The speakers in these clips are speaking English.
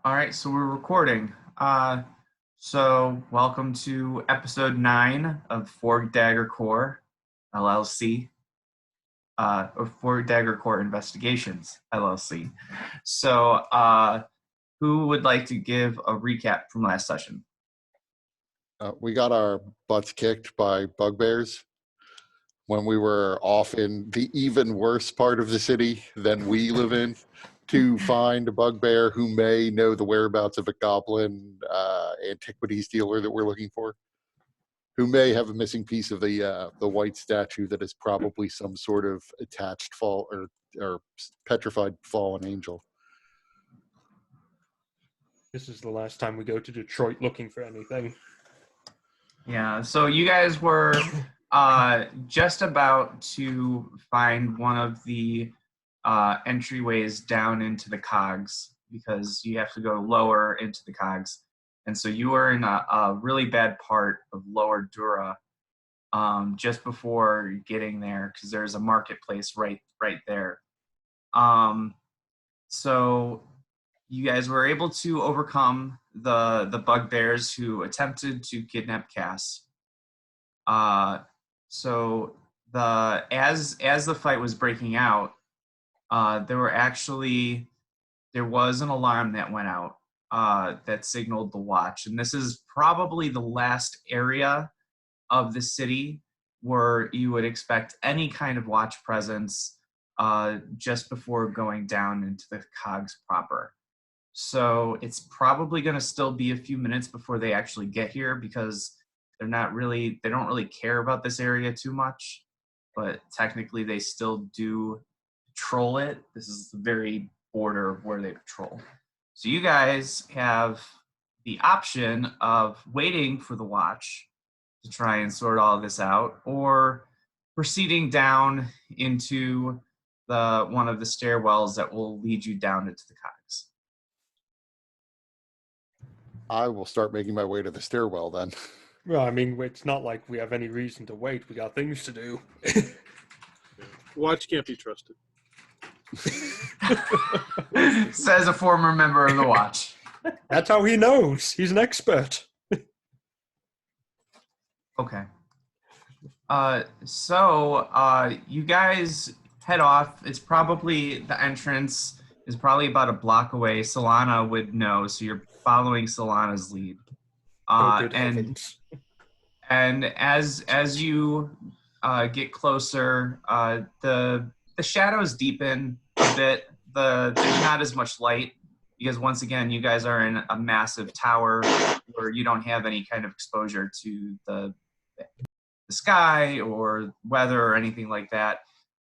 All right, so we're recording. So welcome to episode 9 of Dagger Core LLC, or Dagger Core Investigations LLC. So, who would like to give a recap from last session? We got our butts kicked by bugbears when we were off in the even worse part of the city than we live in to find a bugbear who may know the whereabouts of a goblin antiquities dealer that we're looking for, who may have a missing piece of the white statue that is probably some sort of attached or petrified fallen angel. This is the last time we go to Detroit looking for anything. Yeah, so you guys were just about to find one of the entryways down into the cogs, because you have to go lower into the cogs. And so you were in a really bad part of Lower Dura just before getting there, because there's a marketplace right there. So you guys were able to overcome the bugbears who attempted to kidnap Cass. So as the fight was breaking out, there was an alarm that went out that signaled the watch, and this is probably the last area of the city where you would expect any kind of watch presence just before going down into the cogs proper. So it's probably going to still be a few minutes before they actually get here, because they don't really care about this area too much, but technically they still do patrol it. This is the very border of where they patrol. So you guys have the option of waiting for the watch to try and sort all this out, or proceeding down into one of the stairwells that will lead you down into the cogs. I will start making my way to the stairwell then. Well, I mean, it's not like we have any reason to wait. We got things to do. Watch can't be trusted. Says a former member of the watch. That's how he knows. He's an expert. Okay. So you guys head off. It's probably, the entrance is probably about a block away. Solana would know, so you're following Solana's lead. And as you get closer, the shadows deepen a bit. There's not as much light, because once again, you guys are in a massive tower where you don't have any kind of exposure to the sky or weather or anything like that.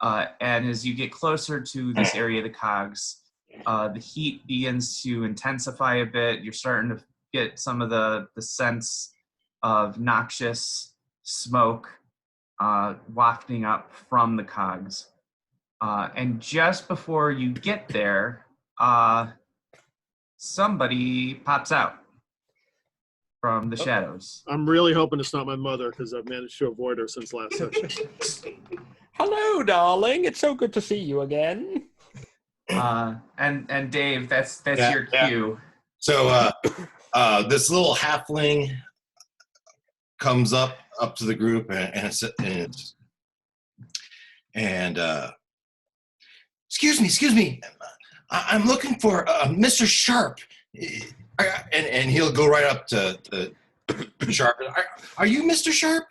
And as you get closer to this area of the cogs, the heat begins to intensify a bit. You're starting to get some of the sense of noxious smoke wafting up from the cogs. And just before you get there, somebody pops out from the shadows. I'm really hoping it's not my mother, because I've managed to avoid her since last session. Hello, darling. It's so good to see you again. And Dave, that's your cue. So this little halfling comes up to the group and excuse me, I'm looking for Mr. Sharp, and he'll go right up to Sharp. Are you Mr. Sharp?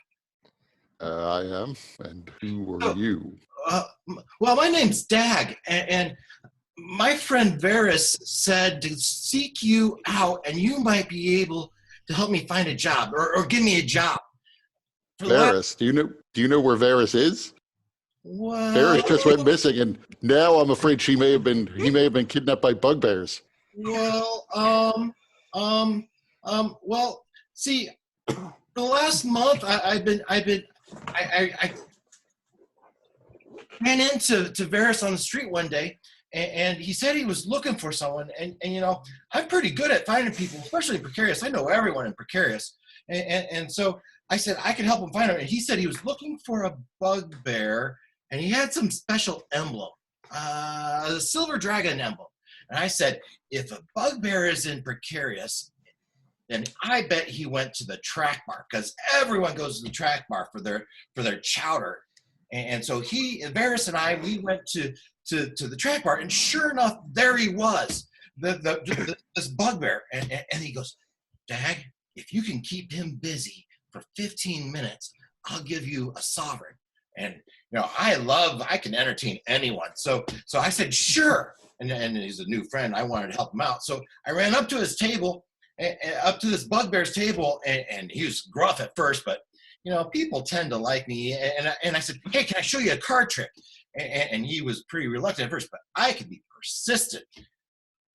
I am. And who are you? Well, my name's Dag, and my friend Varys said to seek you out, and you might be able to help me find a job, or give me a job. Varys, do you know where Varys is? What? Varys just went missing, and now I'm afraid he may have been kidnapped by bugbears. Well, well, see, for the last month, I ran into Varys on the street one day, and he said he was looking for someone, and you know, I'm pretty good at finding people, especially in Precarious. I know everyone in Precarious, and so I said I could help him find him, and he said he was looking for a bugbear, and he had some special emblem, a silver dragon emblem. And I said, if a bugbear is in Precarious, then I bet he went to the track bar, because everyone goes to the track bar for their chowder. And so Varys and I, we went to the track bar, and sure enough, there he was, this bugbear. And he goes, Dag, if you can keep him busy for 15 minutes, I'll give you a sovereign. And I can entertain anyone. So I said, sure. And he's a new friend. I wanted to help him out. So I ran up to his table, up to this bugbear's table, and he was gruff at first, but people tend to like me. And I said, hey, can I show you a card trick? And he was pretty reluctant at first, but I could be persistent.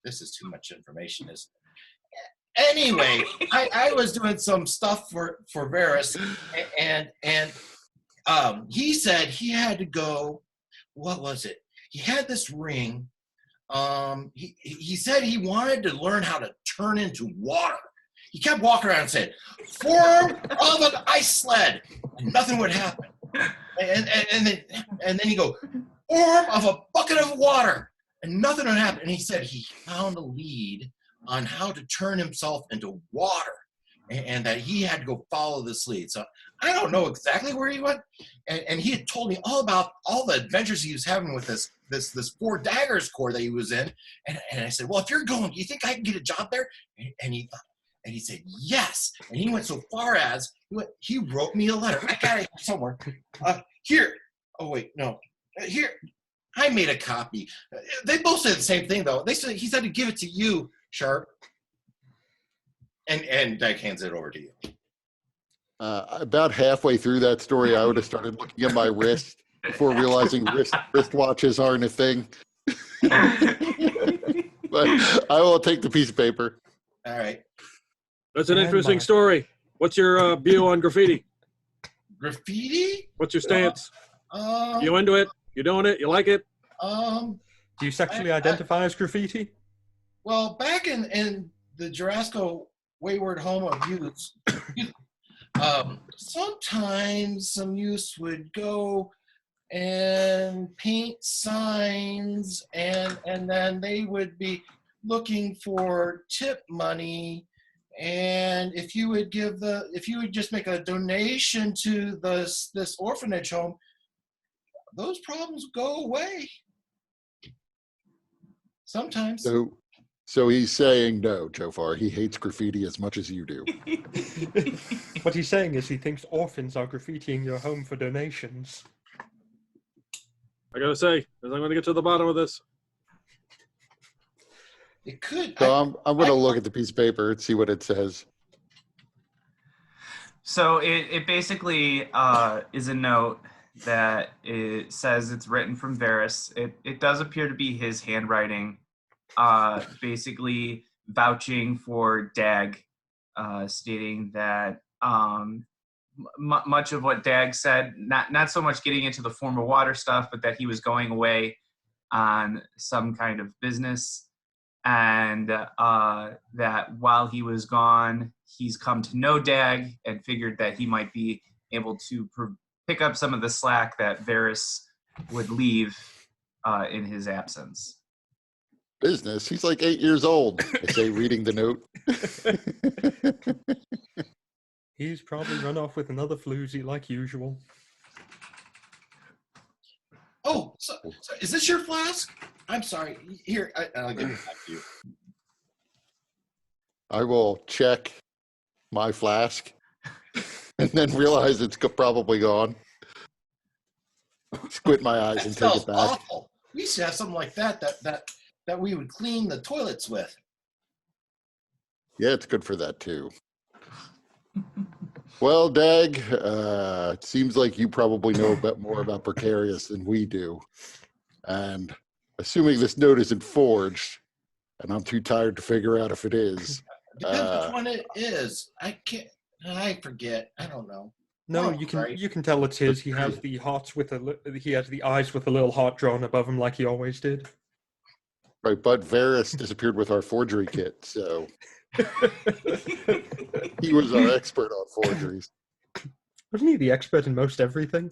This is too much information, isn't it? Anyway, I was doing some stuff for Varys, and he said he had to go. What was it? He had this ring. He said he wanted to learn how to turn into water. He kept walking around and saying, "Form of an ice sled," and nothing would happen. And then he go, "Form of a bucket of water," and nothing would happen. And he said he found a lead on how to turn himself into water, and that he had to go follow this lead. So I don't know exactly where he went, and he had told me all about all the adventures he was having with this 4 Daggers corps that he was in. And I said, well, if you're going, do you think I can get a job there? And he said yes. And he went so far as he wrote me a letter. I got it somewhere. Here. Oh wait, no. Here. I made a copy. They both said the same thing though. He said to give it to you, Sharp. And Dyke hands it over to you. About halfway through that story, I would have started looking at my wrist before realizing wristwatches aren't a thing. But I will take the piece of paper. All right. That's an interesting story. What's your view on graffiti? Graffiti? What's your stance? You into it? You doing it? You like it? Do you sexually identify as graffiti? Well, back in the Jurassico wayward home of youths, sometimes some youths would go and paint signs, and then they would be looking for tip money. And if you would just make a donation to this orphanage home, those problems go away. Sometimes. So he's saying no, Jofar. He hates graffiti as much as you do. What he's saying is he thinks orphans are graffitiing your home for donations. I gotta say, I'm gonna get to the bottom of this. It could. So I'm going to look at the piece of paper and see what it says. So it basically is a note that it says it's written from Varys. It does appear to be his handwriting, basically vouching for Dag, stating that much of what Dag said, not so much getting into the form of water stuff, but that he was going away on some kind of business, and that while he was gone, he's come to know Dag and figured that he might be able to pick up some of the slack that Varys would leave in his absence. Business? He's like 8 years old, I say, reading the note. He's probably run off with another floozy like usual. Oh, so is this your flask? I'm sorry. Here, I'll give it back to you. I will check my flask and then realize it's probably gone. Squint my eyes and take Smells it back. awful. We used to have something like that we would clean the toilets with. Yeah, it's good for that too. Well, Dag, it seems like you probably know a bit more about Precarious than we do. And assuming this note isn't forged, and I'm too tired to figure out if it is. Depends which one it is. I forget. I don't know. No, Oh, you can right. you can tell it's his. He has the hearts he has the eyes with a little heart drawn above him like he always did. Right, but Varys disappeared with our forgery kit, so he was our expert on forgeries. Wasn't he the expert in most everything?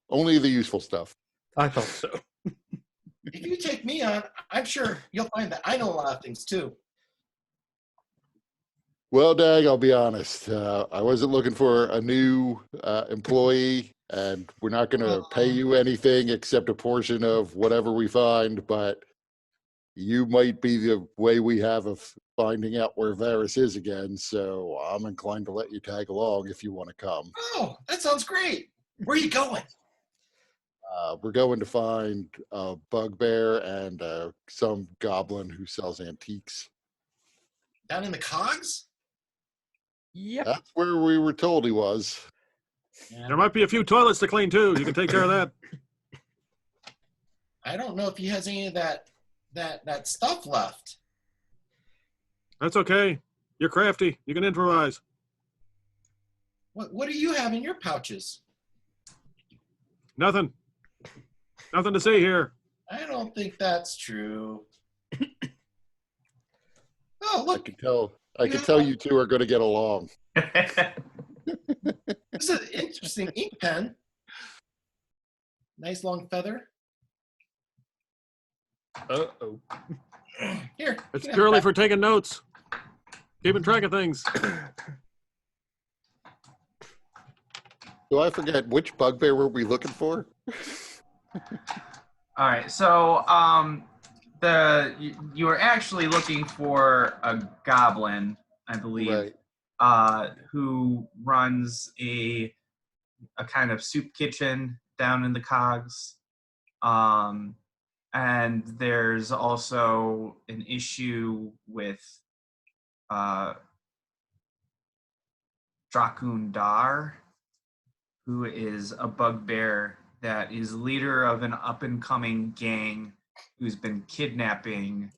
Only the useful stuff. I thought so. If you take me on, I'm sure you'll find that I know a lot of things too. Well, Dag, I'll be honest. I wasn't looking for a new employee, and we're not going to pay you anything except a portion of whatever we find, but you might be the way we have of finding out where Varys is again, so I'm inclined to let you tag along if you want to come. Oh, that sounds great. Where are you going? We're going to find a bugbear and some goblin who sells antiques. Down in the cogs? Yep. That's where we were told he was. There might be a few toilets to clean too. You can take care of that. I don't know if he has any of that stuff left. That's okay. You're crafty. You can improvise. What do you have in your pouches? Nothing. Nothing to see here. I don't think that's true. Oh, I look, can tell. I can tell you two are going to get along. this is an interesting ink pen. Nice long feather. Uh-oh. Here. It's you can have purely that. for taking notes. Keeping track of things. Do I forget which bugbear were we looking for? All right, so you were actually looking for a goblin, I believe, Right. who runs a kind of soup kitchen down in the cogs. And there's also an issue with Drakun Dar, who is a bugbear that is leader of an up-and-coming gang who's been kidnapping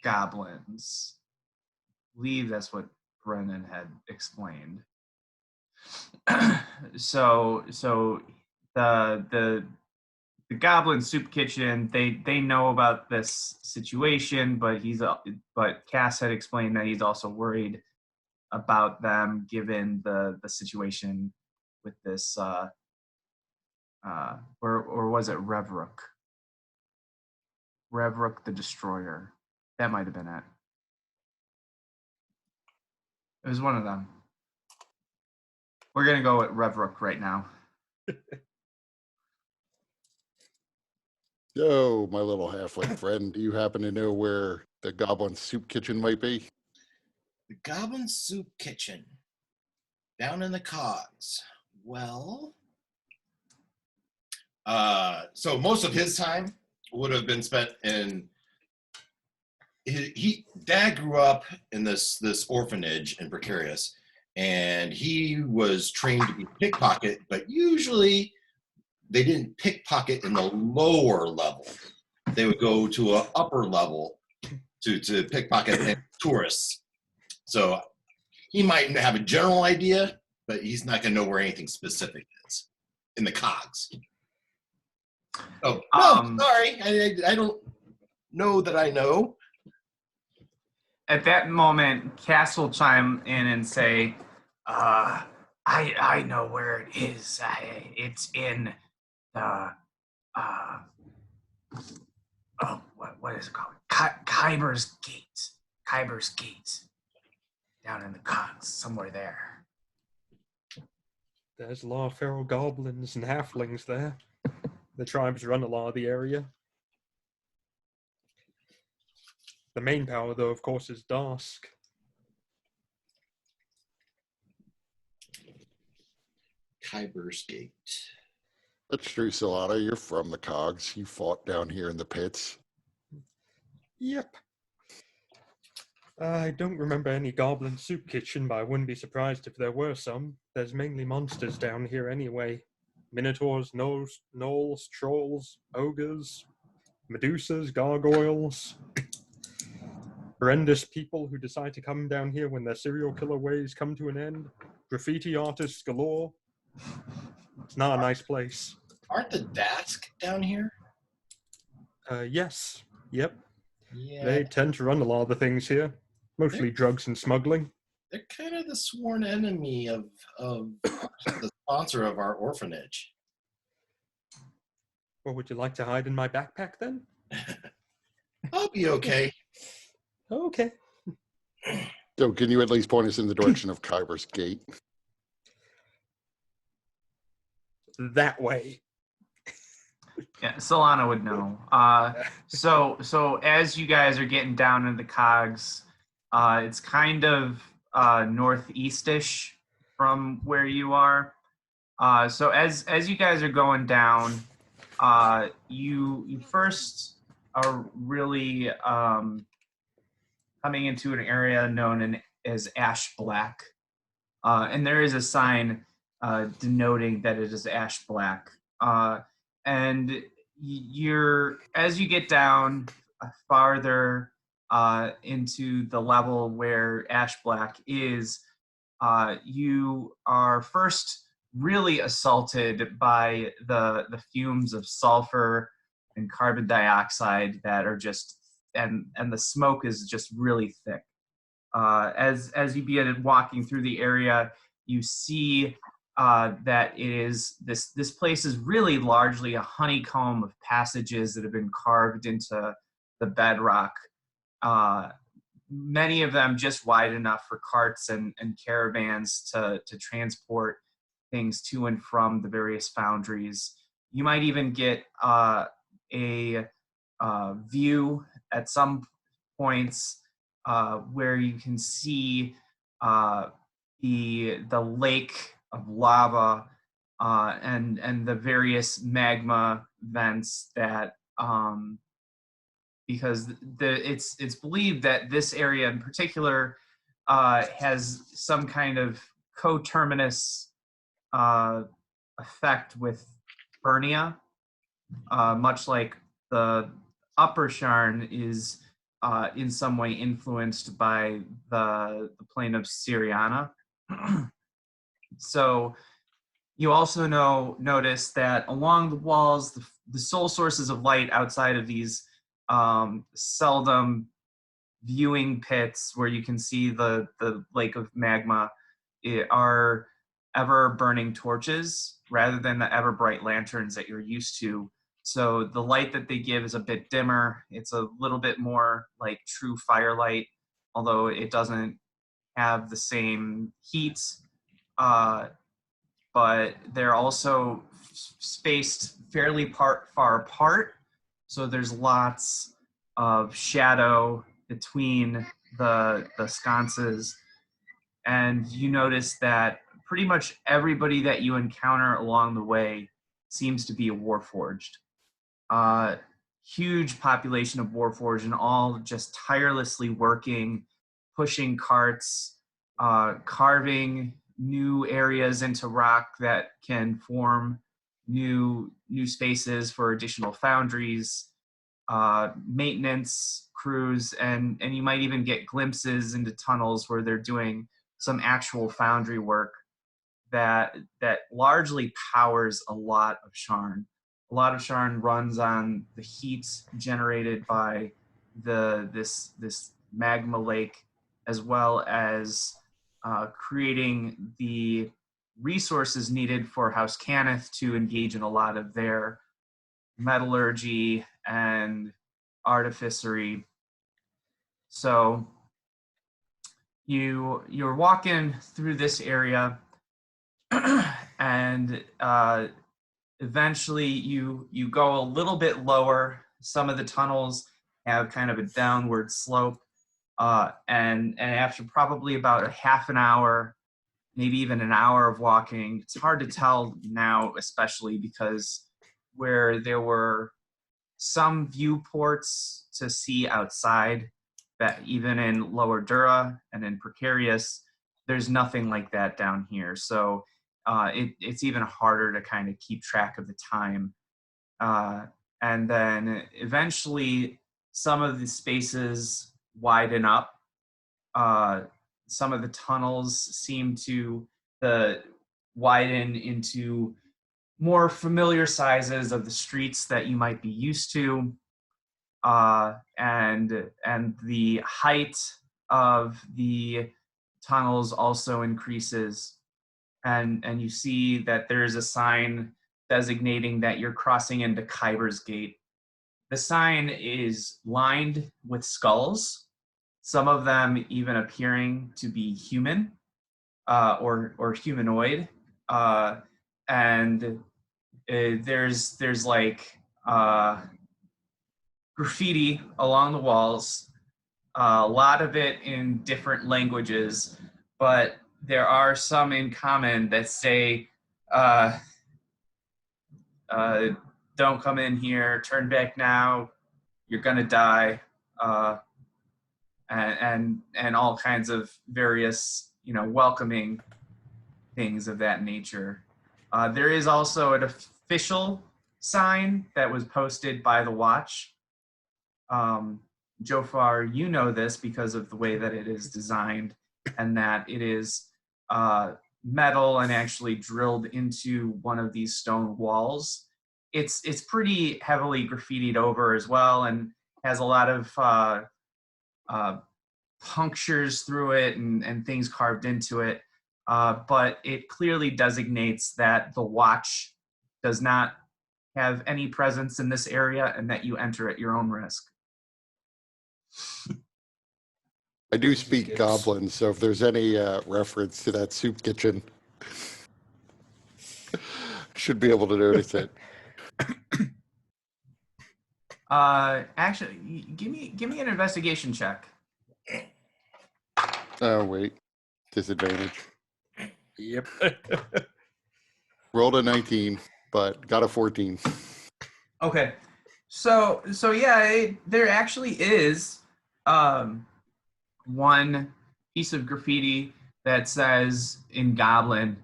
goblins. I believe that's what Brennan had explained. So the Goblin Soup Kitchen, they know about this situation, but Cass had explained that he's also worried about them given the situation with this or was it Revrook? Revrook the Destroyer. That might have been it. It was one of them. We're gonna go with Revrook right now. So, my little halfling friend, do you happen to know where the Goblin Soup Kitchen might be? The Goblin Soup Kitchen. Down in the cogs. Well, so most of his time would have been spent in. Dad grew up in this orphanage in Precarious, and he was trained to be pickpocket, but usually they didn't pickpocket in the lower level. They would go to an upper level to pickpocket tourists. So he might have a general idea, but he's not going to know where anything specific is in the cogs. Oh, no, sorry. I don't know that I know. At that moment, Cass will chime in and say, I know where it is. It's in the what is it called? Kyber's Gate. Kyber's Gate. Down in the cogs, somewhere there. There's a lot of feral goblins and halflings there. The tribes run a lot of the area. The main power, though, of course, is Dusk. Kyber's Gate. That's true, Solana. You're from the cogs. You fought down here in the pits. Yep. I don't remember any goblin soup kitchen, but I wouldn't be surprised if there were some. There's mainly monsters down here anyway. Minotaurs, gnolls, trolls, ogres, medusas, gargoyles. Horrendous people who decide to come down here when their serial killer ways come to an end. Graffiti artists galore. It's not a nice place. Aren't the Dask down here? Yes. Yep. Yeah. They tend to run a lot of the things here. Mostly drugs and smuggling. They're kind of the sworn enemy of the sponsor of our orphanage. Well, would you like to hide in my backpack then? I'll be okay. Okay. So can you at least point us in the direction of Kyber's Gate? That way. Yeah, Solana would know. So as you guys are getting down into the cogs, it's kind of northeastish from where you are. So as you guys are going down, you first are really coming into an area known as ash black, and there is a sign denoting that it is ash black. And as you get down farther into the level where ash black is, you are first really assaulted by the fumes of sulfur and carbon dioxide that are just, and the smoke is just really thick. As you begin walking through the area, you see that it is this place is really largely a honeycomb of passages that have been carved into the bedrock. Many of them just wide enough for carts and caravans to transport things to and from the various foundries. You might even get a view at some points where you can see the lake of lava and the various magma vents that because it's believed that this area in particular has some kind of coterminous effect with Burnia, much like the Upper Sharn is in some way influenced by the plane of Syriana. So you also notice that along the walls, the sole sources of light outside of these seldom viewing pits where you can see the lake of magma are ever burning torches rather than the ever bright lanterns that you're used to. So the light that they give is a bit dimmer. It's a little bit more like true firelight, although it doesn't have the same heat. But they're also spaced fairly far apart. So there's lots of shadow between the sconces. And you notice that pretty much everybody that you encounter along the way seems to be a Warforged. Huge population of Warforged and all just tirelessly working, pushing carts, carving new areas into rock that can form new spaces for additional foundries, maintenance crews, and you might even get glimpses into tunnels where they're doing some actual foundry work that largely powers a lot of Sharn. A lot of Sharn runs on the heat generated by this magma lake, as well as creating the resources needed for House Cannith to engage in a lot of their metallurgy and artificery. So you're walking through this area and eventually you go a little bit lower. Some of the tunnels have kind of a downward slope, and after probably about a half an hour, maybe even an hour of walking, it's hard to tell now, especially because where there were some viewports to see outside, that even in Lower Dura and in Precarious, there's nothing like that down here. So it's even harder to kind of keep track of the time. And then eventually some of the spaces widen up. Some of the tunnels seem to widen into more familiar sizes of the streets that you might be used to. And the height of the tunnels also increases. And you see that there's a sign designating that you're crossing into Kyber's Gate. The sign is lined with skulls, some of them even appearing to be human or humanoid. And there's like graffiti along the walls, a lot of it in different languages, but there are some in common that say, uh, don't come in here, turn back now, you're gonna die, and all kinds of various, welcoming things of that nature. There is also an official sign that was posted by the Watch. Jofar, you know this because of the way that it is designed, and that it is metal and actually drilled into one of these stone walls. It's pretty heavily graffitied over as well, and has a lot of punctures through it and things carved into it. But it clearly designates that the Watch does not have any presence in this area and that you enter at your own risk. I do speak Goblin, so if there's any reference to that soup kitchen, should be able to notice it. Actually, give me an investigation check. Oh, wait. Disadvantage. Yep. Rolled a 19, but got a 14. Okay, so yeah, there actually is one piece of graffiti that says in Goblin,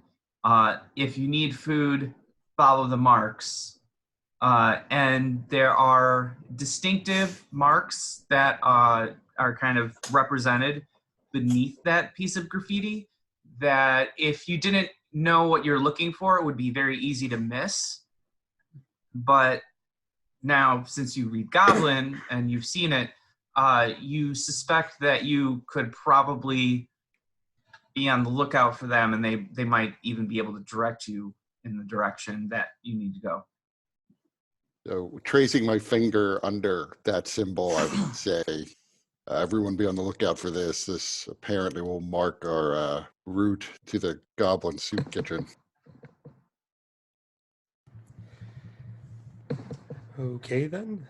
if you need food, follow the marks. And there are distinctive marks that are kind of represented beneath that piece of graffiti that if you didn't know what you're looking for, it would be very easy to miss. But now, since you read Goblin and you've seen it, you suspect that you could probably be on the lookout for them, and they might even be able to direct you in the direction that you need to go. So tracing my finger under that symbol, I would say, everyone be on the lookout for this. This apparently will mark our route to the Goblin Soup Kitchen. Okay then.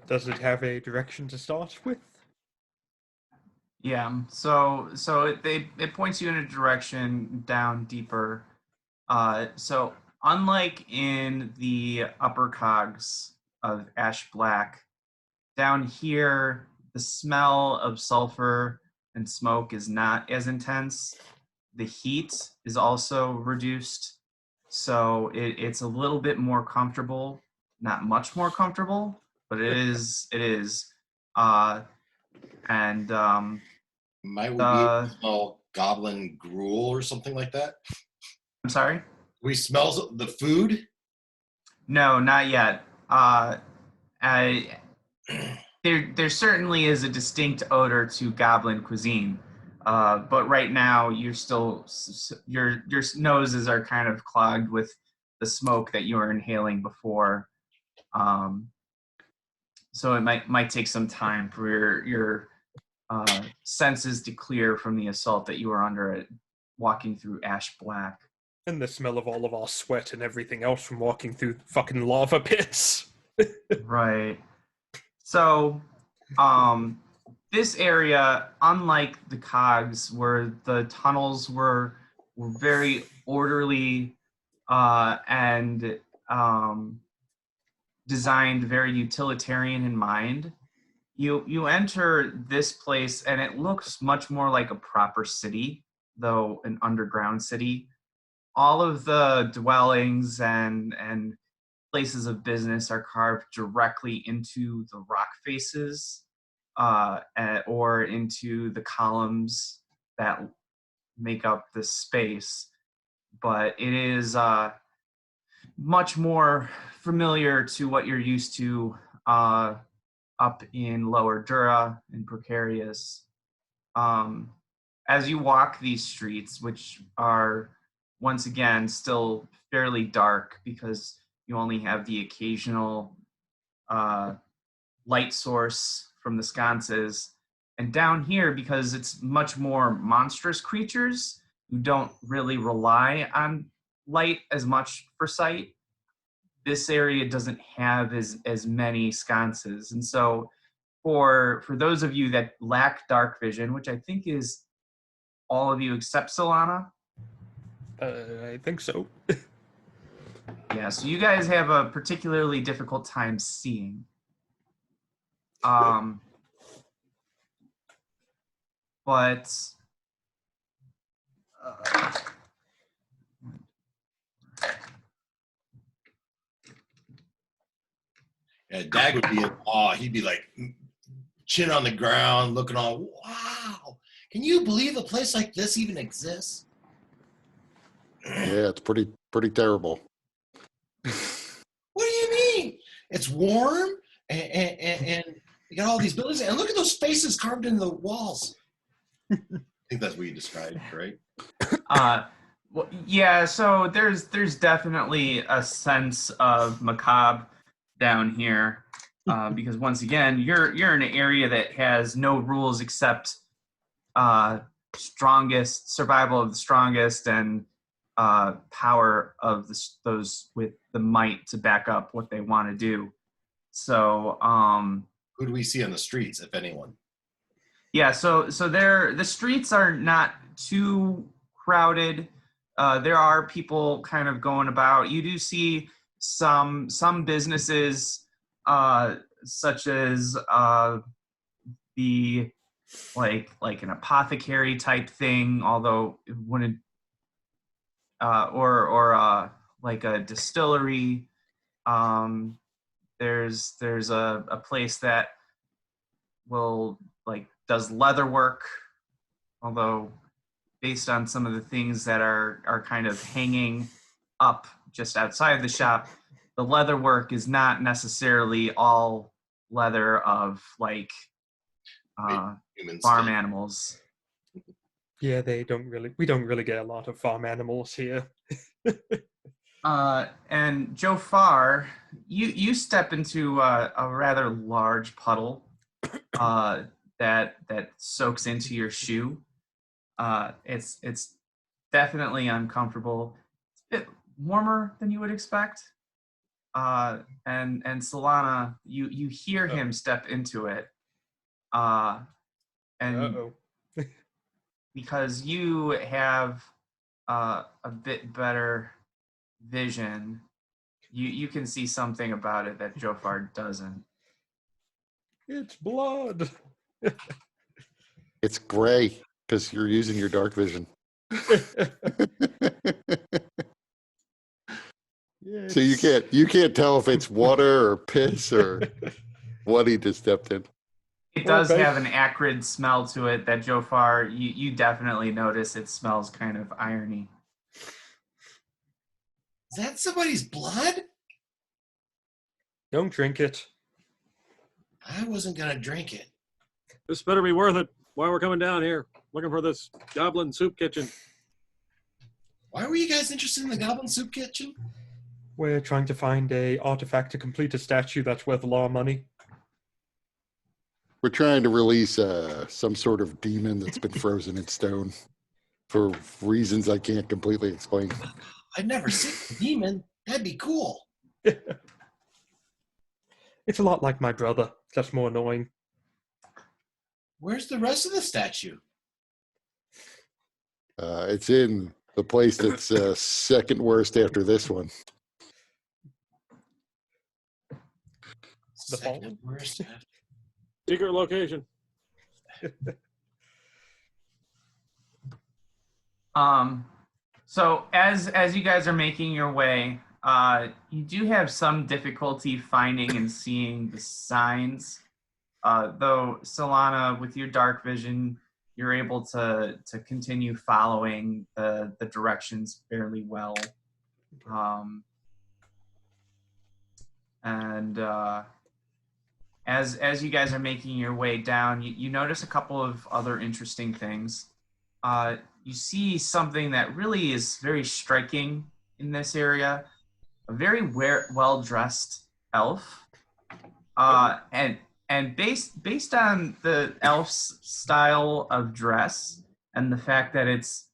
Does it have a direction to start with? Yeah. So it points you in a direction down deeper. So unlike in the upper cogs of Ash Black, down here the smell of sulfur and smoke is not as intense. The heat is also reduced, so it's a little bit more comfortable. Not much more comfortable, but it is. It is. And Might we be able to smell goblin gruel or something like that? I'm sorry? We smell the food? No, not yet. There certainly is a distinct odor to goblin cuisine, but right now you're still your noses are kind of clogged with the smoke that you were inhaling before. So it might take some time for your senses to clear from the assault that you were under at walking through Ash Black. And the smell of all of our sweat and everything else from walking through fucking lava pits. Right. So, this area, unlike the cogs, where the tunnels were very orderly and designed very utilitarian in mind, you enter this place and it looks much more like a proper city, though an underground city. All of the dwellings and places of business are carved directly into the rock faces or into the columns that make up the space. But it is much more familiar to what you're used to up in Lower Dura and Precarious. As you walk these streets, which are once again still fairly dark because You only have the occasional light source from the sconces. And down here, because it's much more monstrous creatures who don't really rely on light as much for sight, this area doesn't have as many sconces. And so for those of you that lack dark vision, which I think is all of you except Solana. I think so. Yeah, so you guys have a particularly difficult time seeing. But Yeah, Dag would be in awe. He'd be like chin on the ground, looking all, wow. Can you believe a place like this even exists? Yeah, it's pretty terrible. What do you mean? It's warm and you got all these buildings, and look at those faces carved in the walls. I think that's what you described, right? well, yeah, so there's definitely a sense of macabre down here, because once again, you're in an area that has no rules except strongest survival of the strongest and power of those with the might to back up what they want to do. So Who do we see on the streets, if anyone? yeah, so the streets are not too crowded. There are people kind of going about. You do see some businesses, such as the like an apothecary type thing, although it wouldn't, or like a distillery. There's a place that will does leather work, although based on some of the things that are kind of hanging up just outside of the shop, the leather work is not necessarily all leather of Human farm skin. animals. Yeah, we don't really get a lot of farm animals here. And Jofar, you step into a rather large puddle that soaks into your shoe. It's definitely uncomfortable. It's a bit warmer than you would expect. And Solana, you hear him step into it. And Uh-oh. because you have a bit better vision, you can see something about it that Jofar doesn't. It's blood. It's gray because you're using your dark vision. So you can't tell if it's water or piss or what he just stepped in. It does Okay. have an acrid smell to it that Jofar, you definitely notice it smells kind of irony. Is that somebody's blood? Don't drink it. I wasn't gonna drink it. This better be worth it. Why we're coming down here, looking for this goblin soup kitchen. Why were you guys interested in the Goblin Soup Kitchen? We're trying to find a artifact to complete a statue that's worth a lot of money. We're trying to release some sort of demon that's been frozen in stone for reasons I can't completely explain. I've never seen a demon. That'd be cool. It's a lot like my brother, just more annoying. Where's the rest of the statue? It's in the place that's second worst after this one. The Second fallen? worst. Secret location. So as you guys are making your way, you do have some difficulty finding and seeing the signs. Though Solana, with your dark vision, you're able to continue following the directions fairly well. As you guys are making your way down, you notice a couple of other interesting things. You see something that really is very striking in this area. a very well dressed elf, and based on the elf's style of dress and the fact that its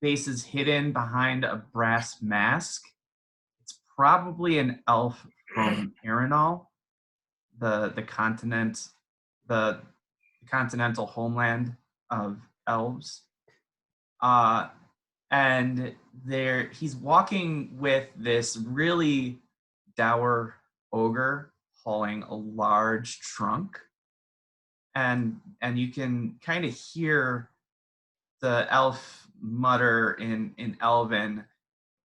face is hidden behind a brass mask, it's probably an elf from Arenal, the continent, the continental homeland of elves. And he's walking with this really dour ogre hauling a large trunk, and you can kind of hear the elf mutter in Elven,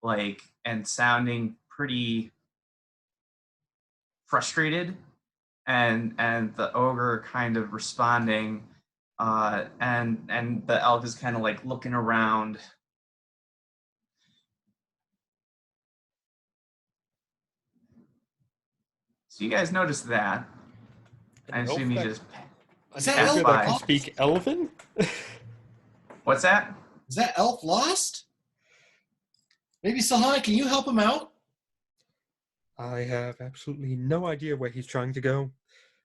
like, and sounding pretty frustrated, and the ogre kind of responding, and the elf is kind of like looking around. So you guys noticed that. I An assume you elf just Is that pass elf that can by. speak Elven? What's that? Is that elf lost? Maybe Sahana, can you help him out? I have absolutely no idea where he's trying to go,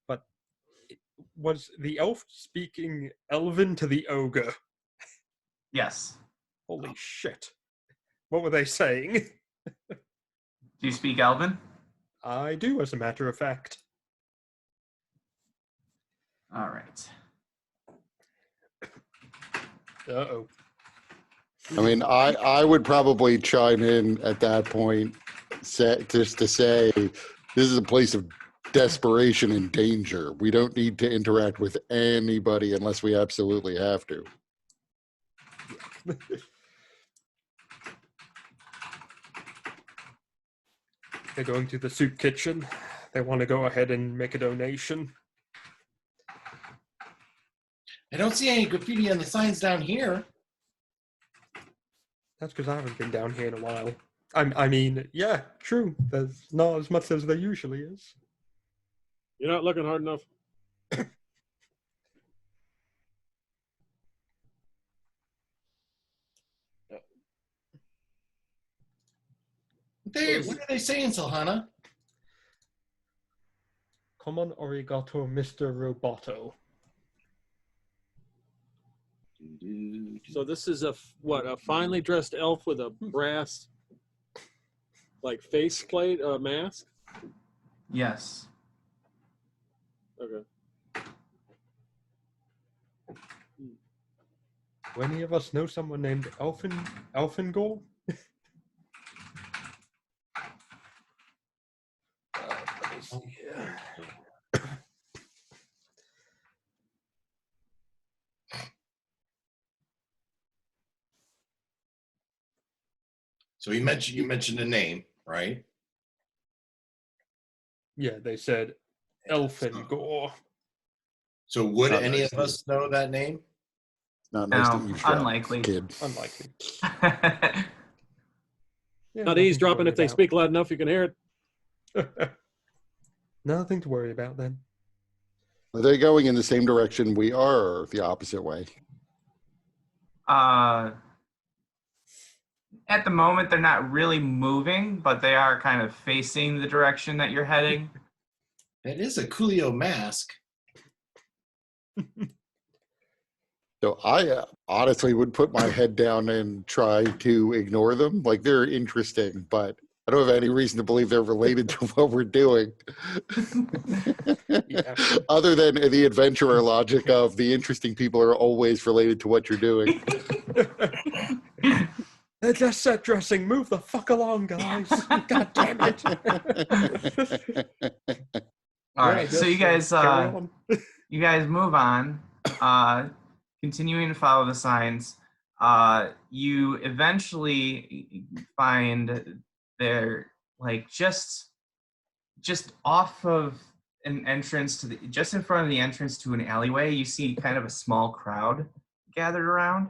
but was the elf speaking Elven to the ogre? Yes. Holy shit. What were they saying? Do you speak Elven? I do, as a matter of fact. All right. Uh-oh. I mean, I would probably chime in at that point, just to say, this is a place of desperation and danger. We don't need to interact with anybody unless we absolutely have to. They're going to the soup kitchen. They want to go ahead and make a donation. I don't see any graffiti on the signs down here. That's because I haven't been down here in a while. I mean, yeah, true. There's not as much as there usually is. You're not looking hard enough. What are they saying, Sahana? Come on, arigato, Mr. Roboto. So this is a finely dressed elf with a brass, like faceplate, mask. Yes. Okay. Do any of us know someone named Elfingor? Let me see here. So you mentioned a name, right? Yeah, they said Elfingor. So would Not any nice of to us know that name? Not nice to No, eavesdrop, unlikely. kid. Unlikely. Yeah, Not nothing to eavesdropping worry if they about. speak loud enough, you can hear it. Nothing to worry about then. Are they going in the same direction we are, or the opposite way? At the moment, they're not really moving, but they are kind of facing the direction that you're heading. It is a Coolio mask. So I honestly would put my head down and try to ignore them. Like, they're interesting, but I don't have any reason to believe they're related to what we're doing. Yeah. Other than the adventurer logic of the interesting people are always related to what you're doing. They're just set dressing. Move the fuck along, guys. God damn it. All Yeah, right, I so you guess, guys carry on. you guys move on, continuing to follow the signs. You eventually find they're like just off of an entrance to just in front of the entrance to an alleyway. You see kind of a small crowd gathered around.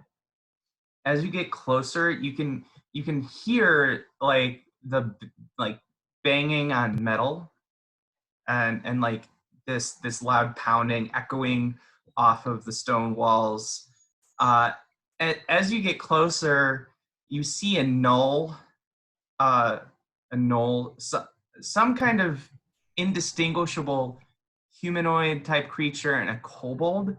As you get closer, you can hear like the banging on metal, and like this loud pounding echoing off of the stone walls. As you get closer, you see a gnoll a knoll, some kind of indistinguishable humanoid type creature, and a kobold,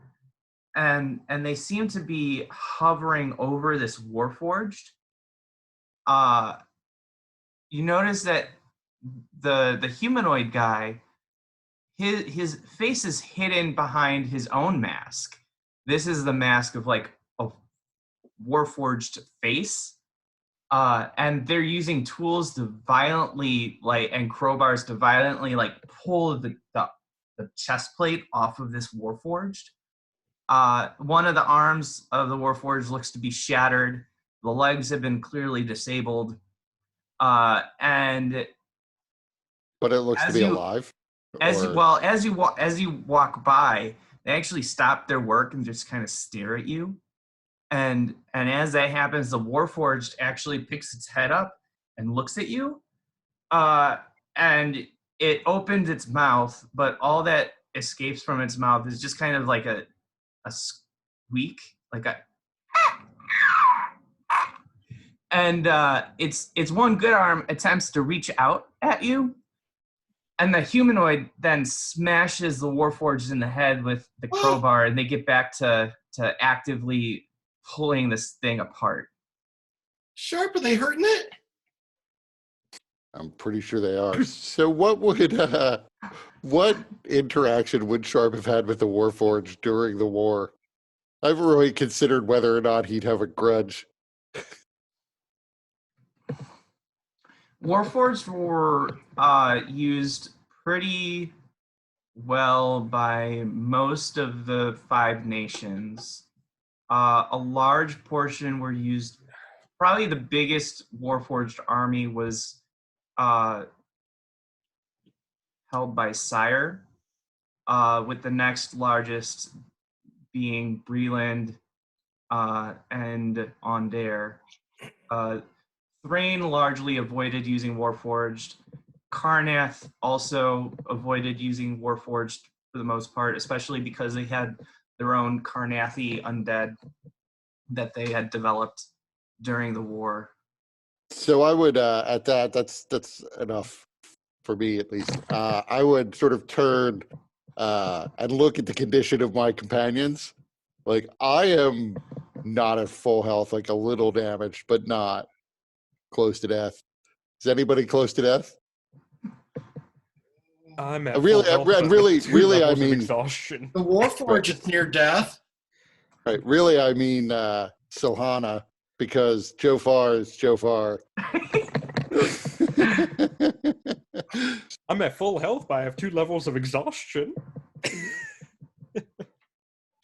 and they seem to be hovering over this warforged. You notice that the humanoid guy, his face is hidden behind his own mask. This is the mask of like a warforged face. And they're using tools to violently and crowbars to violently pull the chest plate off of this warforged. One of the arms of the warforged looks to be shattered. The legs have been clearly disabled. And But it looks to be alive. As you walk by, they actually stop their work and just kind of stare at you. And as that happens, the warforged actually picks its head up and looks at you. And it opens its mouth, but all that escapes from its mouth is just kind of like a squeak, and its one good arm attempts to reach out at you, and the humanoid then smashes the warforged in the head with the crowbar, and they get back to actively pulling this thing apart. Sharp, are they hurting it? I'm pretty sure they are. So what interaction would Sharp have had with the Warforged during the war? I've really considered whether or not he'd have a grudge. Warforged were used pretty well by most of the 5 nations. A large portion were used. Probably the biggest Warforged army was held by Sire, with the next largest being Breland and Ondare. Thrain largely avoided using Warforged. Karnath also avoided using Warforged for the most part, especially because they had their own Karnathi undead that they had developed during the war. So I would, at that's enough for me at least. I would sort of turn and look at the condition of my companions. Like, I am not at full health, like a little damaged, but not close to death. Is anybody close to death? I'm at Really, full health, and but really, with 2 really, I levels of mean, exhaustion. The Warforged is near death. right? Really, I mean, Silhana, because Jofar is Jofar. I'm at full health, but I have 2 levels of exhaustion.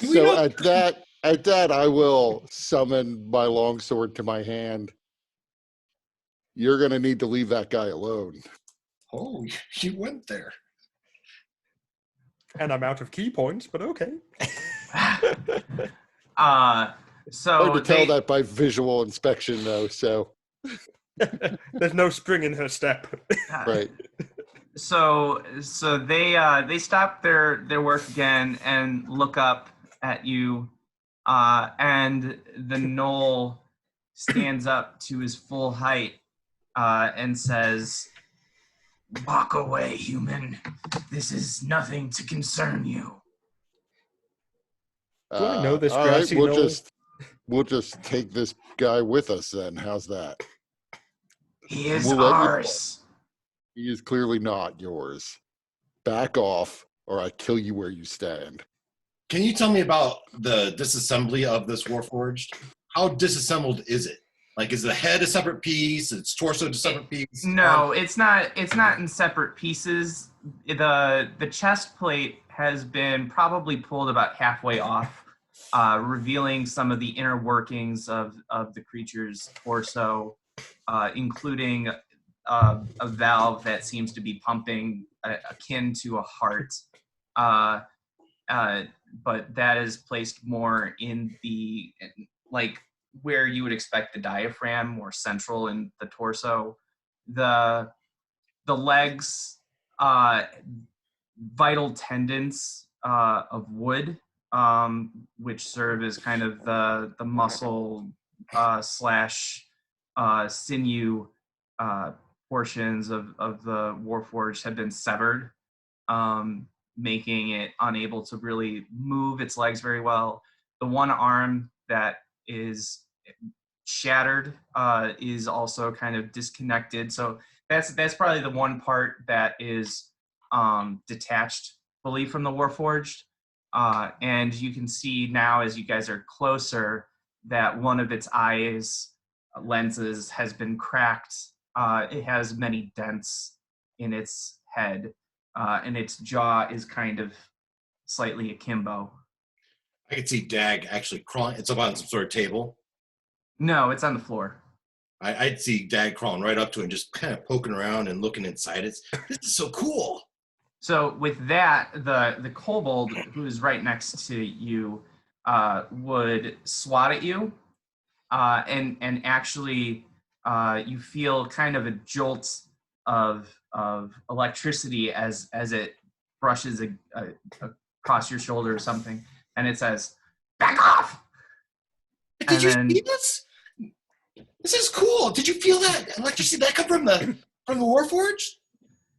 So at that, I will summon my longsword to my hand. You're going to need to leave that guy alone. Oh, you went there. And I'm out of key points, but okay. So Hard to tell that by visual inspection, though. So There's no spring in her step. right. So they stop their work again and look up at you, and the gnoll stands up to his full height and says, "Walk away, human. This is nothing to concern you." Do I know this All right, grassy knoll? we'll just take this guy with us then. How's that? He is We'll let you- ours. He is clearly not yours. Back off, or I kill you where you stand. Can you tell me about the disassembly of this Warforged? How disassembled is it? Like, is the head a separate piece? Its torso a separate piece? No, it's not. It's not in separate pieces. The chest plate has been probably pulled about halfway off, revealing some of the inner workings of the creature's torso, including a valve that seems to be pumping akin to a heart. But that is placed more in the, like, where you would expect the diaphragm, more central in the torso. The legs, vital tendons of wood, which serve as kind of the muscle slash sinew portions of the Warforged have been severed, making it unable to really move its legs very well. The one arm that is shattered is also kind of disconnected. So that's probably the one part that is detached fully from the Warforged. And you can see now as you guys are closer that one of its eyes lenses has been cracked. It has many dents in its head, and its jaw is kind of slightly akimbo. I could see Dag actually crawling. It's up on some sort of table. No, it's on the floor. I'd see Dag crawling right up to it and just kind of poking around and looking inside. This is so cool. So with that, the kobold who is right next to you would swat at you, and actually you feel kind of a jolt of electricity as it brushes across your shoulder or something, and it says, "Back off!" Did you see this? This is cool. Did you feel that electricity that come from the Warforged?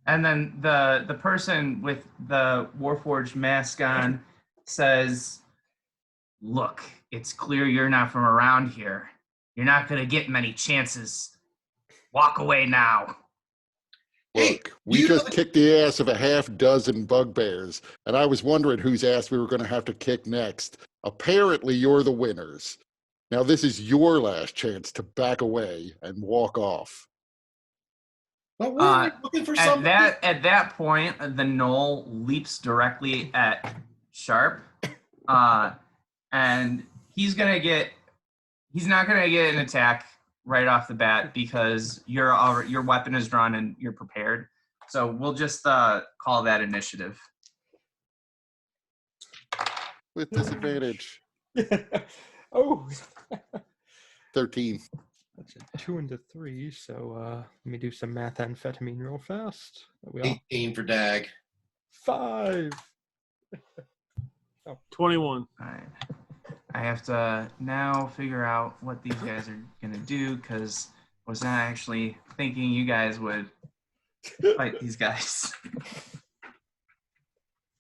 And then the person with the Warforged mask on says, "Look, it's clear you're not from around here. You're not going to get many chances. Walk away now." Look, we just kicked the ass of a half dozen bugbears, and I was wondering whose ass we were going to have to kick next. Apparently, you're the winners. Now, this is your last chance to back away and walk off. But we're looking for something. At that point, the gnoll leaps directly at Sharp, and he's not gonna get an attack right off the bat because your weapon is drawn and you're prepared. So we'll just call that initiative. With disadvantage. Oh. 13. That's a 2 and a 3, so let me do some methamphetamine real fast. There we are. 18 for Dag. 5. 21. All right. I have to now figure out what these guys are gonna do because I was not actually thinking you guys would fight these guys.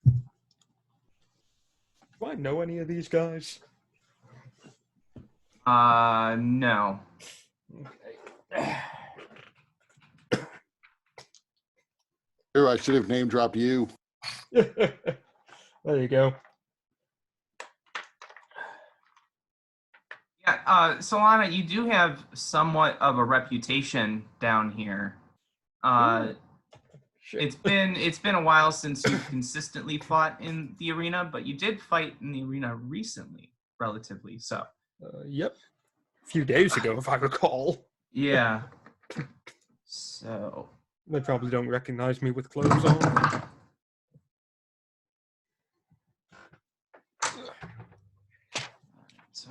Do I know any of these guys? No. Here, I should have name dropped you. There you go. Yeah, Solana, you do have somewhat of a reputation down here. It's been a while since you've consistently fought in the arena, but you did fight in the arena recently, relatively so. Yep. A few days ago, if I recall. Yeah. So. They probably don't recognize me with clothes on. So.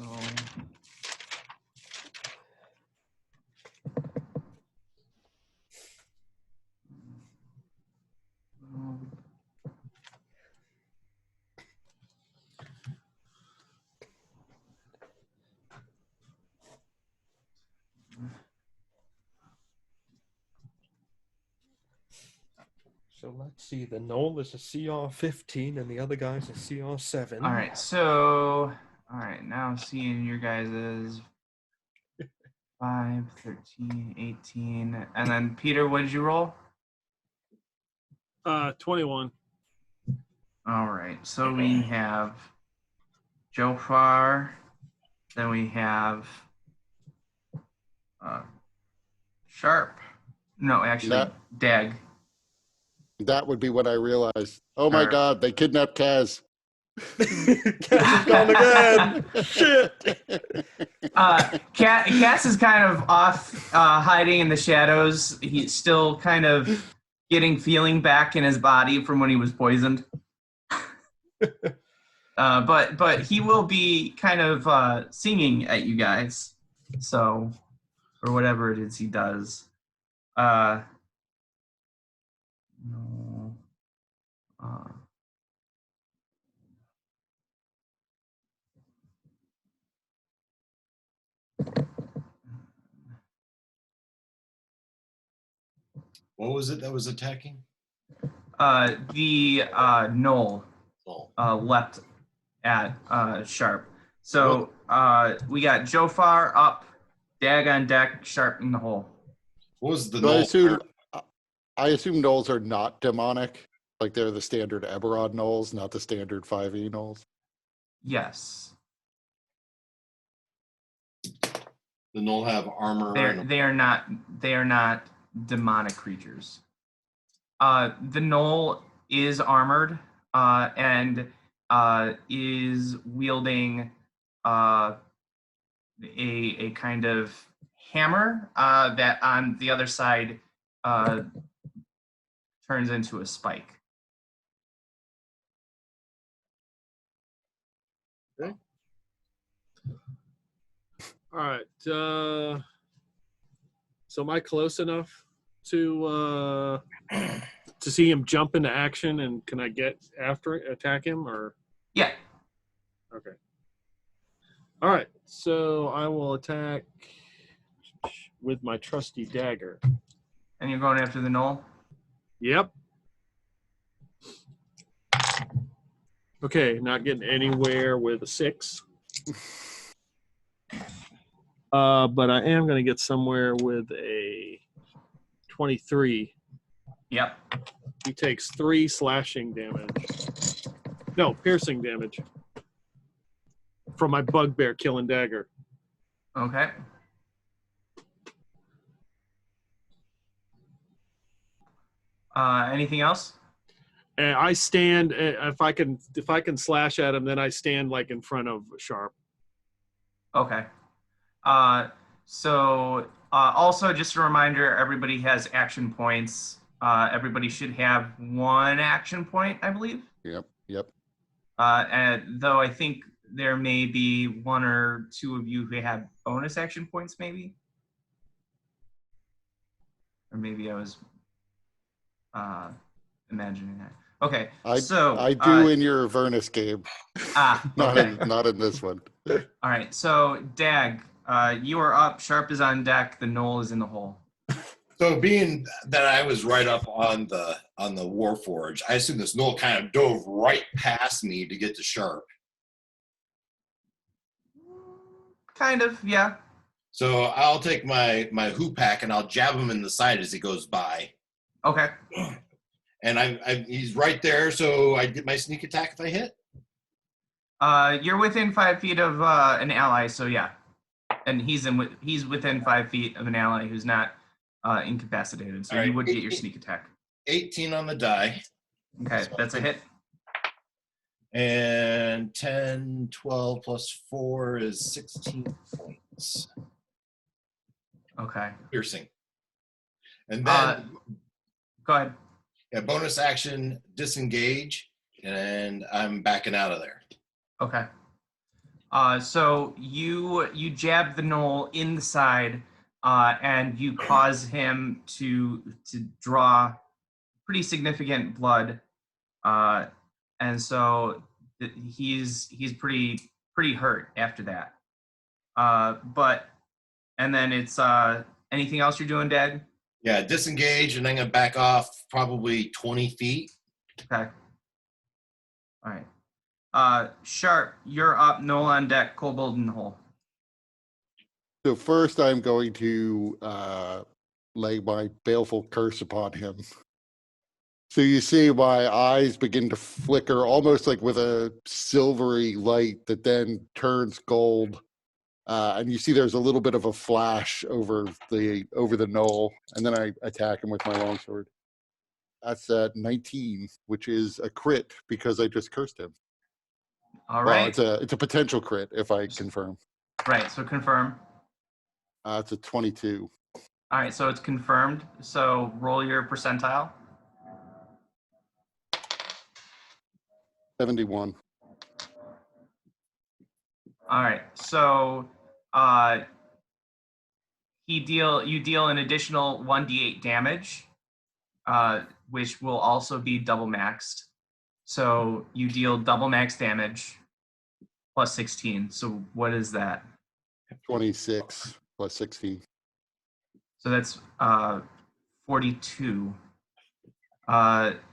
So let's see. The Knoll is a CR15 and the other guy's a CR7. All right. So, all right. Now I'm seeing your guys' 5, 13, 18. And then, Peter, what did you roll? 21. All right. So we have Jofar. Then we have Sharp. No, actually, Dag. That would be when I realized, oh my God, they kidnapped Kaz. Kaz is gone again. Shit. Cass is kind of off, hiding in the shadows. He's still kind of getting feeling back in his body from when he was poisoned. But he will be kind of singing at you guys. So, or whatever it is he does. No. What was it that was attacking? The knoll Oh. leapt at Sharp. So we got Jofar up, Dag on deck, Sharp in the hole. What was the So I null? assume gnolls are not demonic. Like they're the standard Eberron gnolls, not the standard 5e gnolls. Yes. The null have armor. They are not demonic creatures. The knoll is armored and is wielding a kind of hammer that on the other side turns into a spike. All right. So am I close enough to see him jump into action, and can I get after it, attack him, or? Yeah. Okay. All right. So I will attack with my trusty dagger. And you're going after the knoll? Yep. Okay, not getting anywhere with a 6. But I am going to get somewhere with a 23. Yep. He takes 3 slashing damage. No, piercing damage. From my bugbear killing dagger. Okay. Anything else? And I stand, if I can slash at him, then I stand like in front of Sharp. Okay. So also just a reminder, everybody has action points. Everybody should have 1 action point, I believe. Yep. And though I think there may be 1 or 2 of you who have bonus action points, maybe. Or maybe I was imagining that. Okay, I so do in your Avernus game. not okay. not in this one. All right, so Dag, you are up. Sharp is on deck. The knoll is in the hole. So being that I was right up on the Warforge, I assume this null kind of dove right past me to get to Sharp. Kind of, yeah. So I'll take my hoop pack and I'll jab him in the side as he goes by. Okay. And he's right there, so I get my sneak attack if I hit. You're within 5 feet of an ally, so yeah. And he's within 5 feet of an ally who's not incapacitated, so All right, you would get 18 your sneak attack. 18 on the die. Okay, that's a hit. And 10, 12 plus 4 is 16 points. Okay. Piercing. And then Go ahead. yeah, bonus action, disengage, and I'm backing out of there. Okay. So you jab the knoll in the side, and you cause him to draw pretty significant blood, and so he's pretty hurt after that. And then it's anything else you're doing, Dag? Yeah, disengage, and I'm going to back off probably 20 feet. Okay. All right. Sharp, you're up. Knoll on deck. Kobold in the hole. So first, I'm going to lay my baleful curse upon him. So you see my eyes begin to flicker, almost like with a silvery light that then turns gold. And you see there's a little bit of a flash over the knoll, and then I attack him with my longsword. That's 19, which is a crit because I just cursed him. All right. Well, it's a potential crit if I confirm. Right. So confirm. It's a 22. All right. So it's confirmed. So roll your percentile. 71. All right. So you deal an additional 1d8 damage, which will also be double maxed. So you deal double max damage plus 16. So what is that? 26 plus 16. So that's 42.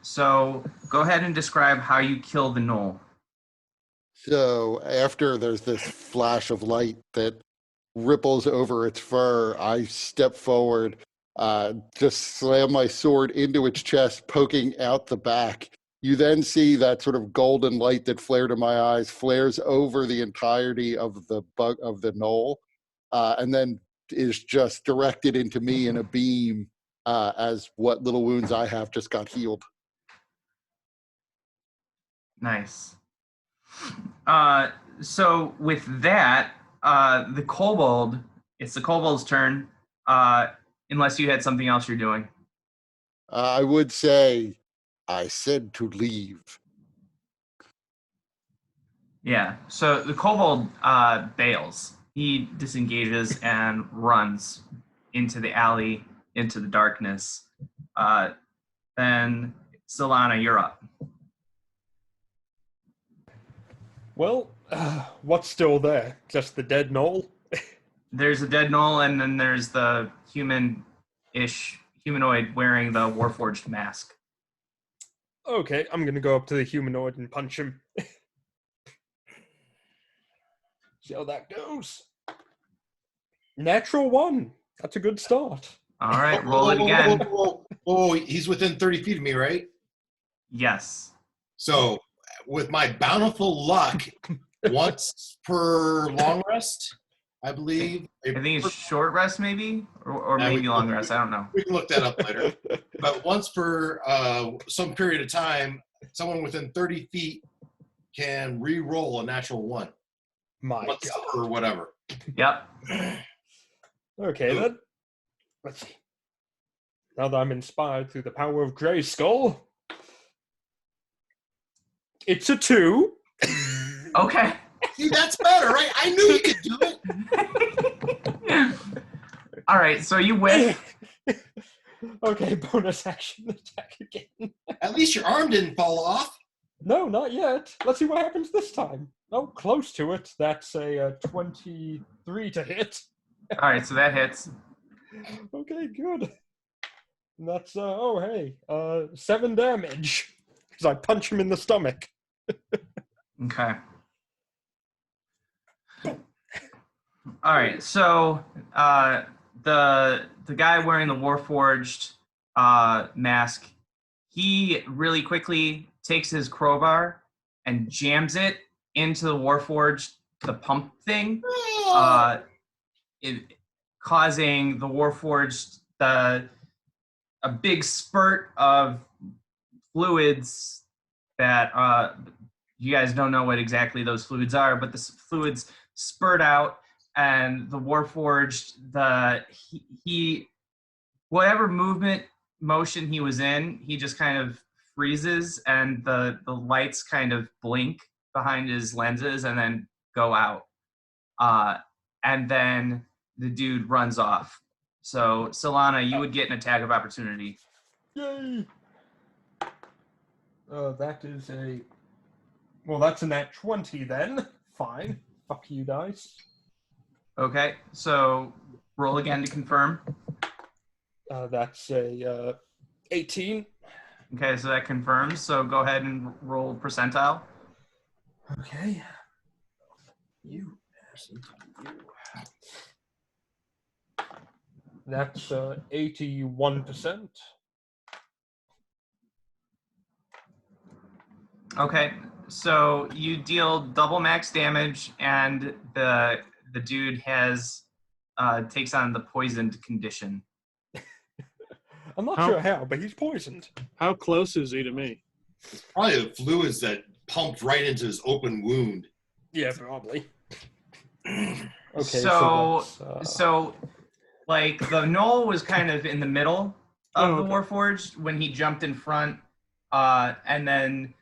So go ahead and describe how you kill the gnoll. So after there's this flash of light that ripples over its fur, I step forward, just slam my sword into its chest, poking out the back. You then see that sort of golden light that flared in my eyes flares over the entirety of the knoll, and then is just directed into me in a beam as what little wounds I have just got healed. Nice. So with that, the kobold, it's the kobold's turn, unless you had something else you're doing. I would say I said to leave. Yeah, so the kobold bails. He disengages and runs into the alley, into the darkness. Then, Solana, you're up. Well, what's still there? Just the dead knoll? There's a dead gnoll, and then there's the humanoid wearing the Warforged mask. Okay, I'm gonna go up to the humanoid and punch him. See how that goes. Natural 1. That's a good start. All right, roll it again. Oh, he's within 30 feet of me, right? Yes. So, with my bountiful luck, once per long rest, I believe. I think it's short rest, maybe, or Yeah, maybe long rest. I don't know. We can look that up later. But once per some period of time, someone within 30 feet can re-roll a natural 1. My Once God. or whatever. Yep. Okay, then. Let's see. Now that I'm inspired through the power of Grayskull, it's a 2. Okay. See, that's better, right? I knew you could do it. All right, so you whiff. Okay, bonus action attack again. At least your arm didn't fall off. No, not yet. Let's see what happens this time. Oh, close to it. That's a 23 to hit. All right, so that hits. Okay, good. And that's, 7 damage. Because I punch him in the stomach. Okay. All right, so the guy wearing the Warforged mask, he really quickly takes his crowbar and jams it into the Warforged, the pump thing, causing the Warforged a big spurt of fluids that you guys don't know what exactly those fluids are, but the fluids spurt out, and the Warforged, he whatever motion he was in, he just kind of freezes, and the lights kind of blink behind his lenses and then go out. And then the dude runs off. So, Solana, you would get an attack of opportunity. Yay! That is that's a nat 20 then. Fine. Fuck you, dice. Okay, so roll again to confirm. That's a 18. Okay, so that confirms. So go ahead and roll percentile. Okay. You. That's 81%. Okay, so you deal double max damage, and the dude takes on the poisoned condition. I'm not sure how, but he's poisoned. How close is he to me? Probably the fluids that pumped right into his open wound. Yeah, probably. Okay, so like the gnoll was kind of in the middle of the Warforged when he jumped in front, and then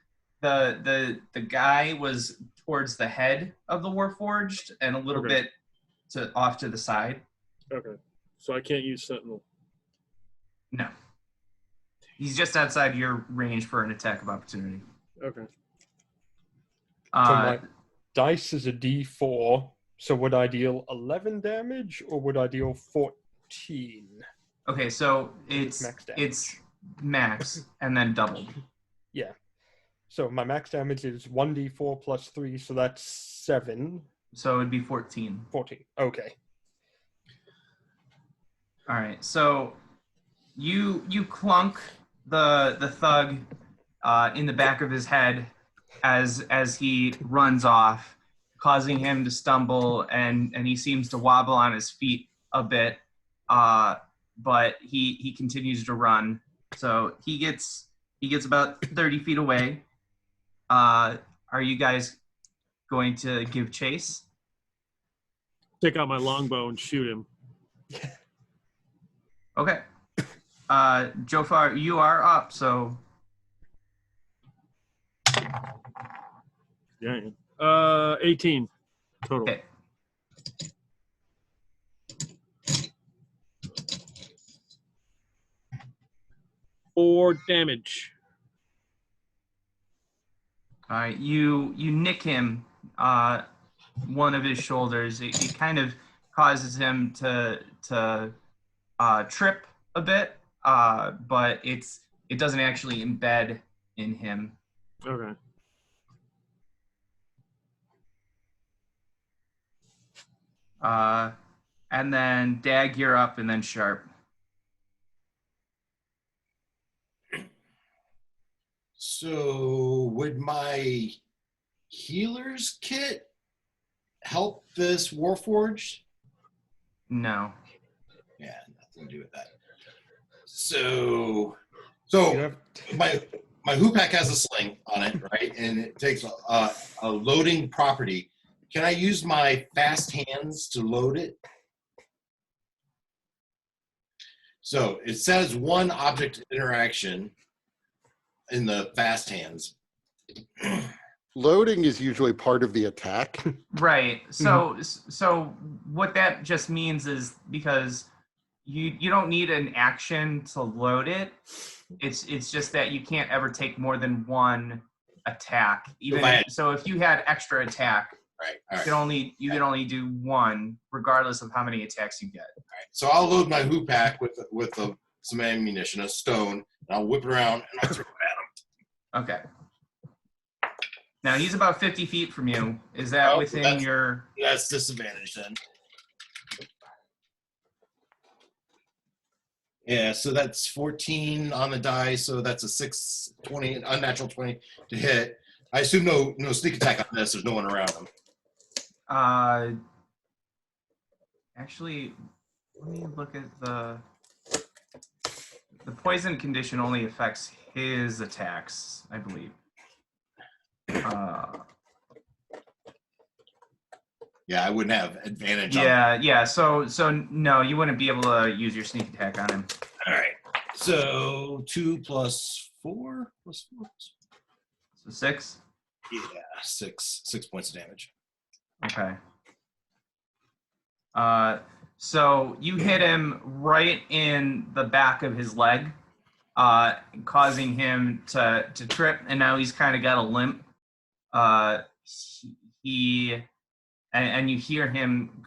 the guy was towards the head of the Warforged and a little bit off to the side. Okay, so I can't use Sentinel. No, he's just outside your range for an attack of opportunity. Okay. So my dice is a D4. So would I deal 11 damage or would I deal 14? Okay, so it's Max damage. it's max and then doubled. Yeah. So my max damage is 1d4 plus 3, so that's 7. So it'd be 14. 14. Okay. All right. So you clunk the thug in the back of his head as he runs off, causing him to stumble, and he seems to wobble on his feet a bit. But he continues to run. So he gets about 30 feet away. Are you guys going to give chase? Take out my longbow and shoot him. Okay. Jofar, you are up, so Yeah. 18 total. okay. 4 damage. All right, you nick him one of his shoulders. It kind of causes him to trip a bit, but it doesn't actually embed in him. Okay. And then Dag, you're up, and then Sharp. So would my healer's kit help this Warforged? No. Yeah, nothing to do with that. So You have my hoop pack has a sling on it, right? And it takes a loading property. Can I use my fast hands to load it? So it says one object interaction in the fast hands. Loading is usually part of the attack. Right. So what that just means is because you don't need an action to load it. It's just that you can't ever take more than one attack. So if you had extra attack, Right. All right. you can only do one, regardless of how many attacks you get. All right. So I'll load my hoop pack with some ammunition, a stone, and I'll whip it around and I'll throw it at him. Okay. Now he's about 50 feet from you. Is that within your? That's disadvantage then. Yeah, so that's 14 on the die, so that's a 6-20, unnatural 20 to hit. I assume no sneak attack on this. There's no one around him. Actually, let me look at the poison condition only affects his attacks, I believe. Yeah, I wouldn't have advantage. Yeah. So no, you wouldn't be able to use your sneak attack on him. All right. So 2 plus 4 plus 4. So 6. Yeah, 6 points of damage. Okay. So you hit him right in the back of his leg, causing him to trip, and now he's kind of got a limp. And you hear him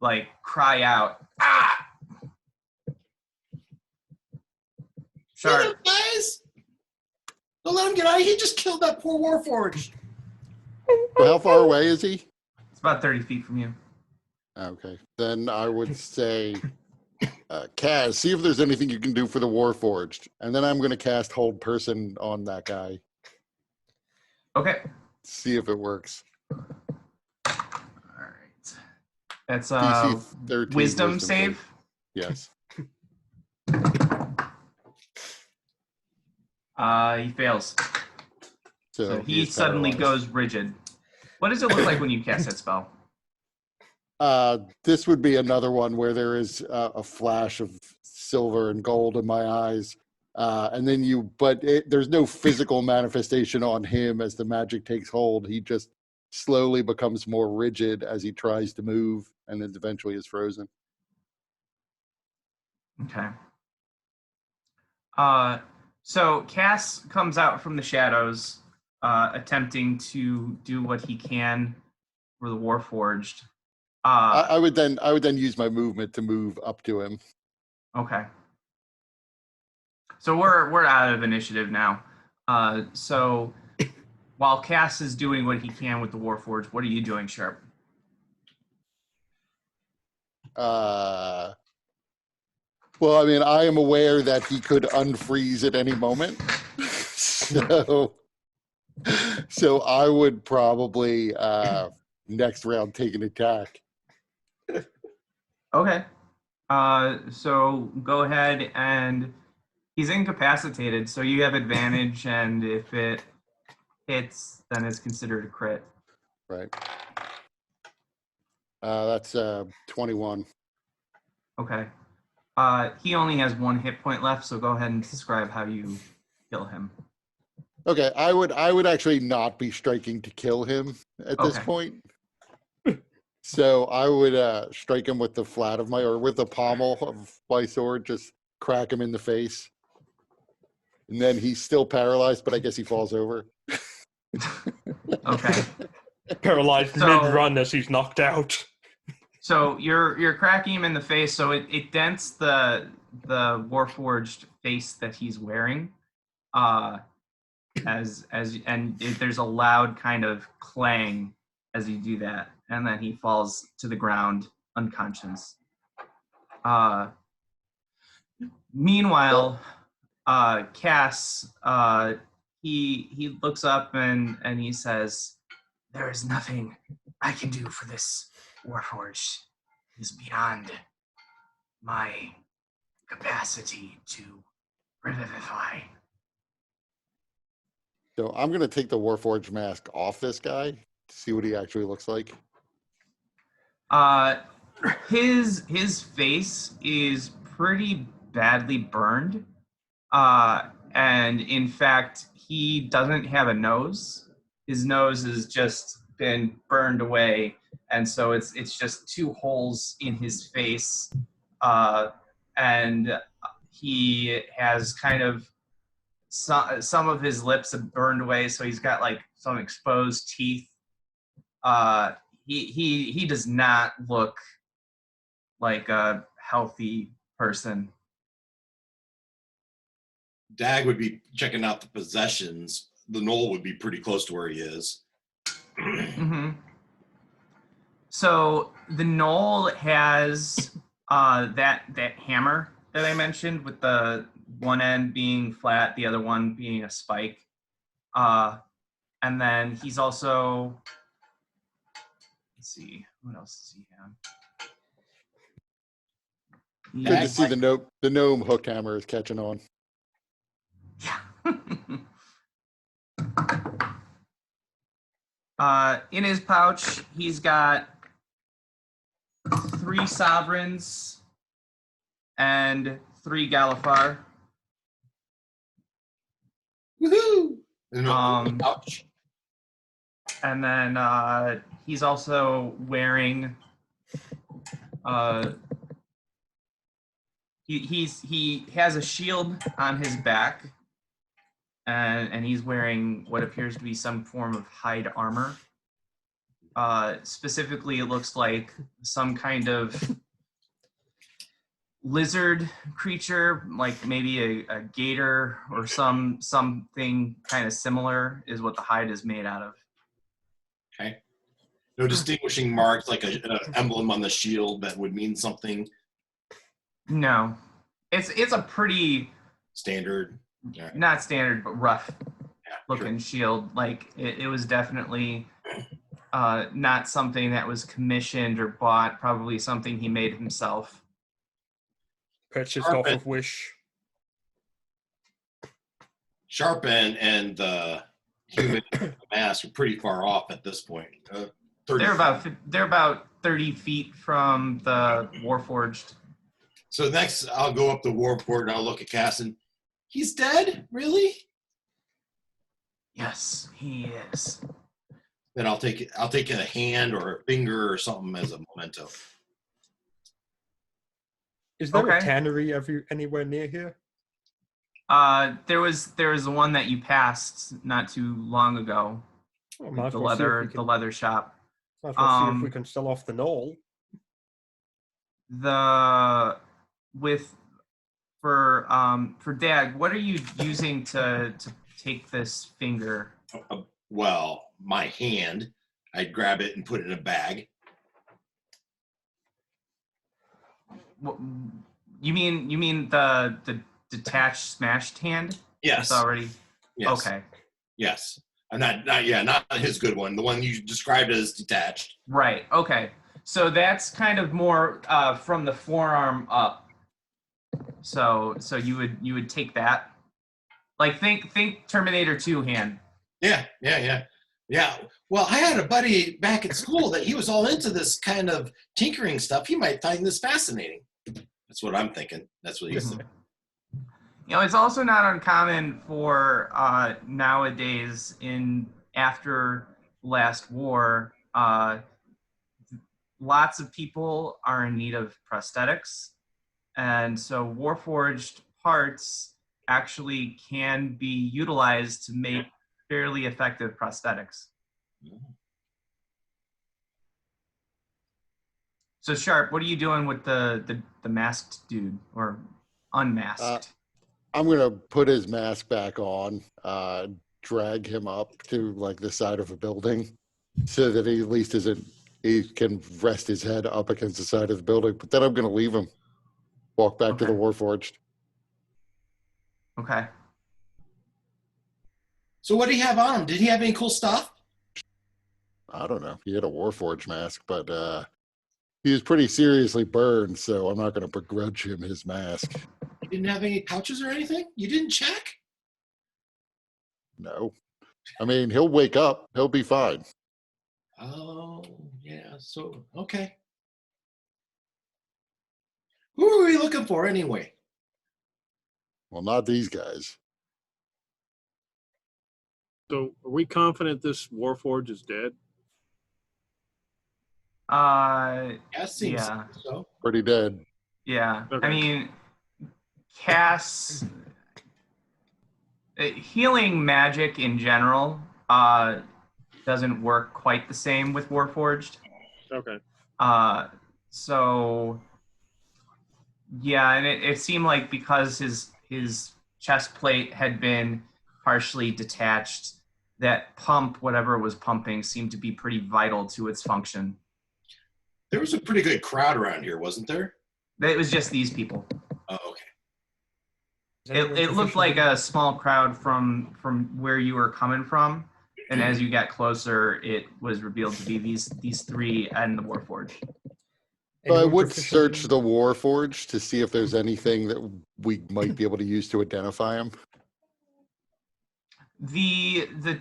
like cry out, "Ah!" Kill him, Sharp. guys! Don't let him get out. He just killed that poor Warforged. So how far away is he? It's about 30 feet from you. Okay. Then I would say, Kaz, see if there's anything you can do for the Warforged. And then I'm going to cast Hold Person on that guy. Okay. See if it works. All right. That's DC 13 wisdom save. Yes. He fails. So he he's suddenly paralyzed. goes rigid. What does it look like when you cast that spell? This would be another one where there is a flash of silver and gold in my eyes. And then there's no physical manifestation on him as the magic takes hold. He just slowly becomes more rigid as he tries to move and then eventually is frozen. Okay. So Cass comes out from the shadows, attempting to do what he can for the Warforged. I would then use my movement to move up to him. Okay. So we're out of initiative now. So while Cass is doing what he can with the Warforged, what are you doing, Sharp? Well, I mean, I am aware that he could unfreeze at any moment. So I would probably next round take an attack. Okay. So go ahead, and he's incapacitated, so you have advantage, and if it hits, then it's considered a crit. Right. That's 21. Okay. He only has 1 hit point left, so go ahead and describe how you kill him. Okay, I would actually not be striking to kill him at this Okay. point. So I would strike him with the flat of with the pommel of my sword, just crack him in the face. And then he's still paralyzed, but I guess he falls over. Okay. Paralyzed So- mid-run as he's knocked out. So you're cracking him in the face, so it dents the Warforged face that he's wearing. There's a loud kind of clang as you do that, and then he falls to the ground unconscious. Meanwhile, Cass, he looks up and he says, "There is nothing I can do for this Warforged. It is beyond my capacity to revivify." So I'm going to take the Warforged mask off this guy to see what he actually looks like. His face is pretty badly burned, and in fact, he doesn't have a nose. His nose has just been burned away, and so it's just 2 holes in his face, and he has kind of some of his lips have burned away, so he's got like some exposed teeth. He does not look like a healthy person. Dag would be checking out the possessions. The knoll would be pretty close to where he is. Mm-hmm. So the knoll has that hammer that I mentioned, with the one end being flat, the other one being a spike. And then he's also, let's see, what else does he have? Good to see the gnome hook hammer is catching on. Yeah. In his pouch, he's got 3 sovereigns and 3 Galifar. Woohoo! Ouch. And then he's also wearing he has a shield on his back, and he's wearing what appears to be some form of hide armor. Specifically, it looks like some kind of lizard creature, like maybe a gator or something kind of similar, is what the hide is made out of. Okay. No distinguishing marks, like an emblem on the shield that would mean something No, it's a pretty standard. Yeah. not standard but rough Yeah, looking sure. shield. Like it was definitely not something that was commissioned or bought. Probably something he made himself. Purchased off of Wish. Sharp and the human mask are pretty far off at this point. 30 They're about 30 feet from the Warforged. So next, I'll go up the warport and I'll look at Cass and he's dead? Really? Yes, he is. Then I'll take a hand or a finger or something as a memento. Is there a Okay. tannery anywhere near here? There was the one that you passed not too long ago. Oh, might as The well see if we leather can- leather shop. might as well see if we um, can sell off the knoll. for Dag, what are you using to take this finger? Well, my hand. I'd grab it and put it in a bag. What, you mean the detached smashed hand? Yes. It's already Yes. okay. Yes. I'm not his good one. The one you described as detached. Right. Okay. So that's kind of more from the forearm up. So you would take that. Like think Terminator 2 hand. Yeah. Well, I had a buddy back at school that he was all into this kind of tinkering stuff. He might find this fascinating. That's what I'm thinking. That's what he's thinking. You know, it's also not uncommon for nowadays after last war, lots of people are in need of prosthetics. And so Warforged parts actually can be utilized to make fairly effective prosthetics. So Sharp, what are you doing with the masked dude or unmasked? I'm gonna put his mask back on, drag him up to like the side of a building, so that he at least he can rest his head up against the side of the building. But then I'm gonna leave him, walk back to the Okay. Warforged. Okay. So what do you have on him? Did he have any cool stuff? I don't know. He had a Warforged mask, but he was pretty seriously burned, so I'm not gonna begrudge him his mask. You didn't have any pouches or anything? You didn't check? No. I mean, he'll wake up. He'll be fine. Oh, yeah. So, okay. Who are we looking for anyway? Well, not these guys. So, are we confident this Warforged is dead? That seems Yeah. so. Pretty dead. Yeah. Okay. I mean, healing magic in general doesn't work quite the same with Warforged. Okay. So yeah, and it seemed like because his chest plate had been partially detached, that pump, whatever was pumping, seemed to be pretty vital to its function. There was a pretty good crowd around here, wasn't there? It was just these people. Oh, okay. It looked like a small crowd from where you were coming from, and as you got closer, it was revealed to be these three and the Warforged. But I Anyone would proficient search in- the Warforged to see if there's anything that we might be able to use to identify him. The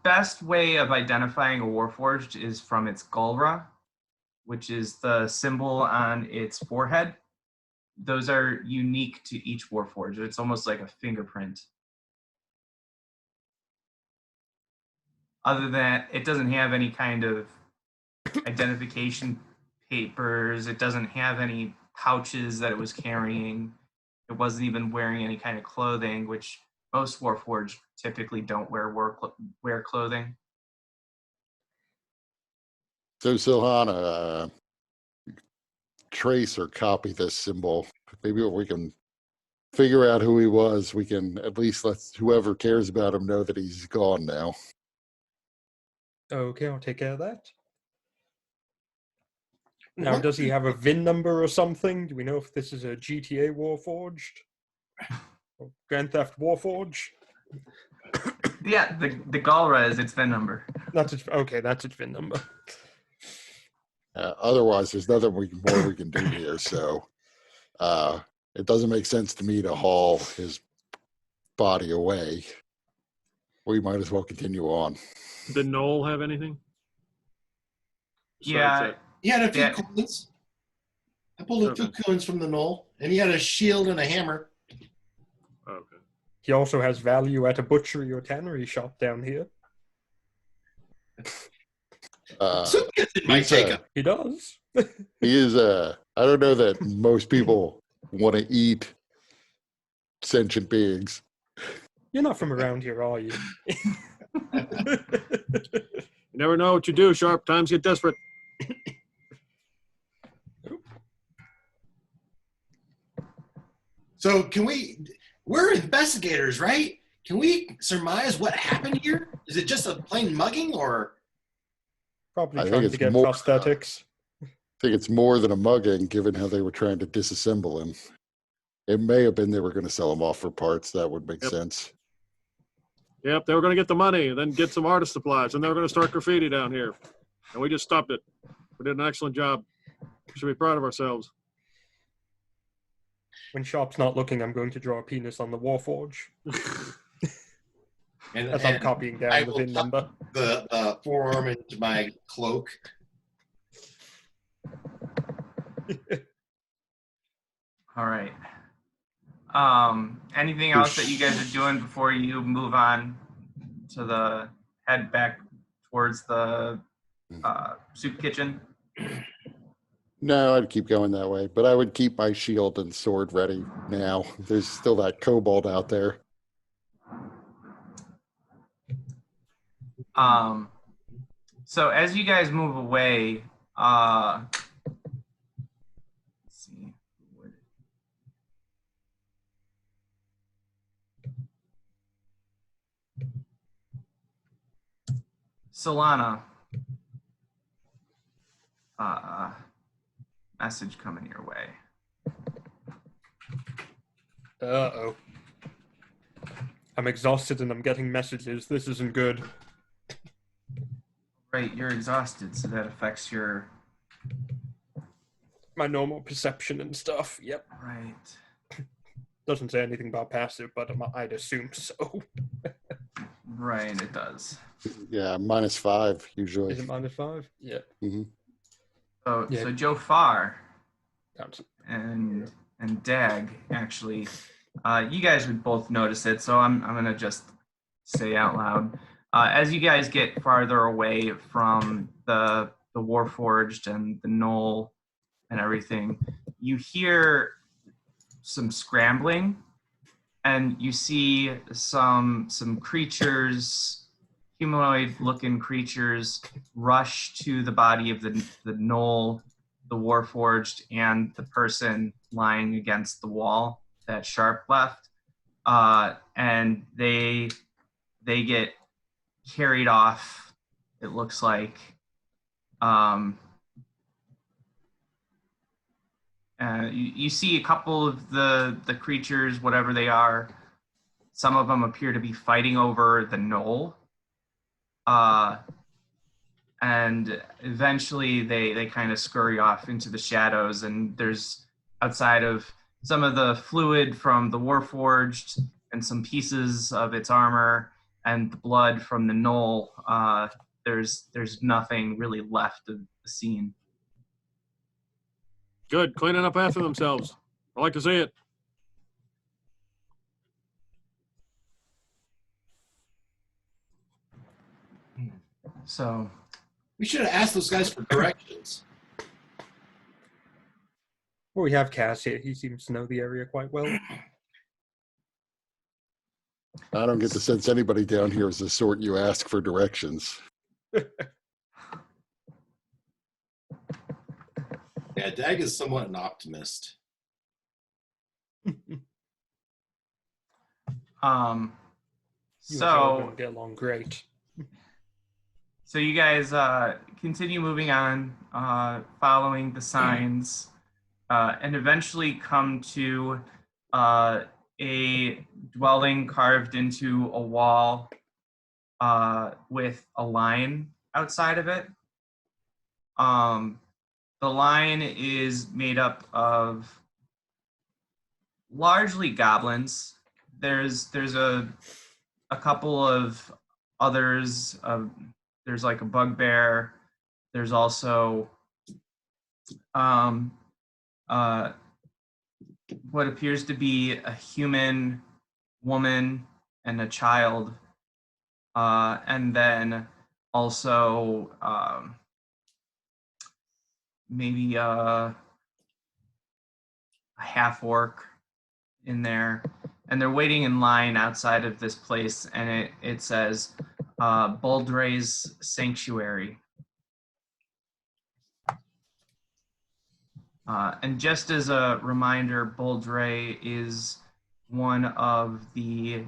best way of identifying a Warforged is from its Gulra, which is the symbol on its forehead. Those are unique to each Warforged. It's almost like a fingerprint. Other than that, it doesn't have any kind of identification papers. It doesn't have any pouches that it was carrying. It wasn't even wearing any kind of clothing, which most Warforged typically don't wear clothing. So Silhana, trace or copy this symbol. Maybe if we can figure out who he was, we can at least let whoever cares about him know that he's gone now. Okay, I'll take care of that. Now, does he have a VIN number or something? Do we know if this is a GTA Warforged? Or Grand Theft Warforged? Yeah, the Galra is its VIN number. That's its VIN number. Otherwise, there's nothing more we can do here. So it doesn't make sense to me to haul his body away. We might as well continue on. Did Noel have anything? Besides Yeah, that? He had a few Yeah. coins. I pulled a few Okay. coins from the knoll, and he had a shield and a hammer. Okay. He also has value at a butchery or tannery shop down here. Soup Kitchen might he's, take him. He does. He is I don't know that most people want to eat sentient beings. You're not from around here, are you? You never know what you do, Sharp. Times get desperate. So we're investigators, right? Can we surmise what happened here? Is it just a plain mugging or? Probably I think trying it's to get more. prosthetics. I think it's more than a mugging, given how they were trying to disassemble him. It may have been they were going to sell him off for parts. That would make Yep. sense. Yep, they were going to get the money, then get some artist supplies, and they were going to start graffiti down here. And we just stopped it. We did an excellent job. We should be proud of ourselves. When Sharp's not looking, I'm going to draw a penis on the Warforge And, as I'm and copying I down the will VIN number. the forearm into my cloak. All right. Anything else that you guys are doing before you move on to the head back towards the soup kitchen? No, I'd keep going that way, but I would keep my shield and sword ready now. There's still that kobold out there. So as you guys move away, let's see. Solana, message coming your way. Uh-oh. I'm exhausted and I'm getting messages. This isn't good. Right, you're exhausted, so that affects your My normal perception and stuff. Yep. right. Doesn't say anything about passive, but I'd assume so. Right, it does. Yeah, -5 usually. Is it -5? Yeah. So, Yeah. so Joe Farr That's and Dag actually, you guys would both notice it. So I'm gonna just say out loud, as you guys get farther away from the Warforged and the Knoll and everything, you hear some scrambling, and you see some creatures, humanoid-looking creatures, rush to the body of the Knoll, the Warforged, and the person lying against the wall that Sharp left, and they get carried off. It looks like. You see a couple of the creatures, whatever they are. Some of them appear to be fighting over the knoll. And eventually they kind of scurry off into the shadows, and there's, outside of some of the fluid from the Warforged and some pieces of its armor and the blood from the knoll, there's nothing really left of the scene. Good, cleaning up after themselves. I like to see it. So We should have asked those guys for directions. well, we have Cass here. He seems to know the area quite well. I don't get the sense anybody down here is the sort you ask for directions. Yeah, Dag is somewhat an optimist. You and Joe are so gonna get along great. So you guys continue moving on, following the signs, and eventually come to a dwelling carved into a wall with a line outside of it. The line is made up of largely goblins. There's a couple of others. There's like a bugbear. There's also what appears to be a human woman and a child, and then also maybe a half orc in there, and they're waiting in line outside of this place, and it says Baldre's Sanctuary. And just as a reminder, Boldre is one of the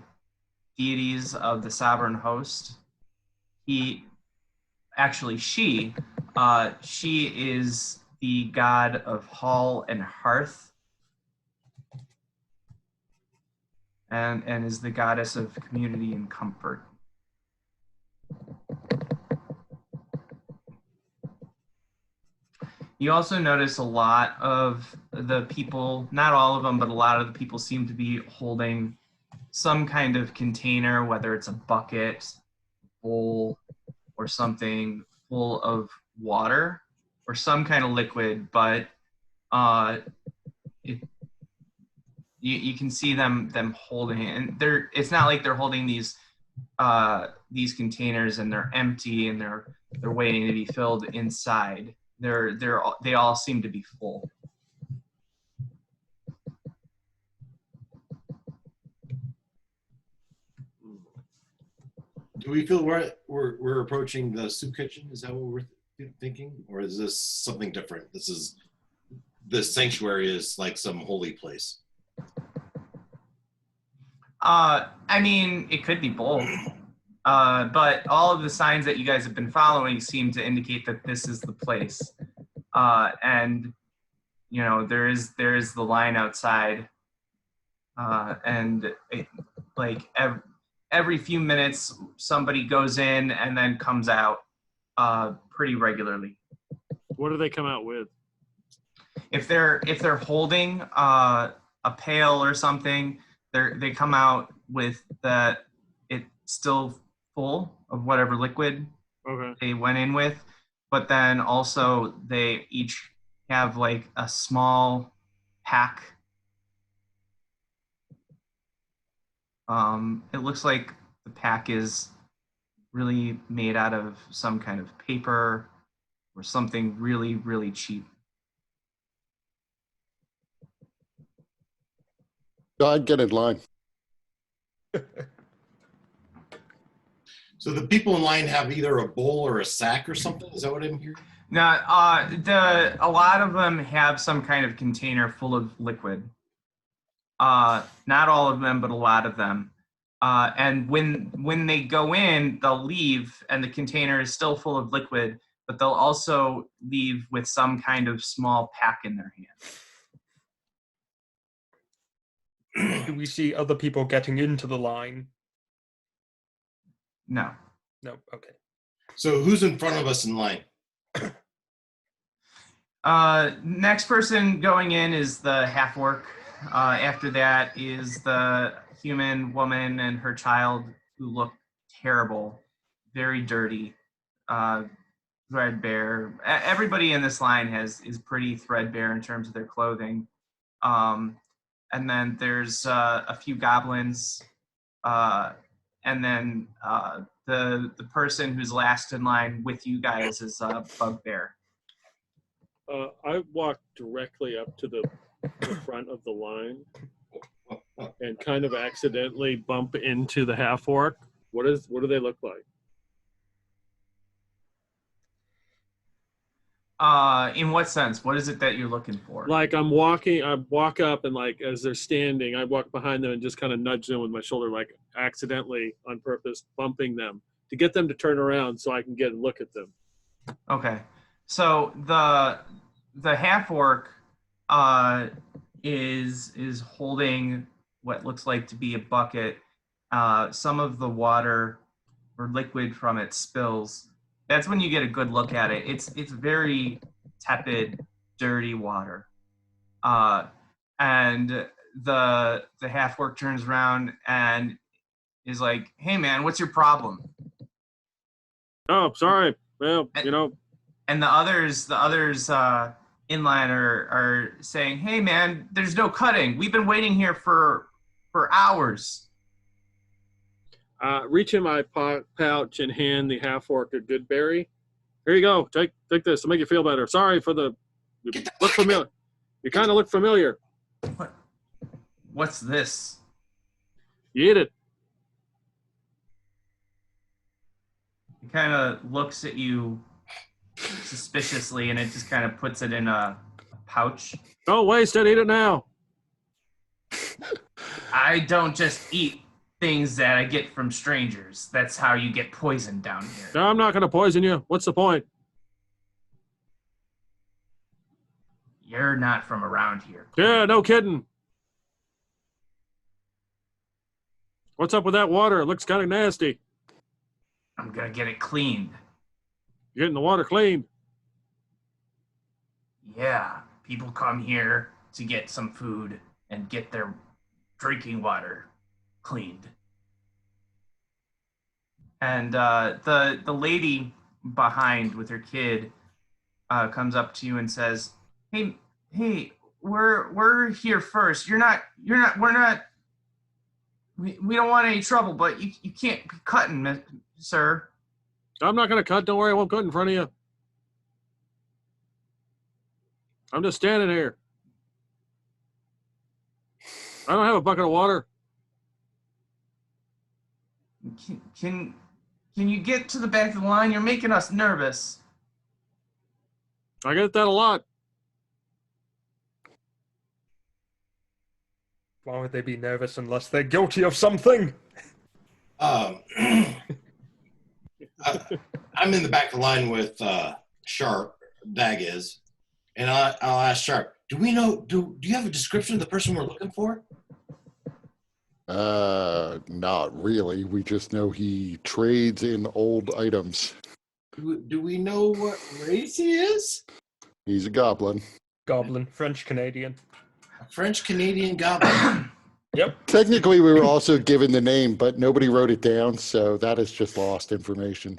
deities of the sovereign host. She is the god of hall and hearth, and is the goddess of community and comfort. You also notice a lot of the people, not all of them, but a lot of the people seem to be holding some kind of container, whether it's a bucket, bowl, or something full of water or some kind of liquid, but you can see them holding it, and it's not like they're holding these containers and they're empty and they're waiting to be filled inside. They all seem to be full. Do we feel we're approaching the soup kitchen? Is that what we're thinking, or is this something different? This sanctuary is like some holy place. I mean, it could be both. But all of the signs that you guys have been following seem to indicate that this is the place. And you know, there is the line outside, and every few minutes somebody goes in and then comes out pretty regularly. What do they come out with? If they're holding a pail or something, they come out with that it's still full of whatever liquid they went in with, but then also they each have like a small pack. It looks like the pack is really made out of some kind of paper or something really, really cheap. I'd get in line. So the people in line have either a bowl or a sack or something? Is that what I'm hearing? Now, a lot of them have some kind of container full of liquid. Not all of them, but a lot of them. And when they go in, they'll leave, and the container is still full of liquid, but they'll also leave with some kind of small pack in their hand. Do we see other people getting into the line? No. No. Okay. So who's in front of us in line? Next person going in is the half-orc. After that is the human woman and her child, who look terrible, very dirty, threadbare. Everybody in this line is pretty threadbare in terms of their clothing. And then there's a few goblins, and then the person who's last in line with you guys is Bugbear. I walked directly up to the front of the line and kind of accidentally bump into the half orc. What do they look like? In what sense? What is it that you're looking for? Like I walk up and like as they're standing, I walk behind them and just kind of nudge them with my shoulder, like accidentally on purpose, bumping them to get them to turn around so I can get a look at them. Okay, so the half orc is holding what looks like to be a bucket. Some of the water or liquid from it spills. That's when you get a good look at it. It's very tepid, dirty water. And the half orc turns around and is like, "Hey man, what's your problem?" Oh, sorry. Well, you know. And the others in line are saying, "Hey man, there's no cutting. We've been waiting here for hours." Reach in my pouch and hand the half orc a good berry. Here you go. Take this to make you feel better. Sorry for the look familiar. You kind of look familiar. What's this? You eat it. He kind of looks at you suspiciously, and it just kind of puts it in a pouch. Don't waste it. Eat it now. I don't just eat things that I get from strangers. That's how you get poisoned down here. No, I'm not going to poison you. What's the point? You're not from around here. Yeah, no kidding. What's up with that water? It looks kind of nasty. I'm gonna get it cleaned. You're getting the water cleaned. Yeah, people come here to get some food and get their drinking water cleaned. And the lady behind with her kid comes up to you and says, "Hey, we're here first. We're not. We don't want any trouble, but you can't be cutting, sir." I'm not going to cut. Don't worry, I won't cut in front of you. I'm just standing here. I don't have a bucket of water. Can you get to the back of the line? You're making us nervous. I get that a lot. Why would they be nervous unless they're guilty of something? I'm in the back of the line with Sharp, Dag is, and I'll ask Sharp, do you have a description of the person we're looking for? Not really. We just know he trades in old items. Do we know what race he is? He's a goblin. Goblin, French Canadian. A French-Canadian goblin. Yep. Technically, we were also given the name, but nobody wrote it down, so that is just lost information.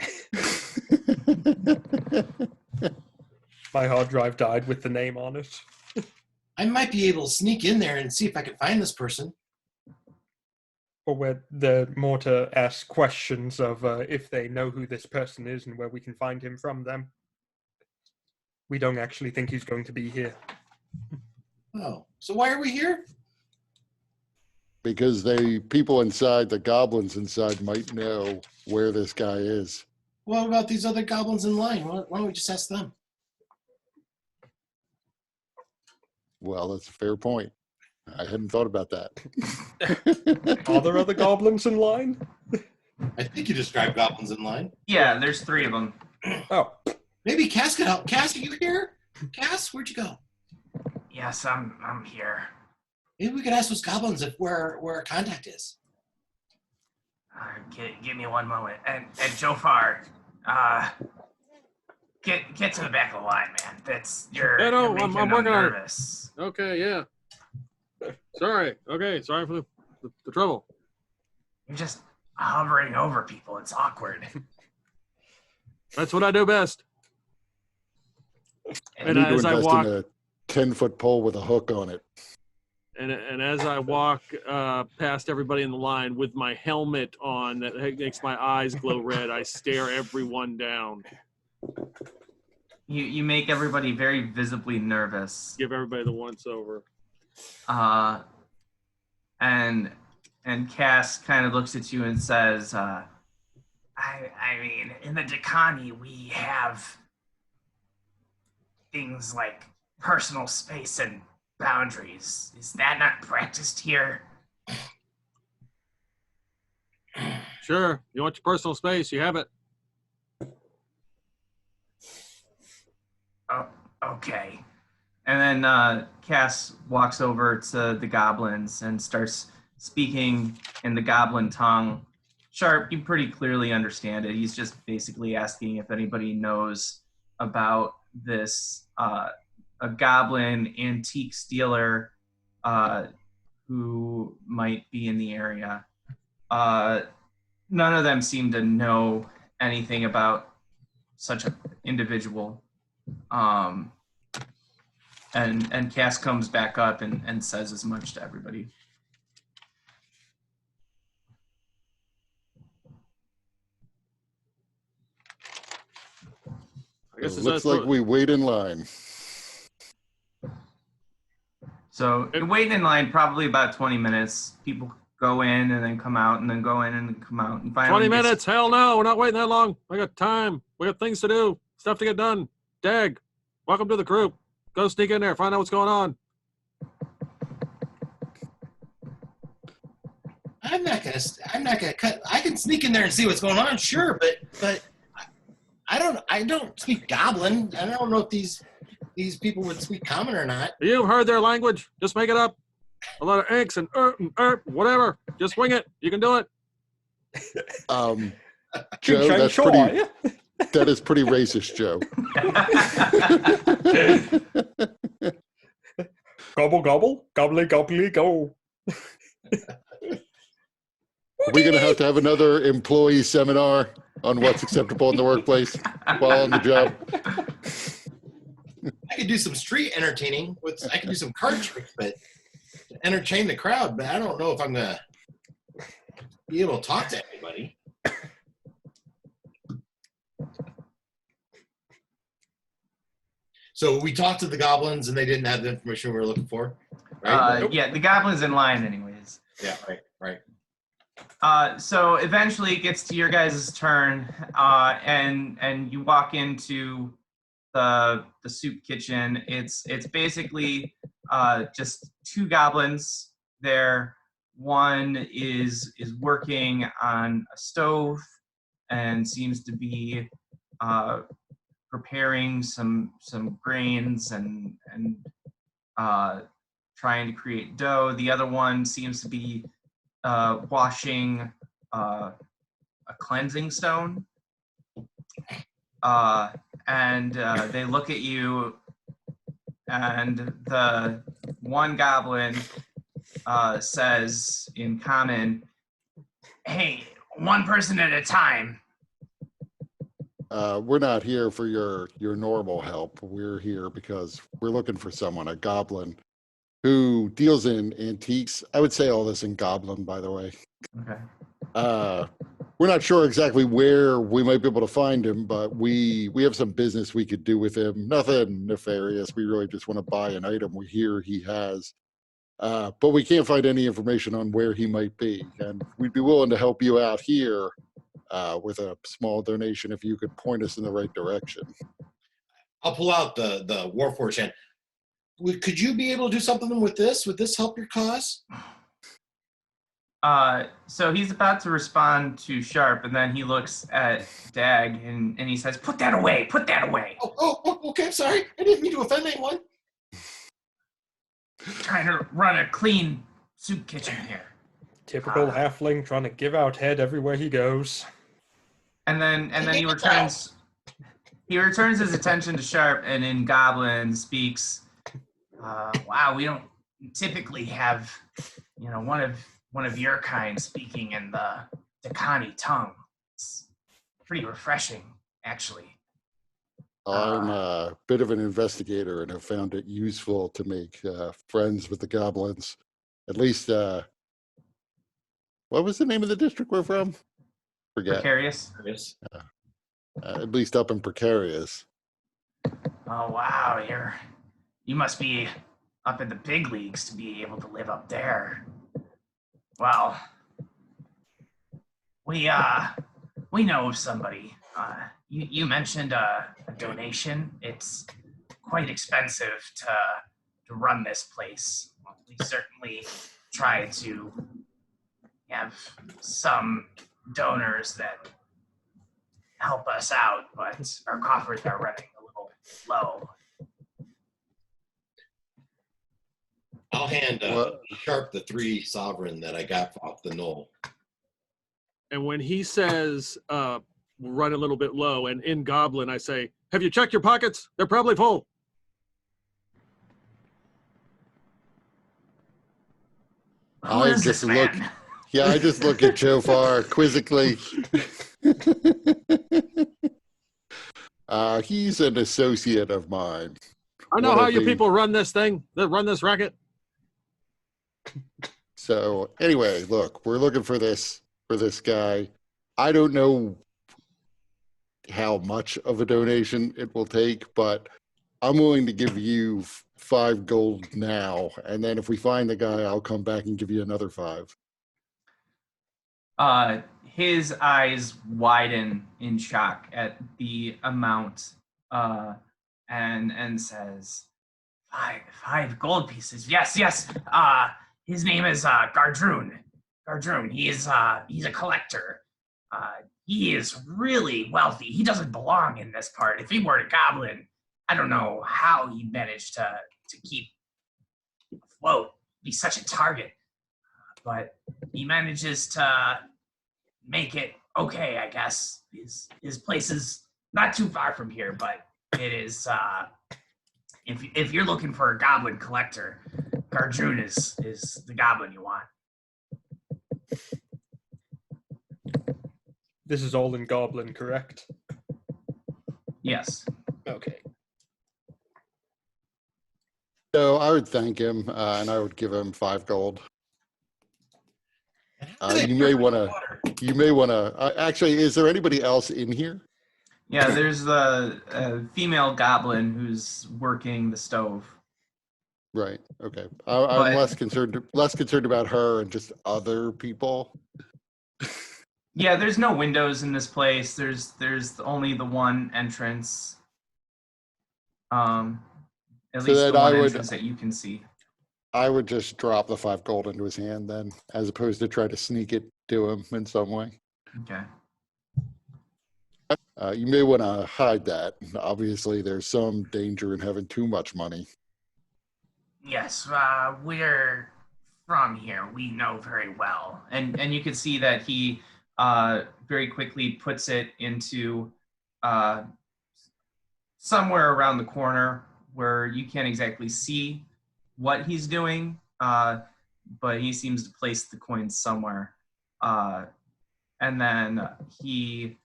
My hard drive died with the name on it. I might be able to sneak in there and see if I can find this person. Or where they're more to ask questions of if they know who this person is and where we can find him from them. We don't actually think he's going to be here. Oh, so why are we here? Because people inside, the goblins inside, might know where this guy is. What about these other goblins in line? Why don't we just ask them? Well, that's a fair point. I hadn't thought about that. Are there other goblins in line? I think you described goblins in line. Yeah, there's 3 of them. Oh, Maybe Cass could help. Cass, are you here? Cass, where'd you go? Yes, I'm here. Maybe we could ask those goblins where our contact is. Give me one moment. And Jofar, get to the back of the line, man. You're making I'm them working on it. nervous. Okay, yeah. Sorry. Okay, sorry for the trouble. You're just hovering over people. It's awkward. That's what I do best. I And need to as I invest walk, in a 10-foot pole with a hook on it. and as I walk past everybody in the line with my helmet on that makes my eyes glow red, I stare everyone down. You make everybody very visibly nervous. Give everybody the once over. And Cass kind of looks at you and says, I mean, in the Dakani, we have things like personal space and boundaries. Is that not practiced here? Sure, you want your personal space, you have it. Oh, okay. And then Cass walks over to the goblins and starts speaking in the goblin tongue. Sharp, you pretty clearly understand it. He's just basically asking if anybody knows about this a goblin antique stealer who might be in the area. None of them seem to know anything about such an individual. And Cass comes back up and says as much to everybody. I guess It looks like we wait in line. So you're waiting in line probably about 20 minutes. People go in and then come out and then go in and then come out. And finally 20 minutes? Hell no, we're not waiting that long. I got time. We got things to do, stuff to get done. Dag, welcome to the crew. Go sneak in there. Find out what's going on. I'm not gonna cut. I can sneak in there and see what's going on, sure, but I don't speak Goblin. I don't know if these people would speak Common or not. You've heard their language. Just make it up. A lot of inks and whatever. Just wing it. You can do it. Joe, that is pretty racist, Joe. Gobble, gobble, gobbly, gobbly, go. Are we going to have another employee seminar on what's acceptable in the workplace while on the job? I could do some street entertaining. I could do some card tricks, but to entertain the crowd. But I don't know if I'm gonna be able to talk to anybody. So we talked to the goblins, and they didn't have the information we were looking for, right? Yeah, the goblin's in line anyways. Yeah, right. So eventually it gets to your guys' turn, and you walk into the soup kitchen. It's basically just two goblins there. One is working on a stove and seems to be preparing some grains and trying to create dough. The other one seems to be washing a cleansing stone. And they look at you, and the one goblin says in common, "Hey, one person at a time." We're not here for your normal help. We're here because we're looking for someone, a goblin, who deals in antiques. I would say all this in Goblin, by the way. Okay. We're not sure exactly where we might be able to find him, but we have some business we could do with him. Nothing nefarious. We really just want to buy an item we hear he has. But we can't find any information on where he might be. And we'd be willing to help you out here with a small donation if you could point us in the right direction. I'll pull out the Warforged hand. Could you be able to do something with this? Would this help your cause? So he's about to respond to Sharp, and then he looks at Dag and he says, "Put that away! Put that away!" Oh, okay. I'm sorry. I didn't mean to offend anyone. Trying to run a clean soup kitchen here. Typical halfling trying to give out head everywhere he goes. And then he returns his attention to Sharp, and in Goblin speaks, "Wow, we don't typically have, one of your kind speaking in the Dakani tongue. It's pretty refreshing, actually." I'm a bit of an investigator and have found it useful to make friends with the goblins. At least, what was the name of the district we're from? Forget. Precarious. Yes. At least up in Precarious. Oh wow, you must be up in the big leagues to be able to live up there. Well, we know of somebody. You mentioned a donation. It's quite expensive to run this place. We certainly try to have some donors that help us out, but our coffers are running a little low. I'll hand Sharp the 3 sovereign that I got off the knoll. And when he says, we'll run a little bit low, and in Goblin, I say, "Have you checked your pockets? They're probably full." Who is this man? I just look at Jofar quizzically. He's an associate of mine. I know how you people run this thing, run this racket. So anyway, look, we're looking for this guy. I don't know how much of a donation it will take, but I'm willing to give you 5 gold now, and then if we find the guy, I'll come back and give you another 5. His eyes widen in shock at the amount, and says, Five gold pieces. Yes. His name is Gardrun. Gardrun. He's a collector. He is really wealthy. He doesn't belong in this part. If he were a goblin, I don't know how he managed to keep afloat. Be such a target, but he manages to make it okay, I guess. His place is not too far from here, but it is. If you're looking for a goblin collector, Gardrun is the goblin you want. This is all in Goblin, correct? Yes. Okay. So I would thank him, and I would give him 5 gold. You may want to. Actually, is there anybody else in here? Yeah, there's a female goblin who's working the stove. Right. Okay. I'm less concerned about her and just other people. Yeah, there's no windows in this place. There's only the one entrance. At So least then the one I would- entrance that you can see. I would just drop the 5 gold into his hand then, as opposed to try to sneak it to him in some way. Okay. You may want to hide that. Obviously, there's some danger in having too much money. Yes, we're from here. We know very well, and you can see that he very quickly puts it into somewhere around the corner where you can't exactly see what he's doing, but he seems to place the coins somewhere, and then he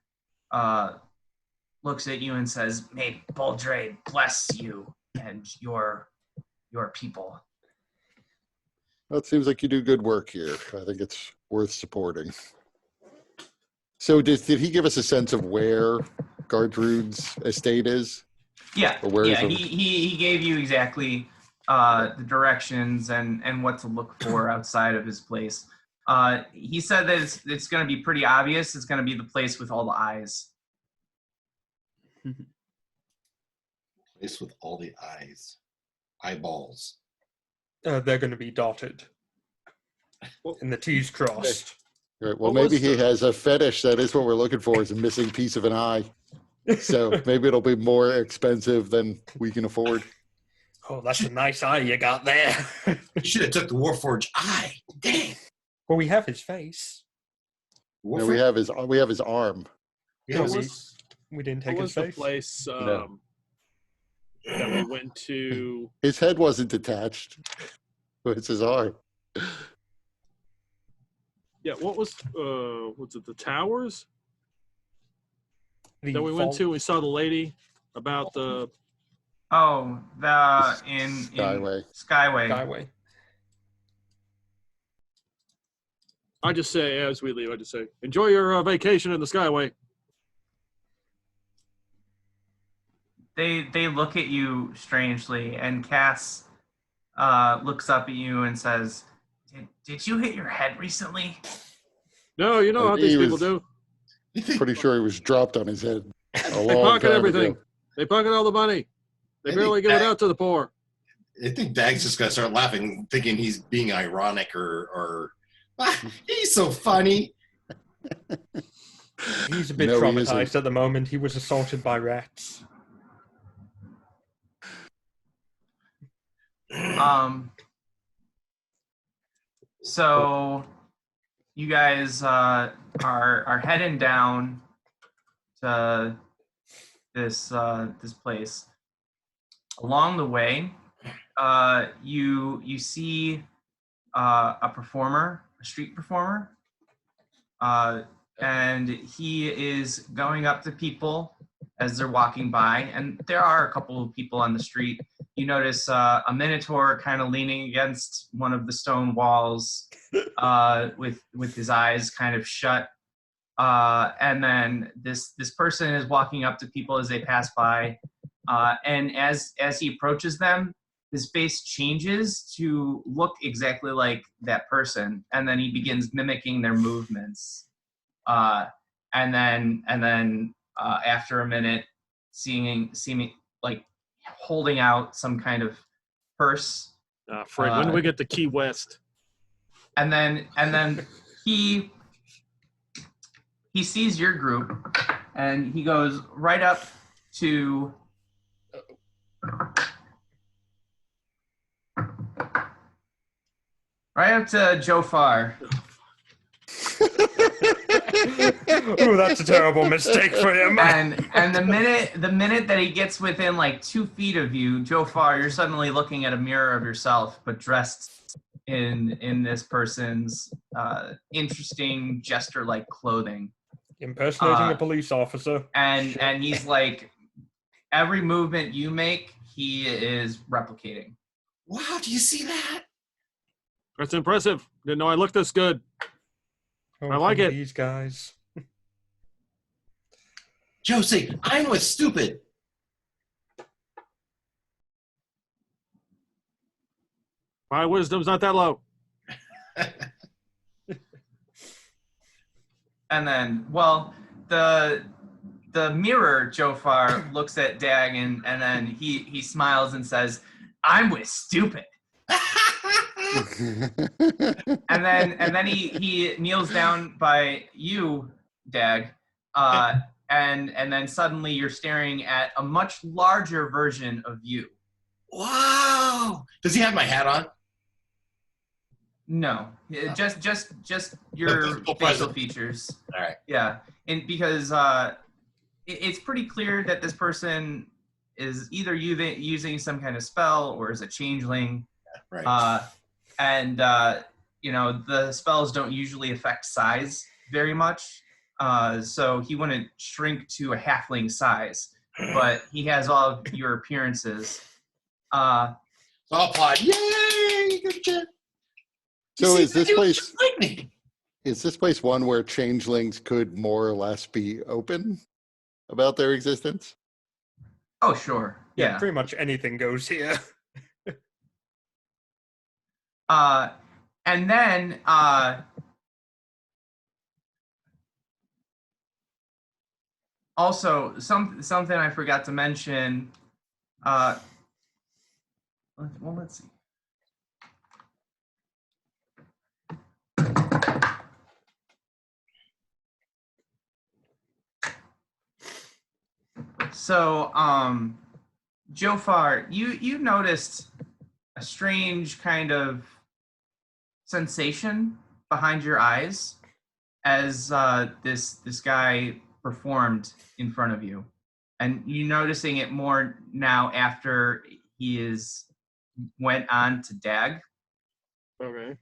looks at you and says, "May Boldre bless you and your people." Well, it seems like you do good work here. I think it's worth supporting. So did he give us a sense of where Gardrun's estate is? Yeah, Or where is yeah. the- He gave you exactly the directions and what to look for outside of his place. He said that it's going to be pretty obvious. It's going to be the place with all the eyes. Place with all the eyes, eyeballs. They're going to be dotted. And the T's crossed. Right. Well, What was maybe he the- has a fetish. That is what we're looking for, is a missing piece of an eye. So maybe it'll be more expensive than we can afford. Oh, that's a nice eye you got there. You should have took the Warforged eye. Dang. Well, we have his face. No, we have his arm. Yeah, What we, was- we didn't What take was his the face. place No. that we went to? His head wasn't detached. It's his arm. Yeah, what was it the towers The that we went vault- to? We saw the lady about the. Oh, the in Skyway. Skyway. Skyway. I just say as we leave. I just say enjoy your vacation in the Skyway. They look at you strangely, and Cass looks up at you and says, "Did you hit your head recently?" No, you know how He these people was- do. Pretty sure he was dropped on his head a They long pocket time everything. ago. They pocket all the money. They I barely think give it that- out to the poor. I think Dag's just gonna start laughing, thinking he's being ironic or he's so funny. He's a bit No, he traumatized isn't. at the moment. He was assaulted by rats. So you guys are heading down to this place. Along the way, you see a performer, a street performer, and he is going up to people as they're walking by, and there are a couple of people on the street. You notice a minotaur kind of leaning against one of the stone walls with his eyes kind of shut. And then this person is walking up to people as they pass by. And as he approaches them, his face changes to look exactly like that person. And then he begins mimicking their movements. And then after a minute, seeming like holding out some kind of purse. Fred, when do we get to Key West? And then he sees your group, and he goes right up to Jofar. Ooh, that's a terrible mistake for him. And the minute that he gets within like 2 feet of you, Jofar, you're suddenly looking at a mirror of yourself, but dressed in this person's interesting jester-like clothing. Impersonating a police officer. And he's like, every movement you make, he is replicating. Wow, do you see that? That's impressive. Didn't know I looked this good. Oh, I like it. These guys. Josie, I'm with stupid. My wisdom's not that low. And then, well, the mirror, Jofar, looks at Dag and then he smiles and says, I'm with stupid. And then he kneels down by you, Dag, and then suddenly you're staring at a much larger version of you. Wow. Does he have my hat on? No, just your Physical facial presence. features. All right. Yeah, and because it's pretty clear that this person is either using some kind of spell or is a changeling. Right. And the spells don't usually affect size very much, so he wouldn't shrink to a halfling size, but he has all of your appearances. So I'll applaud. Yay! Good job. So You is see, this he was place just like me. is this place one where changelings could more or less be open about their existence? Oh, sure. Yeah, Yeah. pretty much anything goes here. And then also something I forgot to mention. Let's see. So, Jofar, you noticed a strange kind of sensation behind your eyes as this guy performed in front of you, and you noticing it more now after he went on to Dag. Okay.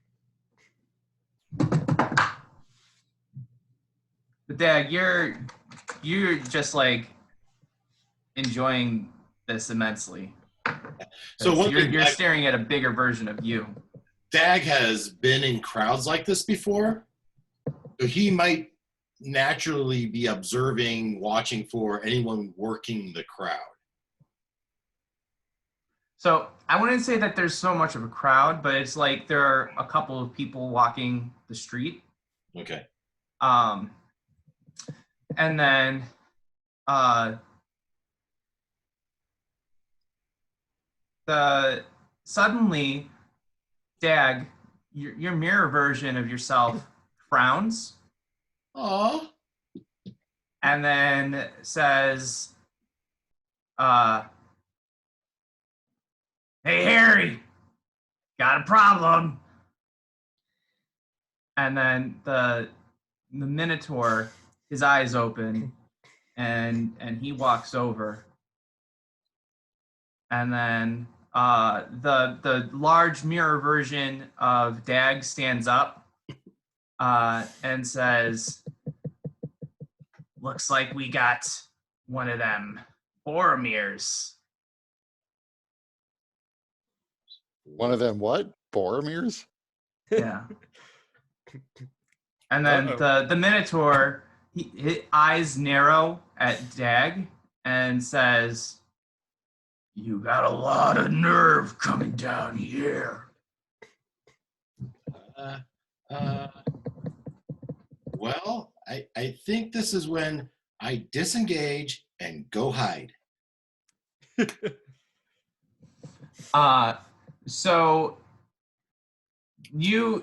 But Dag, you're just like enjoying this immensely. So one thing, you're staring at a bigger version of you. Dag has been in crowds like this before, so he might naturally be observing, watching for anyone working the crowd. So I wouldn't say that there's so much of a crowd, but it's like there are a couple of people walking the street. Okay. And then suddenly, Dag, your mirror version of yourself frowns Aw. and then says, hey, Harry, got a problem. And then the Minotaur, his eyes open, and he walks over. And then the large mirror version of Dag stands up and says, looks like we got one of them Boromirs. One of them what? Boromirs? Yeah. And then the Minotaur, his eyes narrow at Dag and says, you got a lot of nerve coming down here. Well, I think this is when I disengage and go hide. So the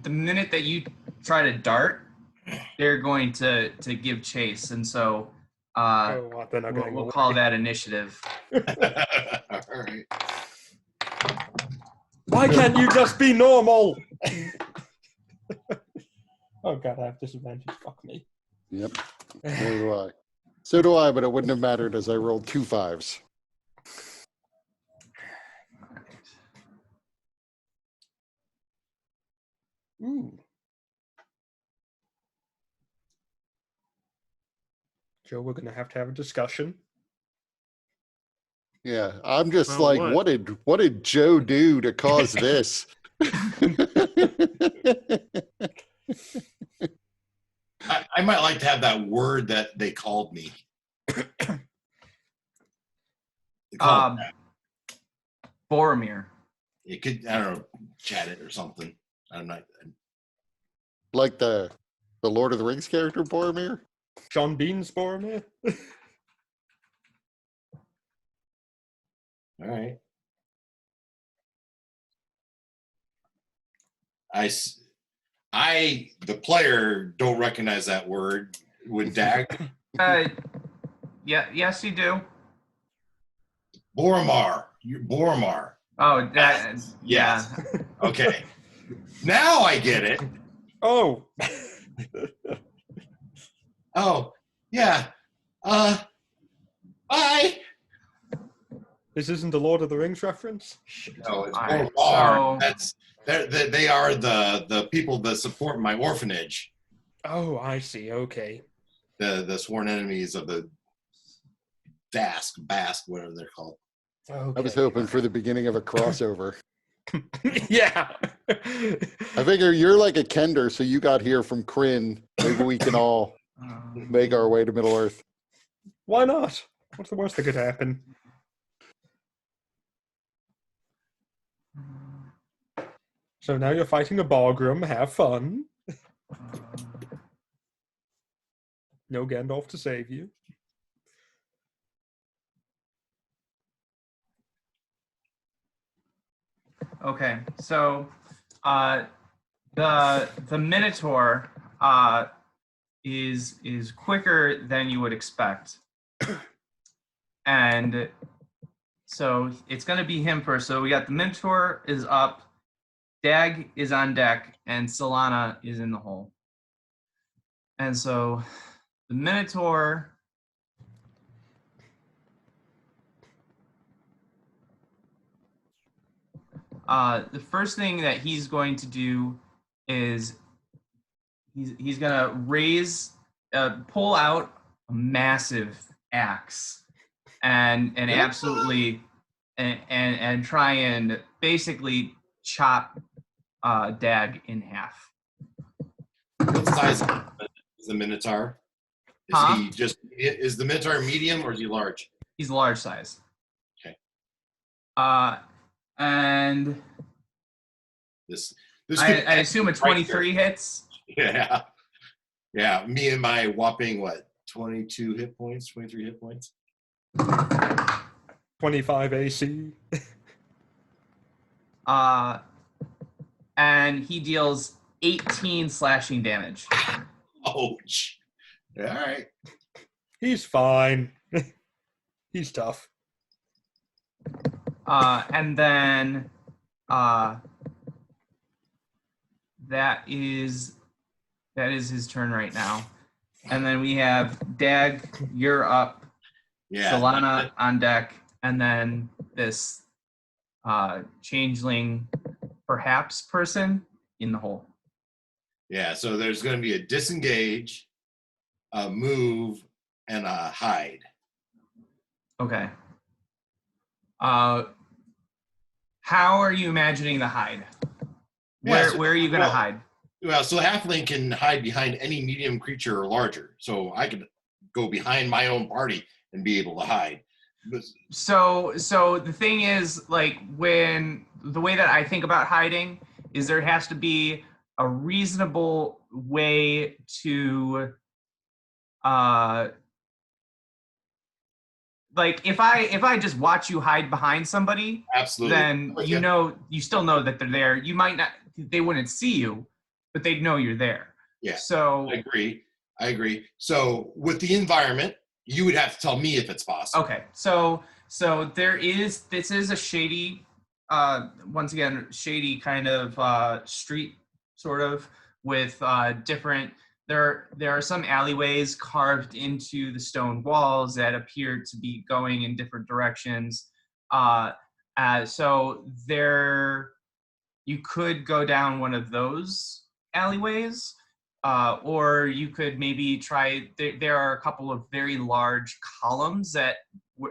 minute that you try to dart, they're going to give chase, and so They're not getting we'll away. call that initiative. All right. Why can't you just be normal? Oh god, I have disadvantage. Fuck me. Yep. So do I. So do I, but it wouldn't have mattered as I rolled 2 5s. Ooh. Joe, we're gonna have a discussion. Yeah, I'm just Well, like, what? what did Joe do to cause this? I might like to have that word that they called me. They called Boromir. it could, I don't know, chat it or something. I'm not. Like the Lord of the Rings character Boromir? Sean Bean's Boromir. All right. I, the player, don't recognize that word. Would Dagger? Yes, you do. Boromar. You're Boromar. Oh, that. Yes. Yeah. Okay. Now I get it. Oh. Oh, yeah. Bye. This isn't a Lord of the Rings reference? No, it's All right, Boromar. so- That's they are the people that support my orphanage. Oh, I see. Okay. The sworn enemies of the Basque, whatever they're called. Okay. I was hoping for the beginning of a crossover. Yeah. I figure you're like a Kender, so you got here from Kryn. Maybe we can all make our way to Middle Earth. Why not? What's the worst that could happen? So now you're fighting a Bargrim. Have fun. No Gandalf to save you. Okay, so the Minotaur is quicker than you would expect, and so it's going to be him first. So we got the Minotaur is up, Dag is on deck, and Solana is in the hole. And so the Minotaur. The first thing that he's going to do is he's gonna pull out a massive axe and absolutely and try and basically chop Dag in half. What size is the Minotaur? Huh? Is the Minotaur medium or is he large? He's large size. Okay. And This I assume a 23 hits. Yeah. Yeah. Me and my whopping 22 hit points, 23 hit points. 25 AC. And he deals 18 slashing damage. Ouch. All right. He's fine. He's tough. And then that is his turn right now. And then we have Dag, you're up. Yeah. Solana on deck, and then this changeling perhaps person in the hole. Yeah. So there's going to be a disengage, a move, and a hide. Okay. How are you imagining the hide? Where are you going to hide? Well, so halfling can hide behind any medium creature or larger. So I could go behind my own party and be able to hide. So the thing is, like, when the way that I think about hiding is there has to be a reasonable way to like if I just watch you hide behind somebody, Absolutely. then But you still know that they're there. You might not, they wouldn't see you, but they'd know you're there. Yeah. So I agree. So with the environment, you would have to tell me if it's possible. okay. So this is a shady, once again, shady kind of street sort of with different. There are some alleyways carved into the stone walls that appear to be going in different directions. So you could go down one of those alleyways, or you could maybe try. There are a couple of very large columns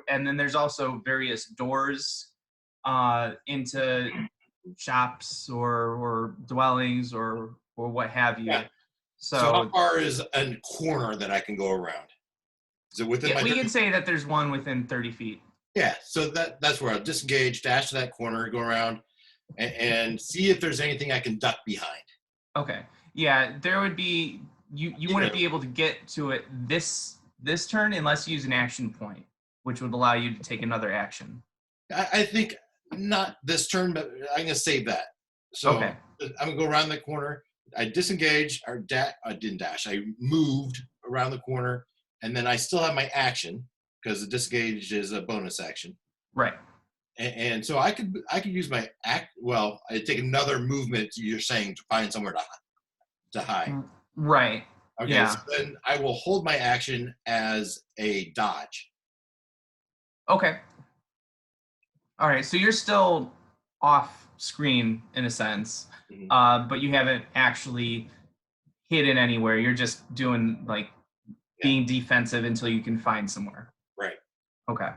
and then there's also various doors into shops or dwellings or what have you. Yeah. So how far is a corner that I can go around? Is it within my? We can say that there's one within 30 feet. Yeah. So that's where I'll disengage, dash to that corner, go around, and see if there's anything I can duck behind. Okay. Yeah, there would be you wouldn't be able to get to it this turn unless you use an action point, which would allow you to take another action. I think not this turn, but I'm gonna save that. So Okay. I'm gonna go around the corner. I disengaged or I didn't dash. I moved around the corner, and then I still have my action because the disengage is a bonus action. Right. And so I could use my act. Well, I take another movement. You're saying to find somewhere to hide. Right. Okay. Yeah. So then I will hold my action as a dodge. Okay. All right. So you're still off screen in a sense, but you haven't actually hidden anywhere. You're just doing like being defensive until you can find somewhere. Right. Okay.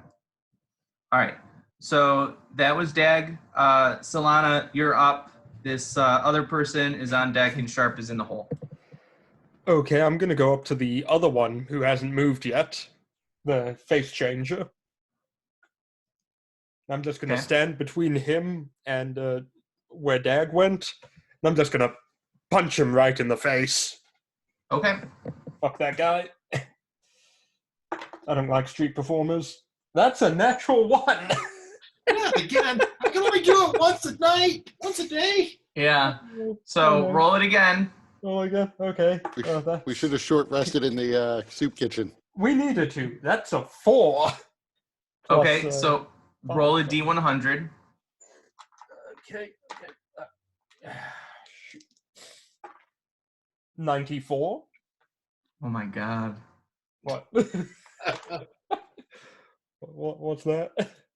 All right. So that was Dag. Solana, you're up. This other person is on deck and Sharp is in the hole. Okay, I'm going to go up to the other one who hasn't moved yet, the face changer. I'm just going to stand between him and where Dag went, and I'm just going to punch him right in the face. Okay. Fuck that guy. I don't like street performers. That's a natural one. Yeah, again, I can only do it once a night, once a day. Yeah. So roll it again. Oh my god. Okay. We should have short rested in the soup kitchen. We needed to. That's a 4. Plus, Okay. So roll a D100. Okay. 94. Oh my god. What? What's that?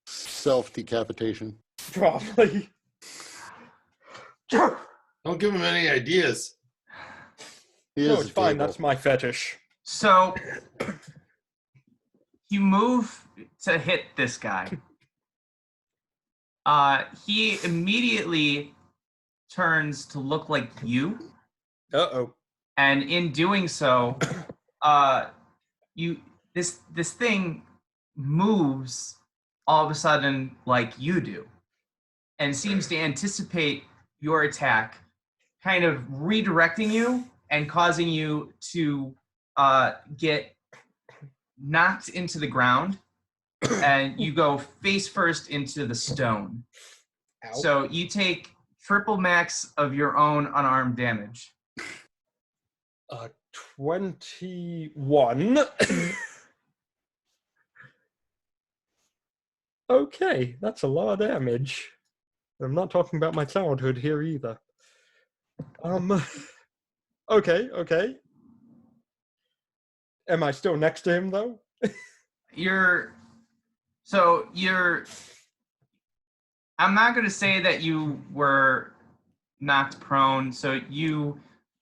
Self-decapitation. Probably. Don't give him any ideas. No, it's fine. That's my fetish. So you move to hit this guy. He immediately turns to look like you. Uh-oh. And in doing so, this thing moves all of a sudden like you do and seems to anticipate your attack, kind of redirecting you and causing you to get knocked into the ground, and you go face first into the stone. Ow. So you take triple max of your own unarmed damage. 21. Okay, that's a lot of damage. I'm not talking about my childhood here either. Okay. Am I still next to him though? I'm not going to say that you were knocked prone, so you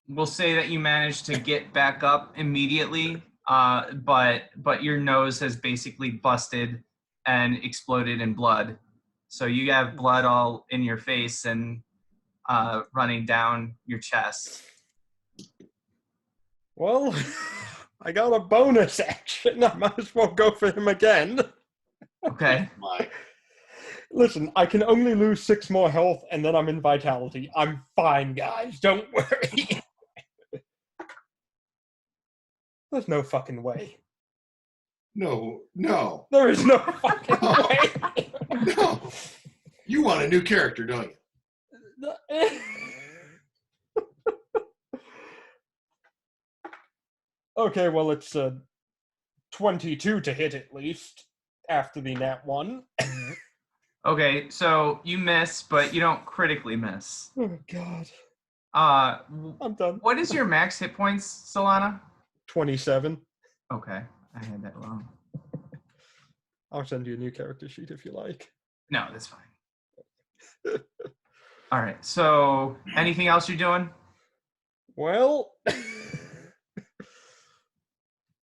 will say that you managed to get back up immediately, but your nose has basically busted and exploded in blood. So you have blood all in your face and running down your chest. Well, I got a bonus action. I might as well go for him again. Okay. Listen, I can only lose 6 more health, and then I'm in vitality. I'm fine, guys. Don't worry. There's no fucking way. No. There is no fucking way. No. You want a new character, don't you? Okay, well, it's 22 to hit at least after the nat 1. Okay, so you miss, but you don't critically miss. Oh, God. Uh, I'm done. what is your max hit points, Solana? 27. Okay, I had that wrong. I'll send you a new character sheet if you like. No, that's fine. All right, so anything else you're doing? Well,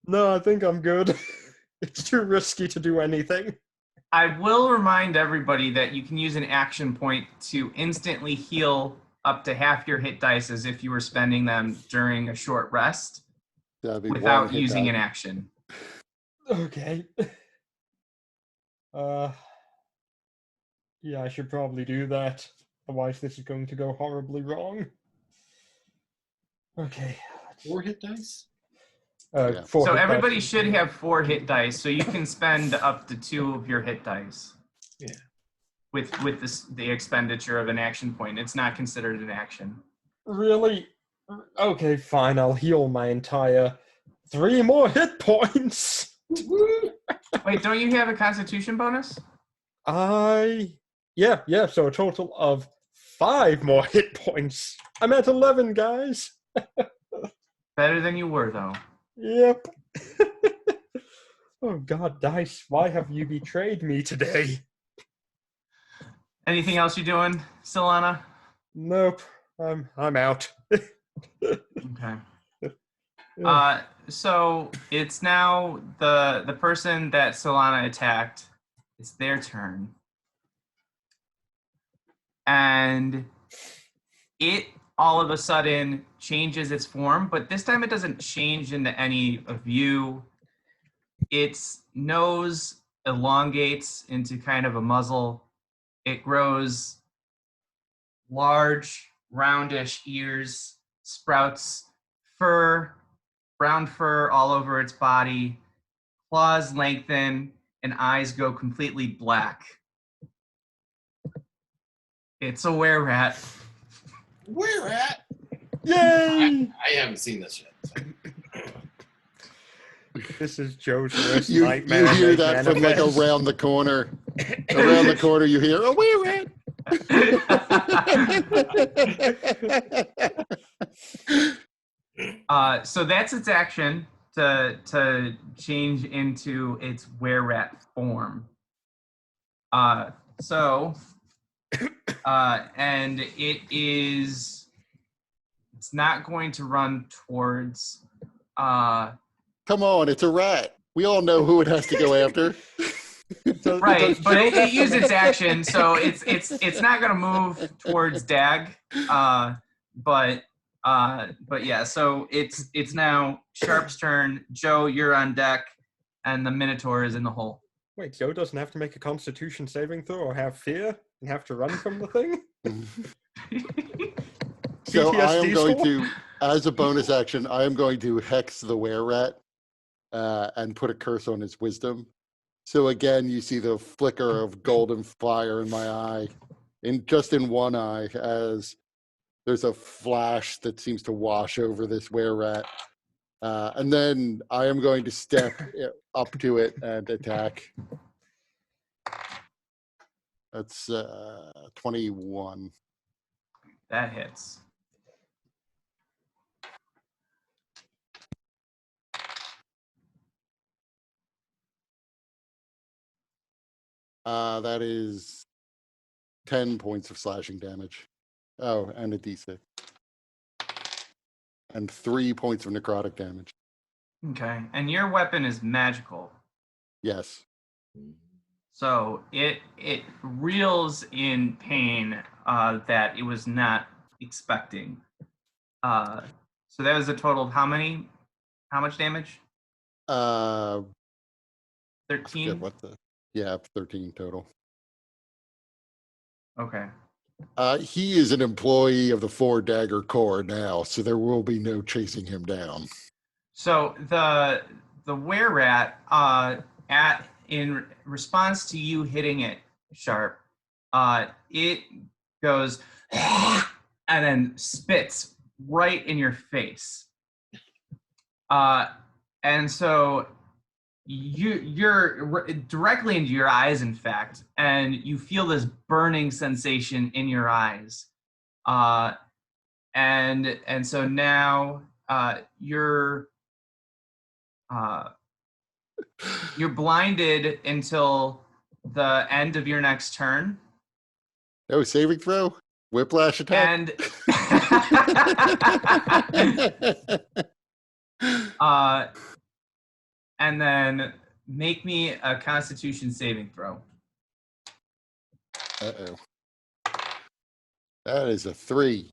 no, I think I'm good. It's too risky to do anything. I will remind everybody that you can use an action point to instantly heal up to half your hit dice as if you were spending them during a short rest That'd be one without hit using die. an action. Okay. Yeah, I should probably do that. Otherwise, this is going to go horribly wrong. Okay. 4 hit dice? Yeah. 4 So hit everybody dice. should have 4 hit dice, so you can spend up to 2 of your hit dice. Yeah. With the expenditure of an action point. It's not considered an action. Really? Okay, fine. I'll heal my entire 3 more hit points. Wait, don't you have a constitution bonus? Yeah, so a total of 5 more hit points. I'm at 11, guys. Better than you were, though. Yep. Oh, God, Dice, why have you betrayed me today? Anything else you're doing, Solana? Nope, I'm out. Okay. So it's now the person that Solana attacked. It's their turn. And it all of a sudden changes its form, but this time it doesn't change into any of you. Its nose elongates into kind of a muzzle. It grows large, roundish ears, sprouts fur, brown fur all over its body, claws lengthen, and eyes go completely black. It's a were-rat. Where at? Yay! I haven't seen this yet. So. This is Joe's worst You nightmare. hear that from like manifest. around the corner. Around the corner, you hear, "Oh, we're at." So that's its action to change into its were-rat form. And it's not going to run towards Come on, it's a rat. We all know who it has to go after. right, but it used its action, so it's not going to move towards Dag. But yeah, so it's now Sharp's turn. Joe, you're on deck, and the Minotaur is in the hole. Wait, Joe doesn't have to make a Constitution saving throw or have fear and have to run from the thing? So I am PTSD going score? to, as a bonus action, I am going to hex the were-rat and put a curse on his wisdom. So again, you see the flicker of golden fire in my eye, just in one eye, as there's a flash that seems to wash over this were-rat. And then I am going to step up to it and attack. That's 21. That hits. That is 10 points of slashing damage. Oh, and a d6. And 3 points of necrotic damage. Okay, and your weapon is magical. Yes. So it reels in pain that it was not expecting. So that was a total of how much damage? 13? Yeah, 13 total. Okay. He is an employee of the 4 Dagger Corps now, so there will be no chasing him down. So the were-rat, in response to you hitting it sharp, it goes and then spits right in your face. And so you're directly into your eyes, in fact, and you feel this burning sensation in your eyes. And so now you're blinded until the end of your next turn. Oh, saving throw? Whiplash attack? And and then make me a Constitution saving throw. Uh-oh. That is a 3.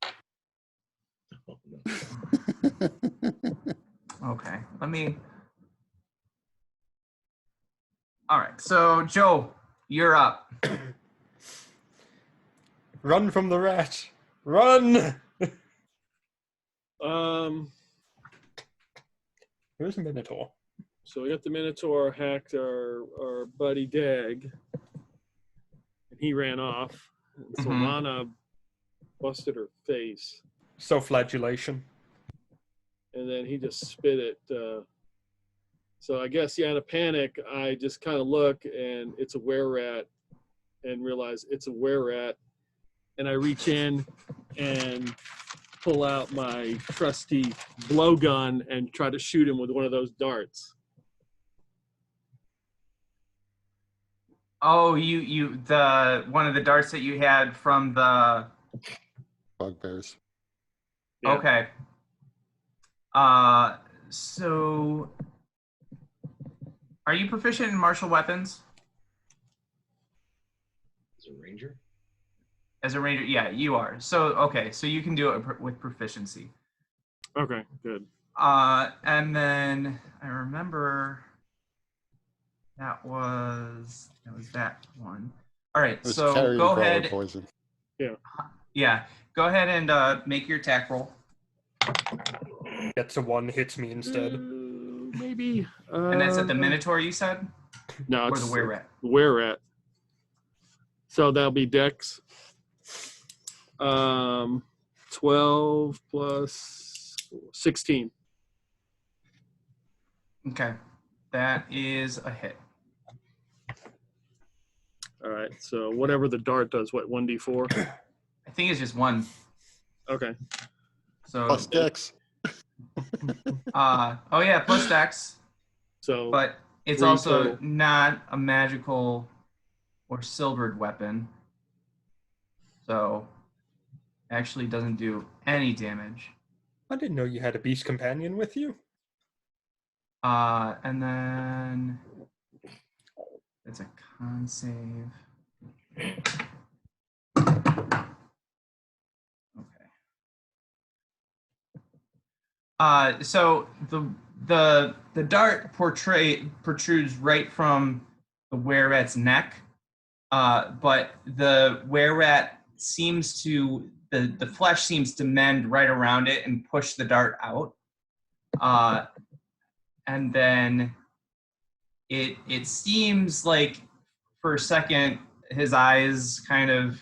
Okay, all right, so Joe, you're up. Run from the rat. Run! Where's the Minotaur? So we got the Minotaur hacked our buddy Dag, and he ran off. And Solana busted her face, Self-flagellation. and then he just spit it. So I guess, in a panic, I just kind of look, and it's a were-rat, and realize it's a were-rat, and I reach in and pull out my trusty blowgun and try to shoot him with one of those darts. Oh, you the one of the darts that you had from the Bugbears. Yeah. Okay. So are you proficient in martial weapons? As a ranger? As a ranger, yeah, you are. So okay, so you can do it with proficiency. Okay, good. And then I remember that was that one. All right, It was so carrion go crawler ahead. poison. Yeah, go ahead and make your attack roll. Gets a 1, hits me instead. Maybe. And that's at the Minotaur, you said, No, or it's the were-rat. were-rat. So that'll be Dex. 12 plus 16. Okay, that is a hit. All right. So whatever the dart does, what, 1d4? I think it's just one. Okay. So Plus Dex. oh yeah, plus Dex. So But it's 3 also total. not a magical or silvered weapon. So actually doesn't do any damage. I didn't know you had a beast companion with you. And then it's a con save. Okay. So the dart protrudes right from the were-rat's neck, but the were-rat seems to the flesh seems to mend right around it and push the dart out. And then it seems like for a second his eyes kind of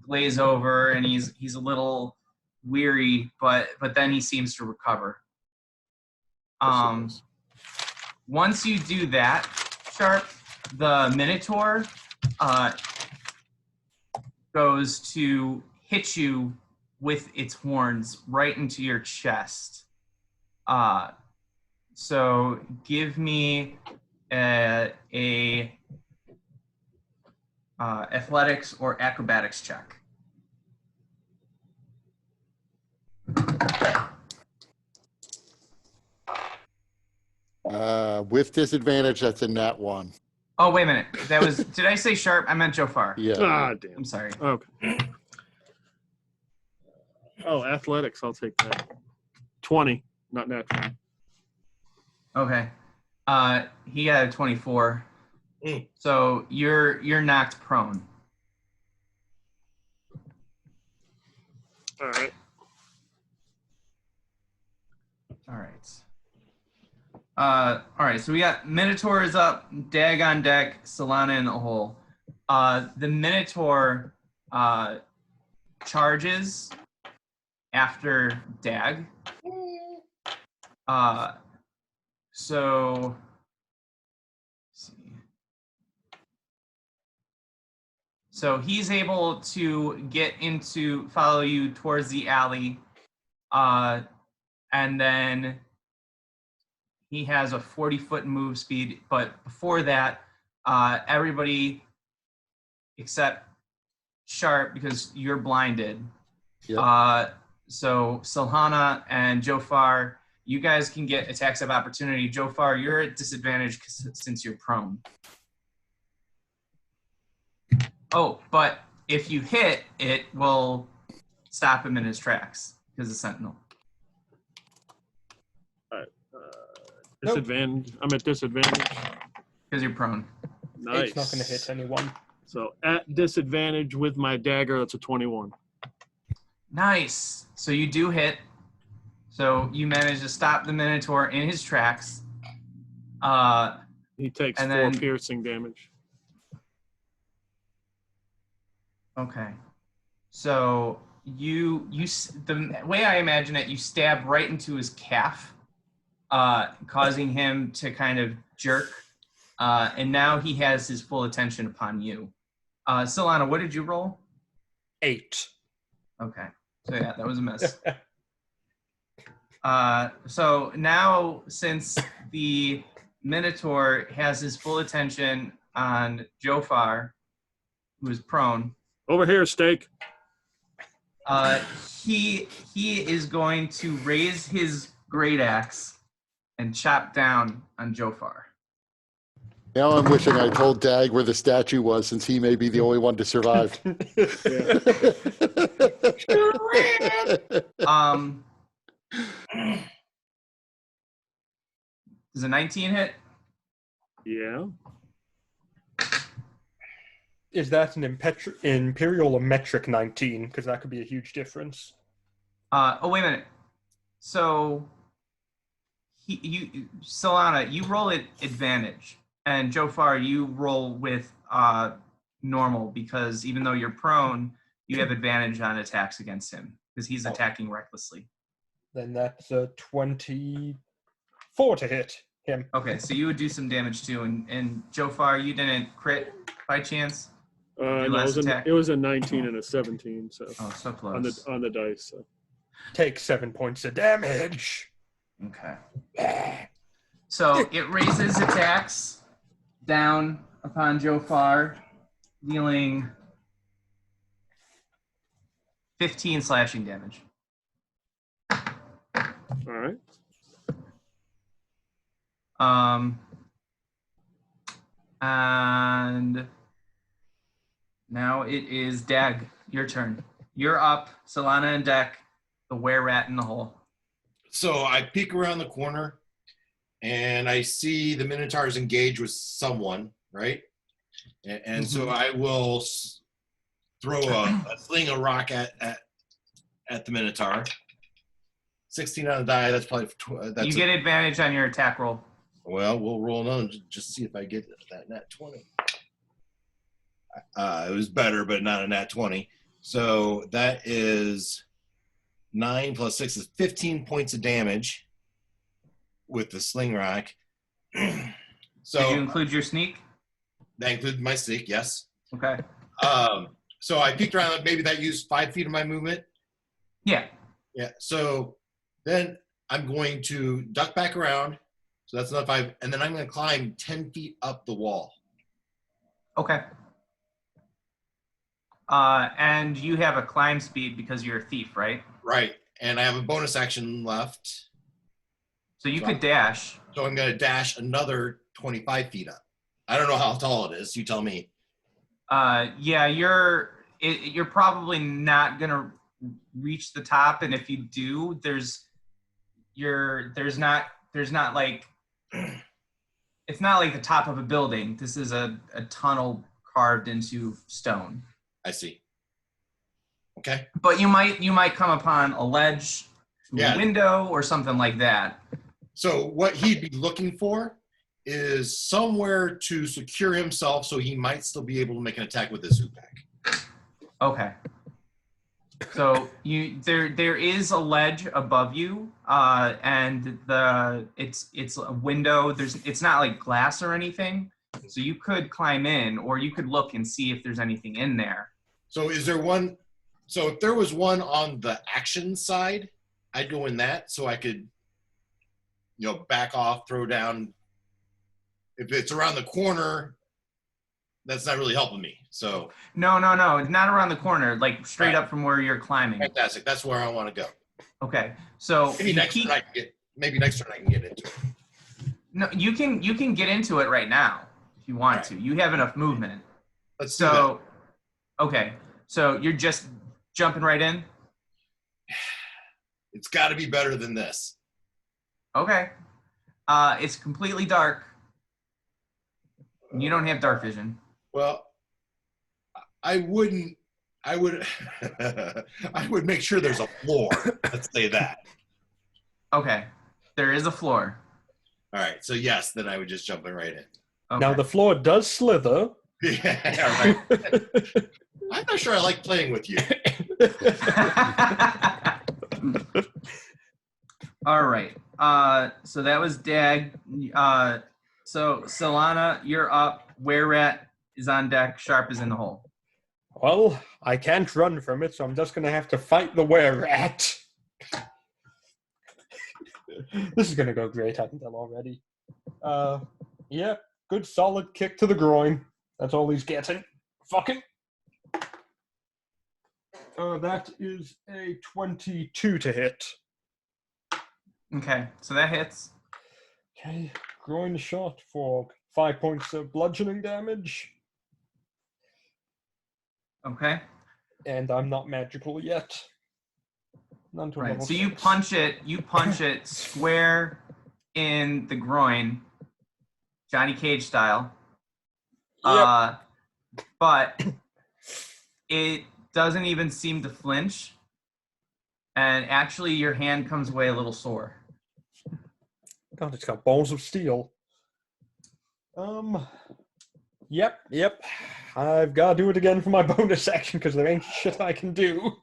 glaze over and he's a little weary, but then he seems to recover. Once you do that, Sharp, the Minotaur goes to hit you with its horns right into your chest. So give me a athletics or acrobatics check. With disadvantage, that's a nat 1. Oh, wait a minute. That was, did I say Sharp? I meant Jofar. Yeah. Ah, damn. I'm sorry. Okay. Oh, athletics. I'll take that. 20, not natural. Okay. He got a 24. Mm. So you're knocked prone. All right. All right. All right, so we got Minotaur is up, Dag on deck, Solana in the hole. The Minotaur charges after Dag. So let's see. So he's able to follow you towards the alley, and then he has a 40-foot move speed. But before that, everybody except Sharp, because you're blinded. Yep. So Silhana and Jofar, you guys can get attacks of opportunity. Jofar, you're at disadvantage since you're prone. Oh, but if you hit, it will stop him in his tracks because of Sentinel. Disadvantage. I'm at disadvantage. Because you're prone. Nice. It's not going to hit anyone. So at disadvantage with my dagger, that's a 21. Nice. So you do hit. So you manage to stop the Minotaur in his tracks. He takes And 4 then- piercing damage. Okay. So the way I imagine it, you stab right into his calf, causing him to kind of jerk. And now he has his full attention upon you. Solana, what did you roll? 8. Okay. So yeah, that was a miss. So now, since the Minotaur has his full attention on Jofar, who is prone, Over here, Steak. he is going to raise his great axe and chop down on Jofar. Now I'm wishing I told Dag where the statue was, since he may be the only one to survive. Does a 19 hit? Yeah. Is that an imperial or metric 19? Because that could be a huge difference. Oh, wait a minute. So, Solana, you roll at advantage, and Jofar, you roll with normal, because even though you're prone, you have advantage on attacks against him because he's attacking recklessly. Then that's a 24 to hit him. Okay, so you would do some damage too, and Jofar, you didn't crit by chance? No, last attack. it was a 19 and a 17, so Oh, so close. on the dice. So. Take 7 points of damage. Okay. So it raises attacks down upon Jofar, dealing 15 slashing damage. All right. And now it is Dag, your turn. You're up, Solana and Deck, the were-rat in the hole. So I peek around the corner and I see the Minotaurs engage with someone, right? And so I will throw a sling a rock at the Minotaur. 16 on the die. That's probably You get advantage on your attack roll. Well, we'll roll another just see if I get that nat 20. It was better, but not a nat 20. So that is 9 plus 6 is 15 points of damage with the sling rock. So Did you include your sneak? that included my stick, yes. Okay. So I peeked around. Maybe that used 5 feet of my movement. Yeah. Yeah. So then I'm going to duck back around. So that's another 5, and then I'm going to climb 10 feet up the wall. Okay. And you have a climb speed because you're a thief, right? Right. And I have a bonus action left. So you could dash. So I'm going to dash another 25 feet up. I don't know how tall it is. You tell me. Yeah, you're probably not gonna reach the top, and if you do, there's not like it's not like the top of a building. This is a tunnel carved into stone. I see. Okay. But you might come upon a ledge, Yeah. a window, or something like that. So what he'd be looking for is somewhere to secure himself so he might still be able to make an attack with his Zupak. Okay. So there is a ledge above you, and it's a window. It's not like glass or anything, so you could climb in, or you could look and see if there's anything in there. So is there one? So if there was one on the action side, I'd go in that so I could, back off, throw down. If it's around the corner, that's not really helping me. So No, it's not around the corner, like straight up from where you're climbing. fantastic. That's where I want to go. Okay, so Maybe next turn I can get into it. No, you can get into it right now if you want to. You have enough movement. Let's do that. Okay, so you're just jumping right in. It's got to be better than this. Okay, it's completely dark. You don't have dark vision. Well, I would I would make sure there's a floor. Let's say that. Okay, there is a floor. All right. So yes, then I would just jump in right in. Okay. Now the floor does slither. Yeah, right. I'm not sure I like playing with you. All right. So that was Dag. So Solana, you're up. Were-Rat is on deck. Sharp is in the hole. Well, I can't run from it, so I'm just going to have to fight the were-rat. This is going to go great, I can tell already. Yeah, good solid kick to the groin. That's all he's getting. Fucking. That is a 22 to hit. Okay, so that hits. Okay, groin shot for 5 points of bludgeoning damage. Okay. And I'm not magical yet. None to Right. level So you 6. punch it square in the groin, Johnny Cage style. Yep. But it doesn't even seem to flinch. And actually your hand comes away a little sore. God, it's got balls of steel. Yep. I've got to do it again for my bonus action because there ain't shit I can do.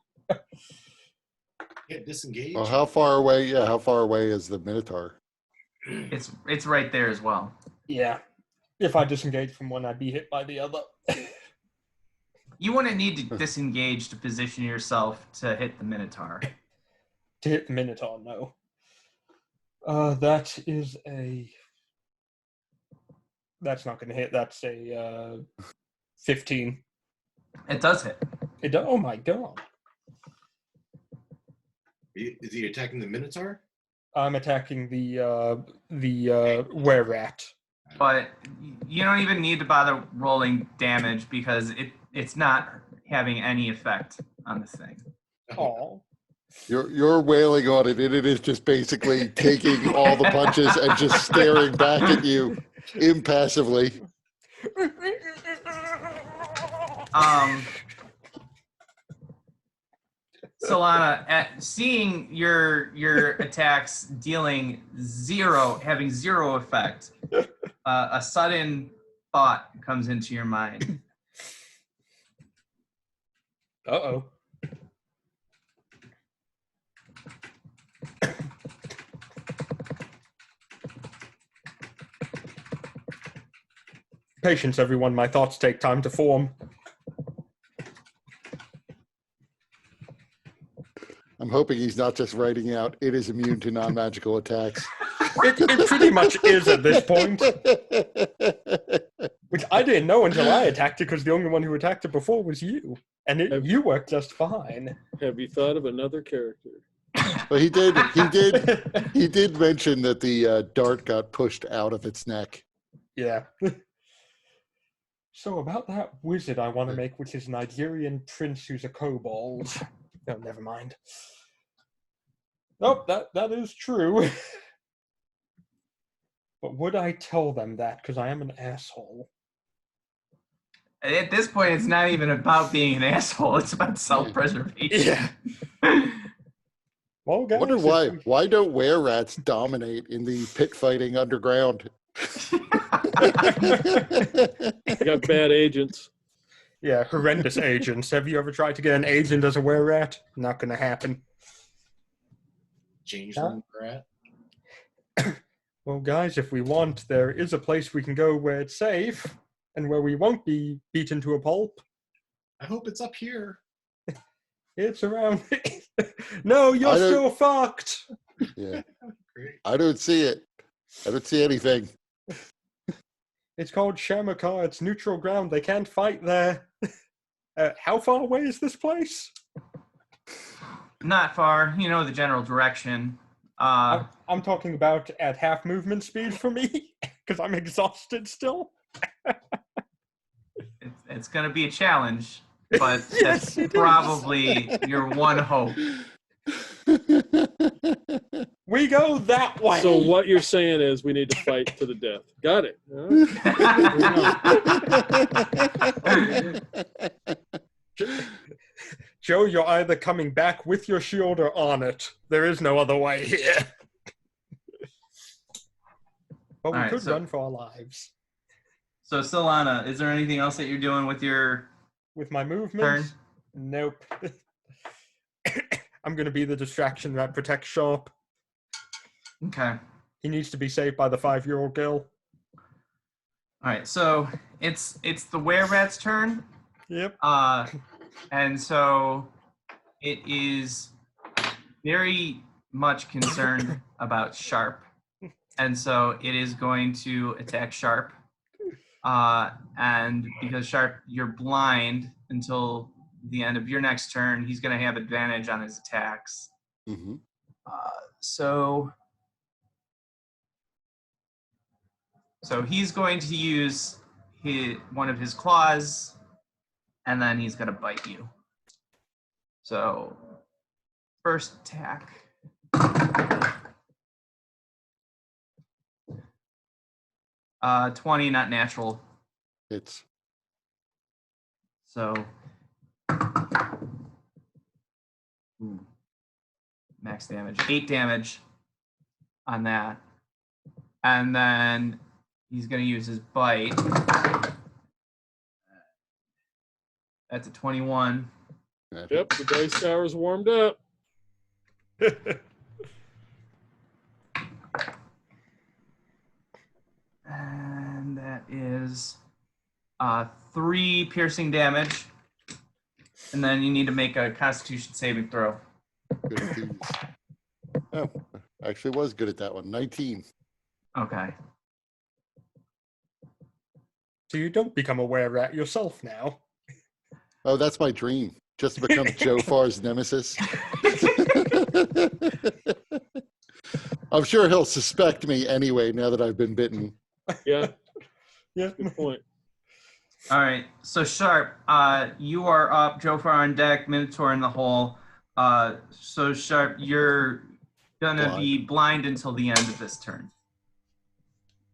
Get disengaged. Well, how far away? Yeah, how far away is the Minotaur? It's right there as well. Yeah. If I disengage from one, I'd be hit by the other. You wouldn't need to disengage to position yourself to hit the Minotaur. To hit the Minotaur, no. That is a... That's not going to hit. That's a 15. It does hit. Oh my god. Is he attacking the Minotaur? I'm attacking the were-rat. But you don't even need to bother rolling damage because it's not having any effect on this thing. Oh. You're wailing on it, and it is just basically taking all the punches and just staring back at you impassively. Solana, at seeing your attacks having zero effect, a sudden thought comes into your mind. Uh-oh. Patience, everyone. My thoughts take time to form. I'm hoping he's not just writing out, it is immune to non-magical attacks. It pretty much is at this point. Which I didn't know until I attacked it, because the only one who attacked it before was you. And you worked just fine. Have you thought of another character? But he did mention that the dart got pushed out of its neck. Yeah. So about that wizard I want to make, which is a Nigerian prince who's a kobold. No, never mind. Nope, that is true. But would I tell them that? Because I am an asshole. At this point, it's not even about being an asshole. It's about self-preservation. Yeah. Well, I guys, wonder if why. we- Why don't were-rats dominate in the pit fighting underground? We got bad agents. Yeah, horrendous agents. Have you ever tried to get an agent as a were-rat? Not gonna happen. Changeling rat. Well, guys, if we want, there is a place we can go where it's safe and where we won't be beaten to a pulp. I hope it's up here. It's around. No, you're I don't- still fucked. Yeah, Great. I don't see it. I don't see anything. It's called Shamakar. It's neutral ground. They can't fight there. How far away is this place? Not far. You know the general direction. I'm talking about at half movement speed for me, because I'm exhausted still. It's going to be a challenge, but Yes, that's it is. probably your one hope. We go that way. So what you're saying is we need to fight to the death. Got it. Joe, you're either coming back with your shield or on it. There is no other way here. But we Alright, could so- run for our lives. So, Solana, is there anything else that you're doing with your With my turn? movement, nope. I'm going to be the distraction that protects Sharp. Okay. He needs to be saved by the 5-year-old girl. All right. So it's the were-rat's turn. Yep. And so it is very much concerned about Sharp. And so it is going to attack Sharp. And because Sharp, you're blind until the end of your next turn, he's going to have advantage on his attacks. Mm-hmm. So he's going to use one of his claws, and then he's going to bite you. So first attack. 20, not natural. It's So ooh, max damage, 8 damage on that. And then he's going to use his bite. That's a 21. Yep, the dice tower's warmed up. And that is 3 piercing damage. And then you need to make a Constitution saving throw. good at these. Oh, actually was good at that one. 19. Okay. So you don't become a were-rat yourself now. Oh, that's my dream. Just to become Joe Farr's nemesis. I'm sure he'll suspect me anyway now that I've been bitten. Yeah, Yeah. good point. All right. So Sharp, you are up. Jofar on deck. Minotaur in the hole. So Sharp, you're gonna be blind until the end of this turn.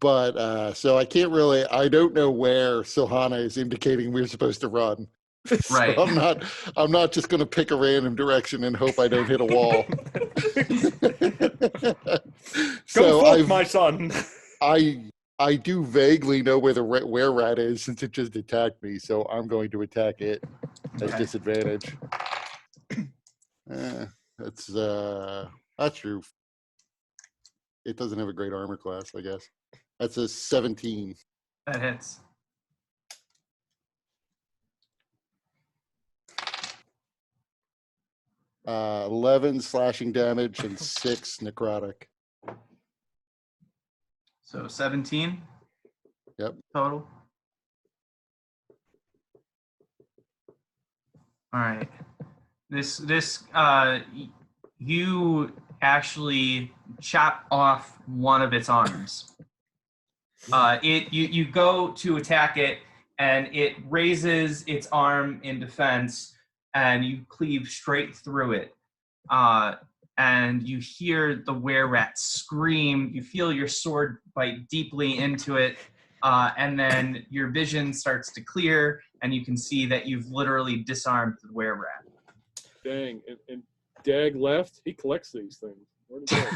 But so I can't really, I don't know where Sohana is indicating we're supposed to run. Right. So I'm not just going to pick a random direction and hope I don't hit a wall. Go forth, I've- my son. I do vaguely know where the were-rat is since it just attacked me, so I'm going to attack it at Okay. disadvantage. That's true. It doesn't have a great armor class, I guess. That's a 17. That hits. Uh, 11 slashing damage and 6 necrotic. So 17 Yep. total. All right. You actually chop off one of its arms. You go to attack it, and it raises its arm in defense, and you cleave straight through it. And you hear the were-rat scream. You feel your sword bite deeply into it, and then your vision starts to clear, and you can see that you've literally disarmed the were-rat. Dang. And Dag left. He collects these things. Where'd he go?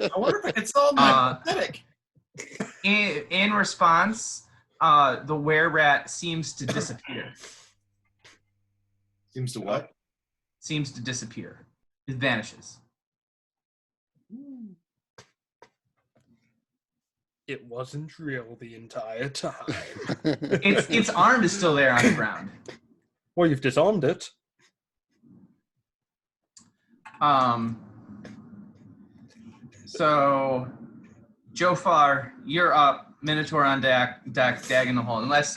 I wonder if I could solve my pathetic. In response, the were-rat seems to disappear. Seems to what? Seems to disappear. It vanishes. It wasn't real the entire time. Its arm is still there on the ground. Well, you've disarmed it. So, Jofar, you're up. Minotaur on deck, Dag in the hole. Unless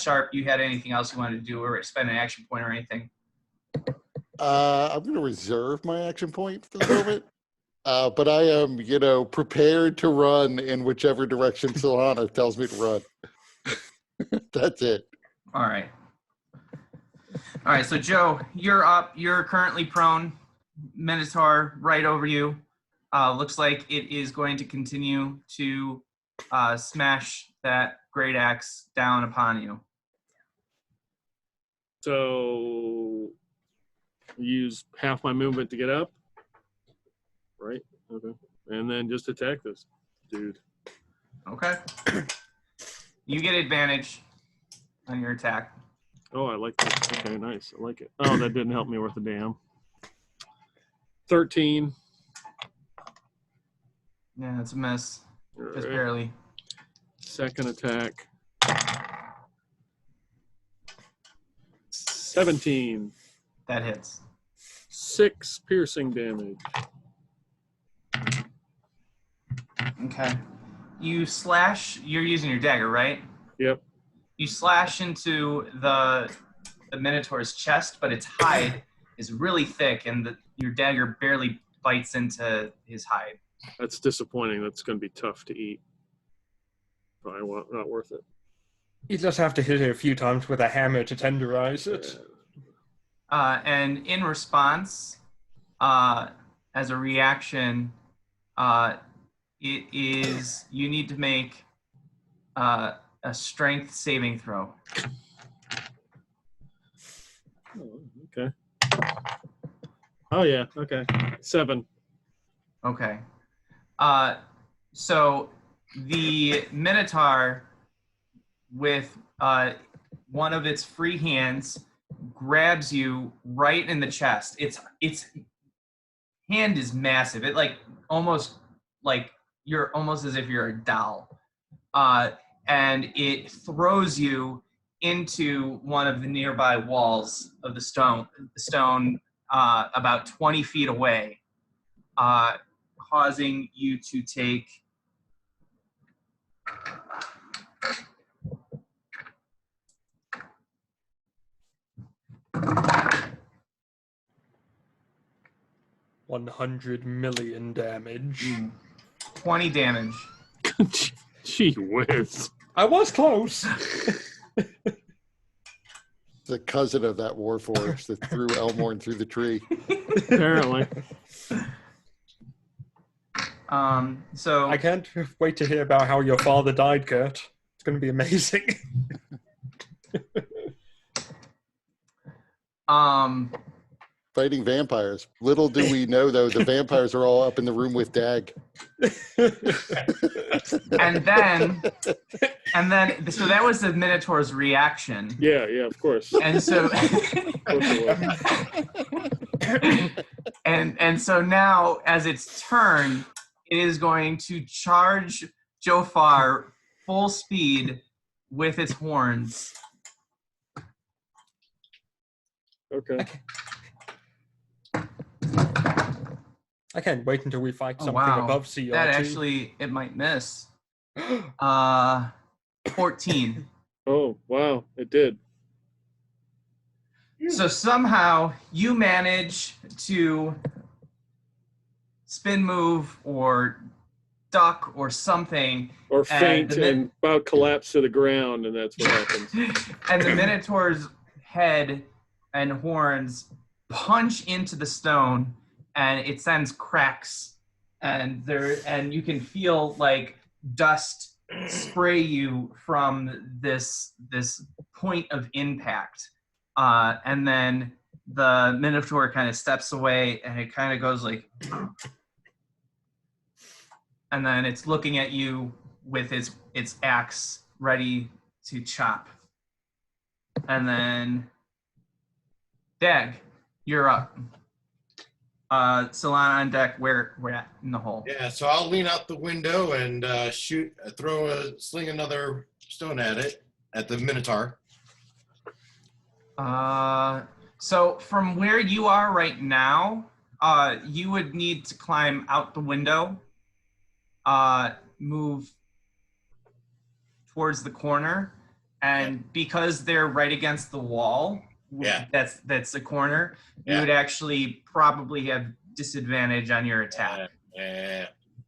Sharp, you had anything else you wanted to do or spend an action point or anything. I'm going to reserve my action point for the moment. But I am, prepared to run in whichever direction Solana tells me to run. That's it. All right. So Joe, you're up. You're currently prone. Minotaur right over you. Looks like it is going to continue to smash that great axe down upon you. So use half my movement to get up. Right. Okay. And then just attack this dude. Okay. You get advantage on your attack. Oh, I like that. Okay, nice. I like it. Oh, that didn't help me worth a damn. 13. Yeah, that's a miss. All Just right. barely. Second attack. 17. That hits. 6 piercing damage. Okay. You slash. You're using your dagger, right? Yep. You slash into the Minotaur's chest, but its hide is really thick, and your dagger barely bites into his hide. That's disappointing. That's going to be tough to eat. Probably not worth it. You just have to hit it a few times with a hammer to tenderize it. And in response, as a reaction, it is you need to make a strength saving throw. Oh, okay. Oh, yeah. Okay. 7. Okay. So the Minotaur, with one of its free hands, grabs you right in the chest. Its hand is massive. It you're almost as if you're a doll. And it throws you into one of the nearby walls of the stone about 20 feet away, causing you to take 100 million damage. 20 damage. Gee whiz. I was close. The cousin of that warforged that threw Elmorn through the tree. Apparently. So I can't wait to hear about how your father died, Kurt. It's going to be amazing. Fighting vampires. Little do we know, though, the vampires are all up in the room with Dag. and then so that was the Minotaur's reaction. Yeah, of course. And so and so now, as its turn, it is going to charge Jofar full speed with its horns. Okay. I can't wait until we fight something wow. above CRT. That actually, it might miss. 14. Oh, wow. It did. So somehow you manage to spin move or duck or something. Or faint and about collapse to the ground, and that's what happens. And the Minotaur's head and horns punch into the stone, and it sends cracks, and you can feel like dust spray you from this point of impact, and then the Minotaur kind of steps away, and it kind of goes like, and then it's looking at you with its axe ready to chop. And then, Dag, you're up. Solana on deck. Where at in the hole? Yeah, so I'll lean out the window and sling another stone at it, at the Minotaur. So from where you are right now, you would need to climb out the window, move towards the corner, and because they're right against the wall, that's the corner, you would actually probably have disadvantage on your attack.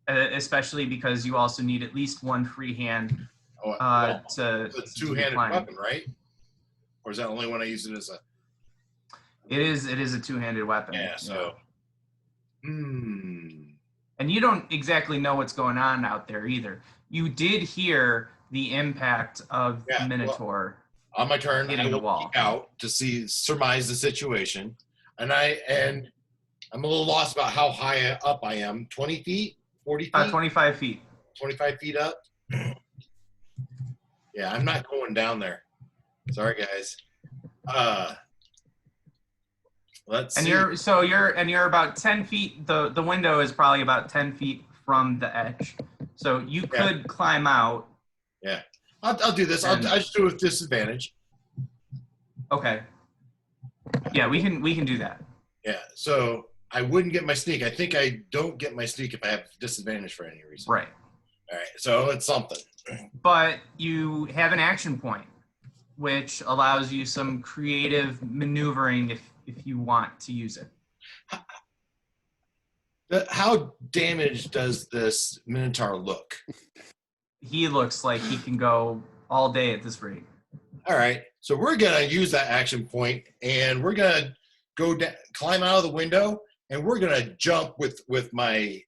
Especially because you also need at least one free hand to it's a two-handed weapon, right? Or is that only when I use it as a... It is a two-handed weapon. Yeah, so... And you don't exactly know what's going on out there either. You did hear the impact of the Minotaur. On my turn, hitting I the will wall. peek out to surmise the situation. And I'm a little lost about how high up I am. 20 feet? 40 feet? 25 feet. 25 feet up? Yeah, I'm not going down there. Sorry, guys. Let's see. You're about 10 feet. The window is probably about 10 feet from the edge. So you could climb out. Yeah. I'll do this. I'll just do it with disadvantage. Okay. Yeah, we can do that. Yeah. So I wouldn't get my sneak. I think I don't get my sneak if I have disadvantage for any reason. Right. All right. So it's something. But you have an action point, which allows you some creative maneuvering if you want to use it. How damaged does this Minotaur look? He looks like he can go all day at this rate. All right. So we're going to use that action point, and we're going to go down, climb out of the window, and we're going to jump with my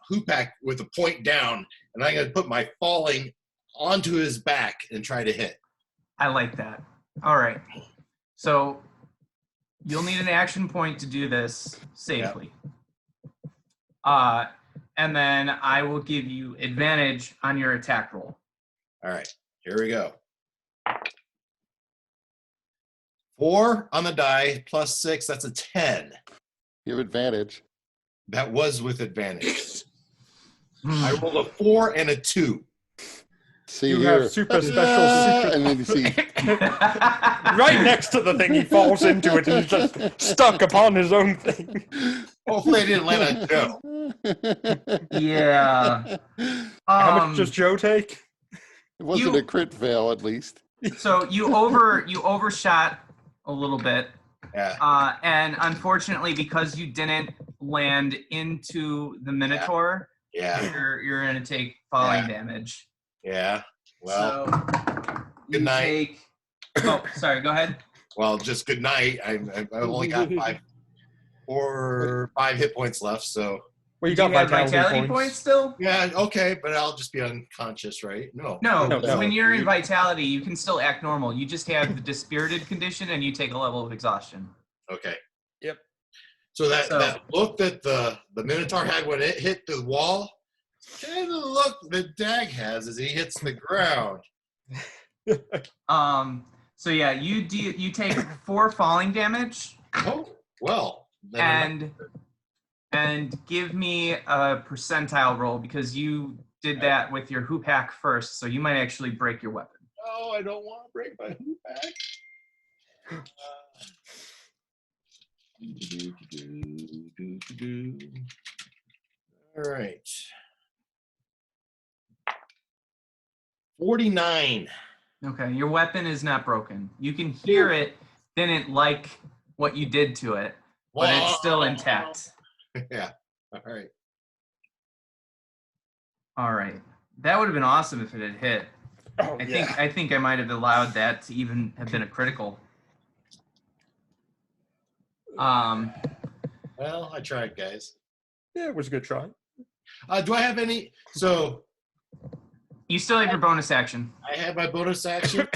hoopak with a point down, and I'm going to put my falling onto his back and try to hit. I like that. All right. So you'll need an action point to do this safely. And then I will give you advantage on your attack roll. All right. Here we go. 4 on the die plus 6. That's a 10. You have advantage. That was with advantage. I rolled a 4 and a 2. See You here. have super special secret. And then you see, Right next to the thing, he falls into it and he's just stuck upon his own thing. Hopefully I didn't land on Joe. Yeah. How much does Joe take? it wasn't a crit fail, at least. So you overshot a little bit. Yeah. And unfortunately, because you didn't land into the Minotaur, Yeah. you're gonna take falling damage. Yeah. Well, So good night. Oh, sorry. Go ahead. Well, just good night. I've only got 5 hit points left, so Well, you Do got you have vitality, vitality points still? yeah, okay, but I'll just be unconscious, right? No. No, No. when you're in vitality, you can still act normal. You just have the dispirited condition, and you take a level of exhaustion. Okay. Yep. So that look that the Minotaur had when it hit the wall, kind of the look that Dag has as he hits the ground. So yeah, you take 4 falling damage, Oh, well. then and give me a percentile roll because you did that with your hoop hack first, so you might actually break your weapon. Oh, I don't want to break my hoop back. All right. 49. Okay, your weapon is not broken. You can hear it didn't like what you did to it, but it's still intact. Yeah. All right. All right. That would have been awesome if it had hit. Oh, I think I might have allowed that to even have been a critical. Well, I tried, guys. Yeah, it was a good try. Do I have any? So You still have your bonus action. I have my bonus action.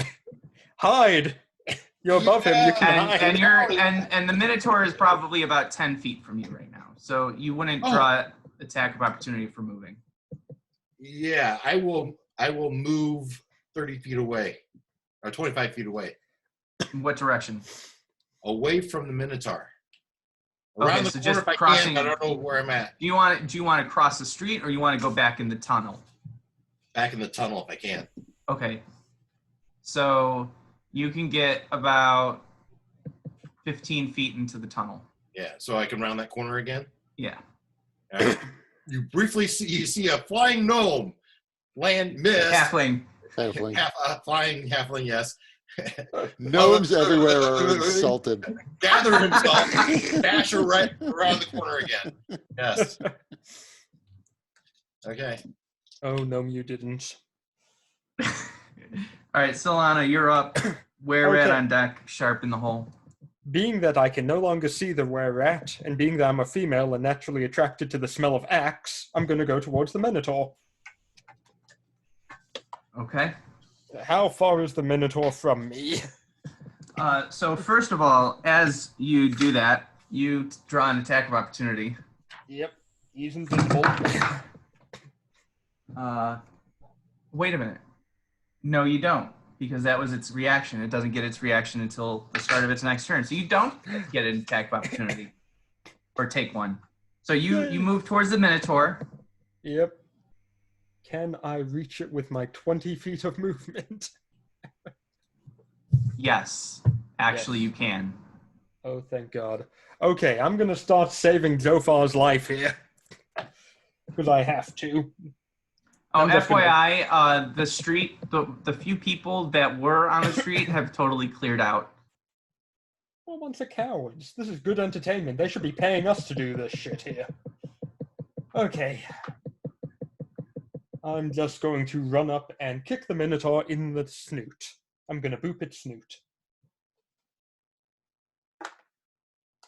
Hide. You're above him. You can And hide. and you're and the Minotaur is probably about 10 feet from you right now. So you wouldn't draw attack of opportunity for moving. Yeah, I will move 30 feet away, or 25 feet away, In what direction? away from the Minotaur. Around Okay, the so corner just if I crossing. can. I don't know where I'm at. Do you want to cross the street or you want to go back in the tunnel? Back in the tunnel if I can. Okay. So you can get about 15 feet into the tunnel. Yeah, so I can round that corner again. Yeah. All right. You briefly see a flying gnome land miss. Halfling. Halfling. Flying halfling, yes. Gnomes everywhere are insulted. Gather himself, dash right around the corner again. Yes. Okay. Oh, no, you didn't. All right, Solana, you're up. Where Okay. at on deck? Sharp in the hole. Being that I can no longer see the were-rat, and being that I'm a female and naturally attracted to the smell of axe, I'm going to go towards the Minotaur. Okay. How far is the Minotaur from me? So first of all, as you do that, you draw an attack of opportunity. Yep, he's invisible. Wait a minute. No, you don't, because that was its reaction. It doesn't get its reaction until the start of its next turn. So you don't get an attack of opportunity, or take one. So you move towards the Minotaur. Yep. Can I reach it with my 20 feet of movement? Yes, actually you can. Oh, thank God. Okay, I'm going to start saving Zofar's life here. Because I have to. Oh, I'm just FYI, the street, the few people that were on the street have totally cleared out. Well, a bunch of cowards. This is good entertainment. They should be paying us to do this shit here. Okay. I'm just going to run up and kick the Minotaur in the snoot. I'm going to boop its snoot.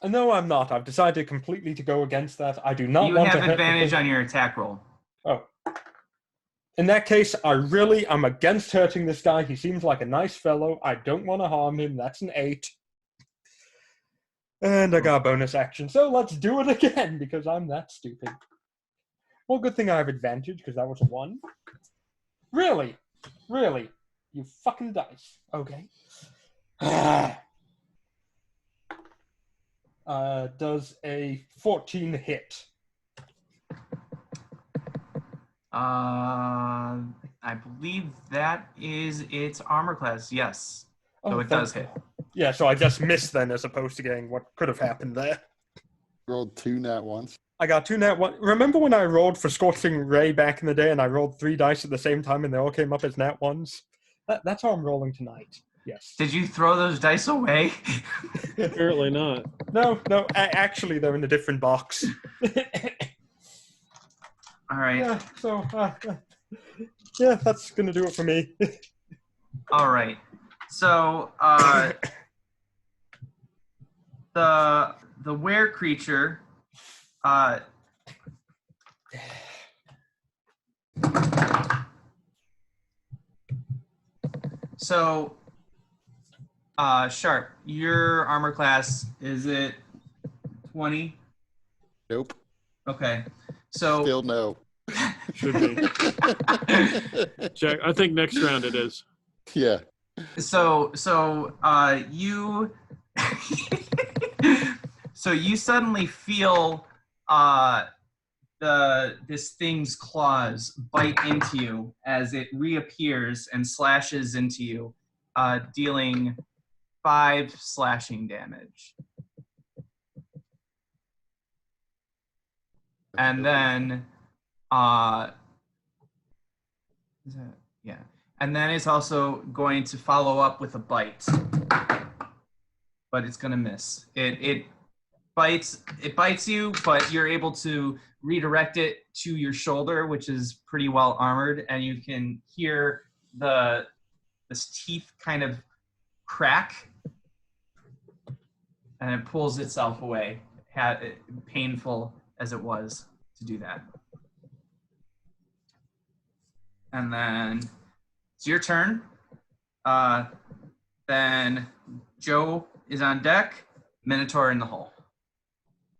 And no, I'm not. I've decided completely to go against that. I do not You want to have hurt advantage the... on your attack roll. Oh. In that case, I'm against hurting this guy. He seems like a nice fellow. I don't want to harm him. That's an 8. And I got a bonus action. So let's do it again, because I'm that stupid. Well, good thing I have advantage, because that was a 1. Really? Really? You fucking dice. Okay. Does a 14 hit? I believe that is its armor class. Yes. So it does hit. Yeah, so I just missed then, as opposed to getting what could have happened there. Rolled 2 nat ones. I got 2 nat 1. Remember when I rolled for Scorching Ray back in the day and I rolled 3 dice at the same time and they all came up as nat 1s? That's how I'm rolling tonight. Yes. Did you throw those dice away? Apparently not. No, actually they're in a different box. All right. Yeah, so, yeah, that's going to do it for me. All right. So, the were creature, so, Sharp, your armor class, is it 20? Nope. Okay. So, Still no. Should be. Check. I think next round it is. Yeah. So you so you suddenly feel this thing's claws bite into you as it reappears and slashes into you, dealing 5 slashing damage. And then and then it's also going to follow up with a bite, but it's going to miss. It bites you, but you're able to redirect it to your shoulder, which is pretty well armored, and you can hear this teeth kind of crack, and it pulls itself away, painful as it was to do that. And then it's your turn. Then Joe is on deck. Minotaur in the hole.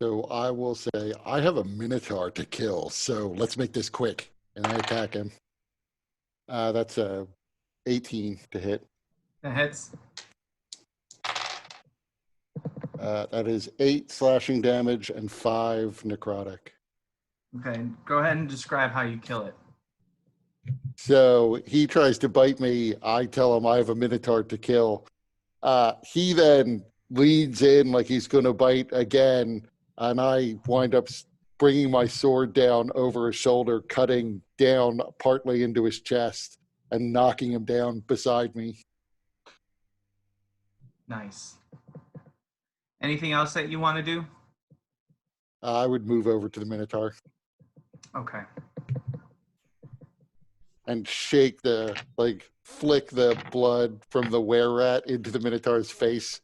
So I will say I have a Minotaur to kill. So let's make this quick, and I attack him. That's a 18 to hit. That hits. That is 8 slashing damage and 5 necrotic. Okay, go ahead and describe how you kill it. So he tries to bite me. I tell him I have a Minotaur to kill. He then leads in like he's going to bite again, and I wind up bringing my sword down over his shoulder, cutting down partly into his chest and knocking him down beside me. Nice. Anything else that you want to do? I would move over to the Minotaur Okay. and shake flick the blood from the were-rat into the Minotaur's face.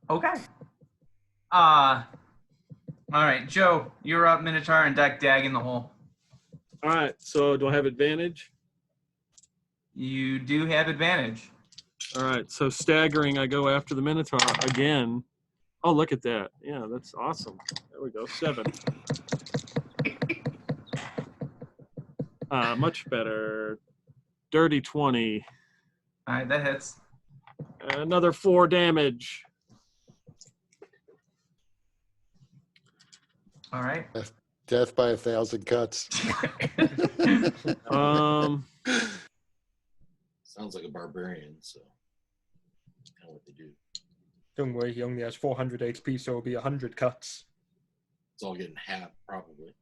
Okay. All right, Joe, you're up. Minotaur and deck. Dag in the hole. All right. So do I have advantage? You do have advantage. All right. So staggering, I go after the Minotaur again. Oh, look at that. Yeah, that's awesome. There we go. 7. Much better. Dirty 20. All right, that hits. Another 4 damage. All right. Death by 1,000 cuts. Sounds like a barbarian, so that's kind of what they do. Don't worry, he only has 400 HP, so it'll be 100 cuts. It's all getting half, probably.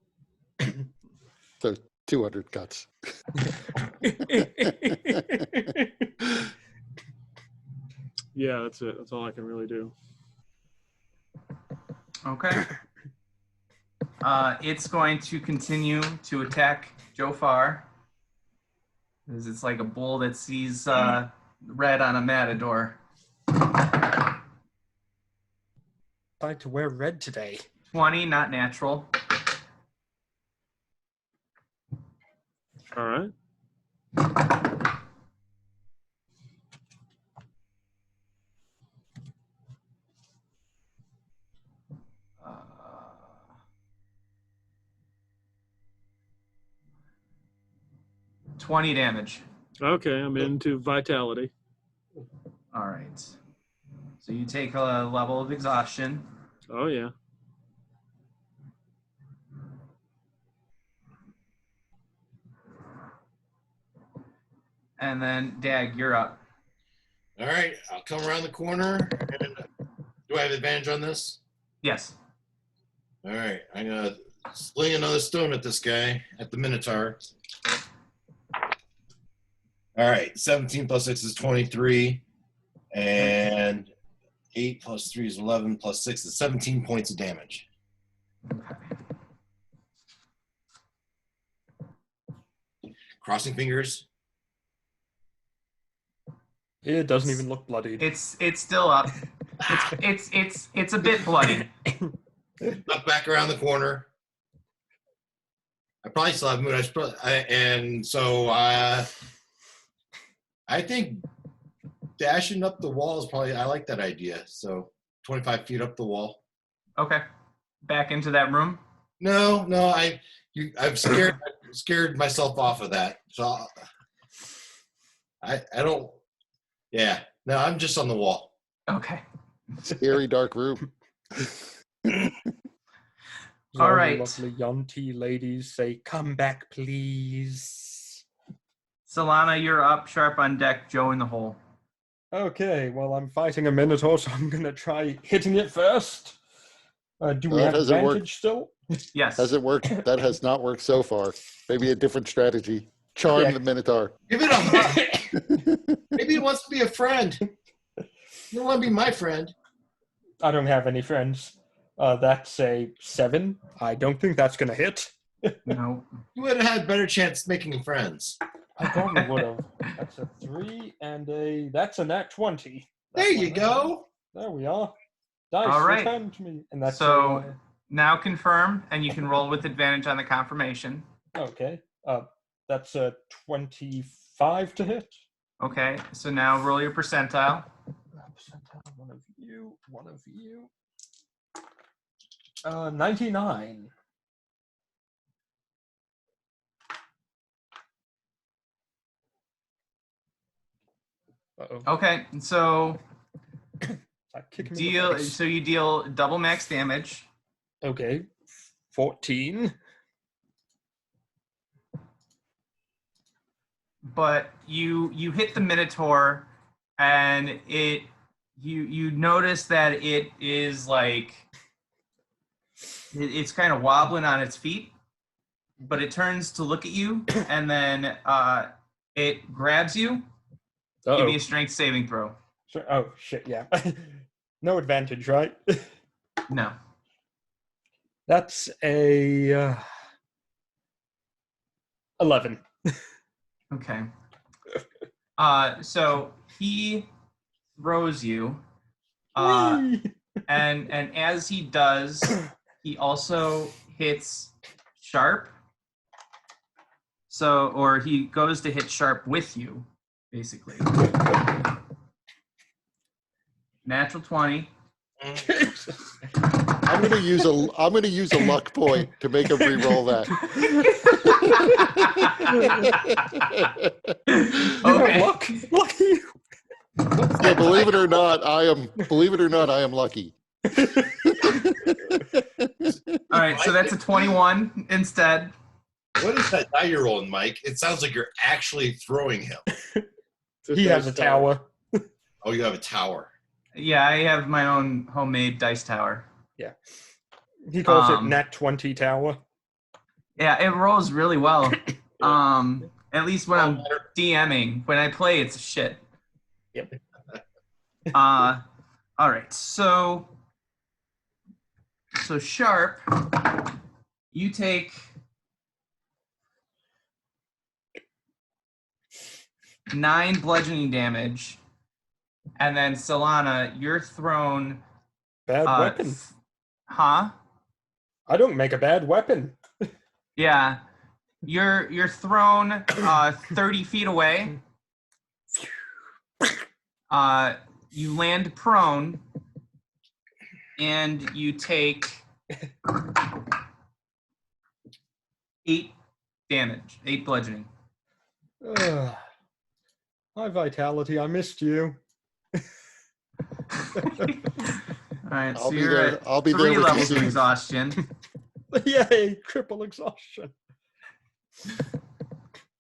So 200 cuts. Yeah, that's it. That's all I can really do. Okay. It's going to continue to attack Jofar. Because it's like a bull that sees red on a matador. Tried to wear red today. 20, not natural. All right. Uh, 20 damage. Okay, I'm into vitality. All right. So you take a level of exhaustion. Oh, yeah. And then, Dag, you're up. All right, I'll come around the corner. And do I have advantage on this? Yes. All right, I'm gonna sling another stone at this guy, at the Minotaur. All right, 17 plus 6 is 23, and 8 plus 3 is 11, plus 6 is 17 points of damage. Okay. Crossing fingers. It doesn't even look bloodied. It's still up. It's a bit bloody. Up back around the corner. I probably still have mood. I think dashing up the wall is probably. I like that idea. So 25 feet up the wall. Okay. Back into that room. No, I've scared myself off of that. So I don't. Yeah, no, I'm just on the wall. Okay. Scary dark room. All right. Lovely Yonti ladies say, "Come back, please." Solana, you're up. Sharp on deck. Joe in the hole. Okay, well, I'm fighting a Minotaur, so I'm going to try hitting it first. Do we have hasn't advantage worked. still? Yes. Has it worked? That has not worked so far. Maybe a different strategy. Charm the Minotaur. Give it a Maybe he wants to be a friend. You don't want to be my friend. I don't have any friends. That's a 7. I don't think that's going to hit. No. You would have had a better chance making friends. I probably would have. That's a 3 and that's a nat 20. There you go. There we are. Dice All right. returned to me. And that's So now confirm, and you can roll with advantage on the confirmation. okay. That's a 24. 5 to hit. Okay, so now roll your percentile. Percentile, one of you, one of you. 99. Uh-oh. Okay, so I kick him in the face. you deal double max damage. Okay. 14. But you hit the Minotaur, and you notice that it is like it's kind of wobbling on its feet, but it turns to look at you, and then it grabs you. Uh-oh. Give me a strength saving throw. Oh shit! Yeah. No advantage, right? No. That's a 11. Okay. So he throws you, and as he does, he also hits Sharp. So, or he goes to hit Sharp with you, basically. Natural 20. I'm gonna use a luck point to make him re-roll that. Okay. Luck. Lucky. Yeah, believe it or not, I am lucky. All right, so that's a 21 instead. What is that die you're rolling, Mike? It sounds like you're actually throwing him. He has a tower. Oh, you have a tower. Yeah, I have my own homemade dice tower. Yeah. He calls it Nat 20 tower. Yeah, it rolls really well. At least when I'm DMing. When I play, it's shit. Yep. All right, so Sharp, you take 9 bludgeoning damage, and then Solana, you're thrown. Bad weapon. Huh? I don't make a bad weapon. Yeah, you're thrown 30 feet away. You land prone, and you take 8 damage, 8 bludgeoning. Hi, Vitality. I missed you. All right, so I'll be you're there. at I'll be 3 there with you levels of soon. exhaustion. Yay, triple exhaustion.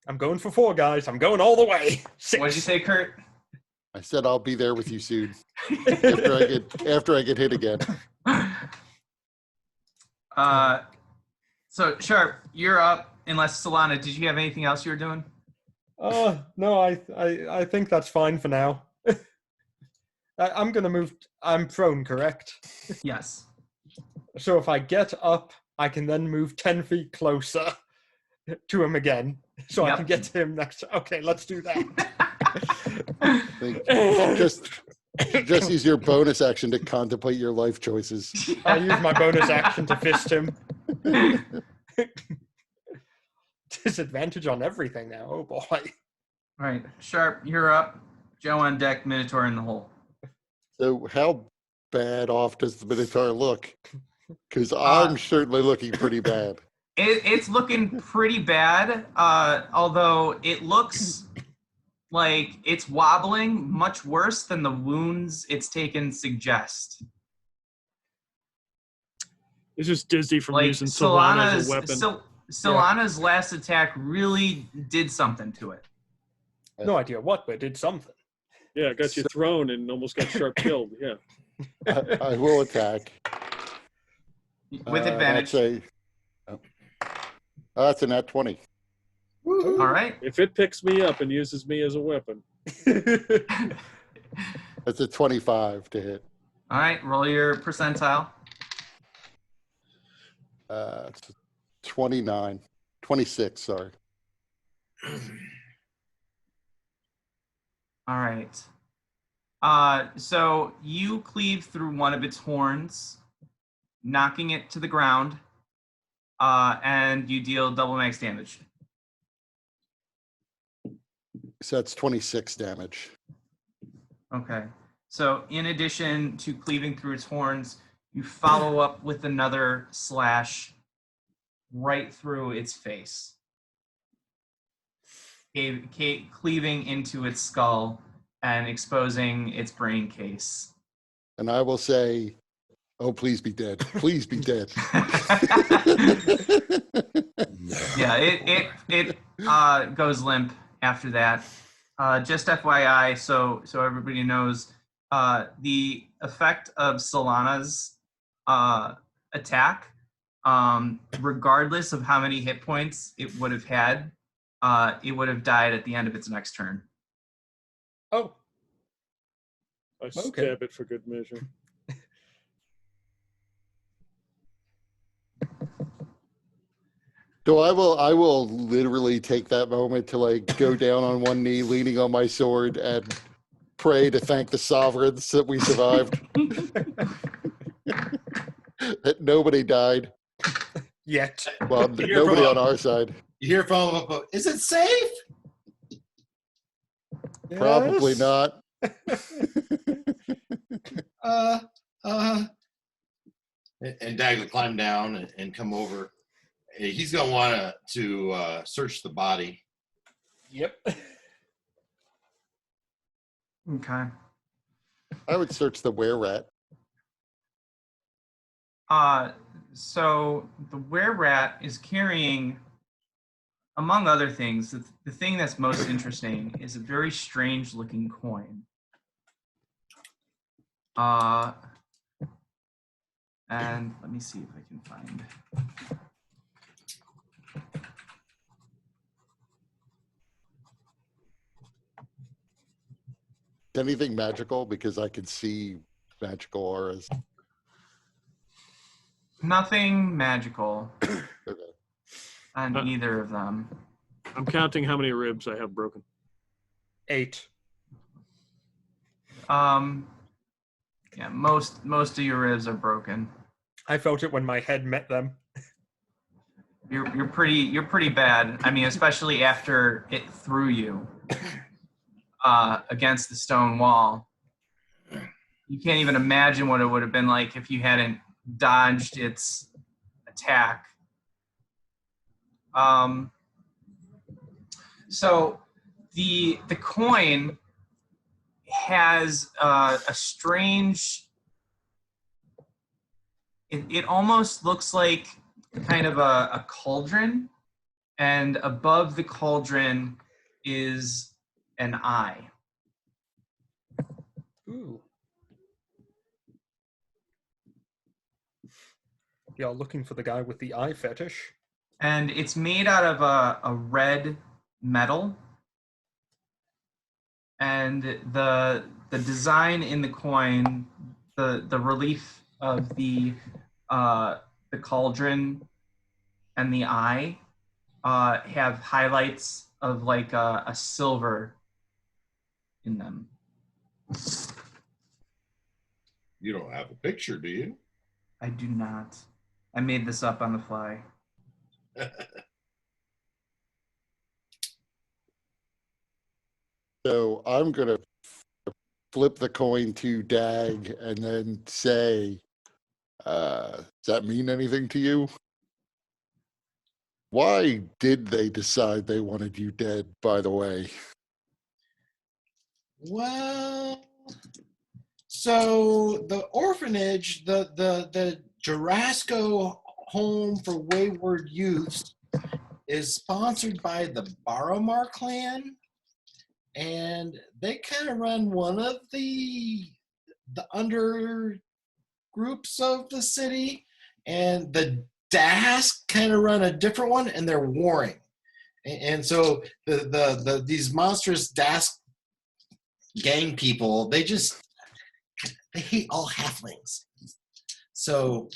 I'm going for 4, guys. I'm going all the way. 6. What did you say, Kurt? I said I'll be there with you soon. After I get hit again. So Sharp, you're up. Unless Solana, did you have anything else you were doing? No, I think that's fine for now. I'm gonna move. I'm prone, correct? Yes. So if I get up, I can then move 10 feet closer to him again, so I can get to him next. Okay, let's do that. Just use your bonus action to contemplate your life choices. I'll use my bonus action to fist him. Disadvantage on everything now. Oh boy. All right, Sharp, you're up. Joe on deck, Minotaur in the hole. So how bad off does the Minotaur look? Because I'm certainly looking pretty bad. It's looking pretty bad, although it looks like it's wobbling much worse than the wounds it's taken suggest. It's just dizzy from using Solana as a weapon. Solana's last attack really did something to it. No idea what, but it did something. Yeah, it got you thrown and almost got Sharp killed. Yeah. I will attack. With advantage. That's a nat 20. All right. If it picks me up and uses me as a weapon. That's a 25 to hit. All right, roll your percentile. It's 29. 26, sorry. All right. So you cleave through one of its horns, knocking it to the ground, and you deal double max damage. So that's 26 damage. Okay. So in addition to cleaving through its horns, you follow up with another slash right through its face, cleaving into its skull and exposing its brain case. And I will say, oh, please be dead. Please be dead. Yeah, it goes limp after that. Just FYI, so everybody knows, the effect of Solana's attack, regardless of how many hit points it would have had, it would have died at the end of its next turn. Oh, I Okay. stab it for good measure. So I will literally take that moment to like go down on one knee, leaning on my sword, and pray to thank the sovereigns that we survived. That nobody died. yet. Well, You're nobody from- on our side. You hear from him, is it safe? Probably Yes. not. And Dagger climb down and come over. He's gonna want to search the body. Yep. Okay. I would search the were-rat. So the were-rat is carrying, among other things, the thing that's most interesting is a very strange looking coin. And let me see if I can find. Anything magical? Because I can see magical auras. Nothing magical Okay. on either of them. I'm counting how many ribs I have broken. 8. Yeah, most of your ribs are broken. I felt it when my head met them. You're pretty bad. I mean, especially after it threw you against the stone wall. You can't even imagine what it would have been like if you hadn't dodged its attack. So the coin has a strange. It almost looks like kind of a cauldron, and above the cauldron is an eye. Ooh. You're looking for the guy with the eye fetish. And it's made out of a red metal. And the design in the coin, the relief of the cauldron and the eye have highlights of like a silver in them. You don't have a picture, do you? I do not. I made this up on the fly. So I'm gonna flip the coin to Dag and then say, does that mean anything to you? Why did they decide they wanted you dead, by the way? Well, so the orphanage, the Jarasco Home for Wayward Youths, is sponsored by the Baromar clan, and they kind of run one of the under groups of the city, and the Dask kind of run a different one, and they're warring. And so these monstrous Dask gang people, they hate all halflings. So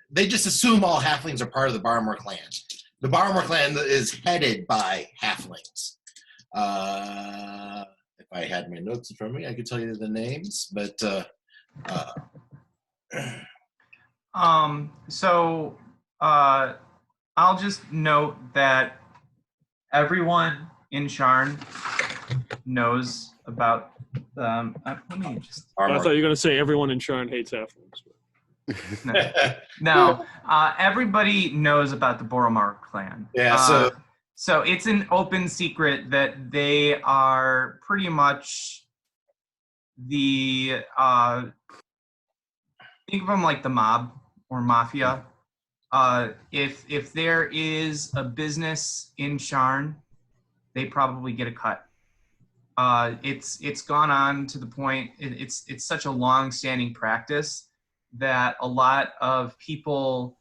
they just assume all halflings are part of the Barmore clan. The Barmore clan is headed by halflings. If I had my notes in front of me, I could tell you the names, but I'll just note that everyone in Sharn knows about let me just I thought you were going to say everyone in Sharn hates halflings. no. Everybody knows about the Boromar clan. Yeah, so So it's an open secret that they are pretty much the think of them like the mob or mafia. If there is a business in Sharn, they probably get a cut. It's gone on to the point. It's such a long-standing practice that a lot of people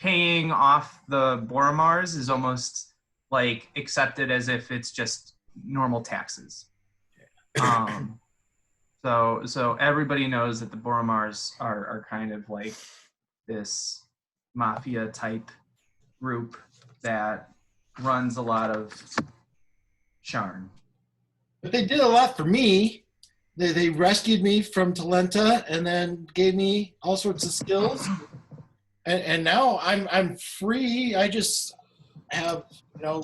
paying off the Boromars is almost like accepted as if it's just normal taxes. So everybody knows that the Boromars are kind of like this mafia type group that runs a lot of Sharn. But they did a lot for me. They rescued me from Talenta and then gave me all sorts of skills. And now I'm free. I just have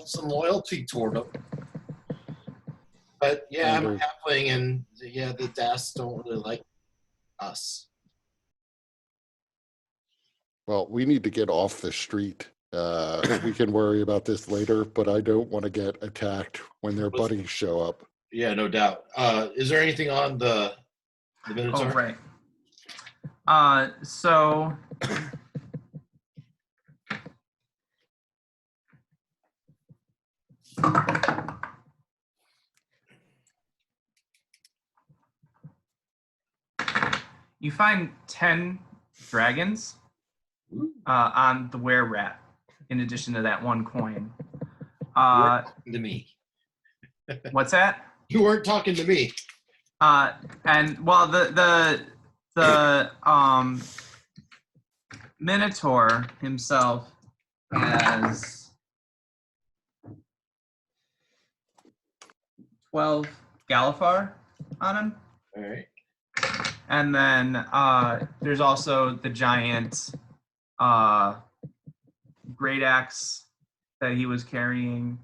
some loyalty toward them. But yeah, I'm a halfling, and yeah, the Das don't really like us. Well, we need to get off the street. We can worry about this later, but I don't want to get attacked when their buddies show up. yeah, no doubt. Is there anything on the Minotaur? Oh, right. So you find 10 dragons on the were rat, in addition to that one coin. To me. What's that? You weren't talking to me. And well, the Minotaur himself has 12 Galifar on him. All right. And then there's also the giant great axe that he was carrying.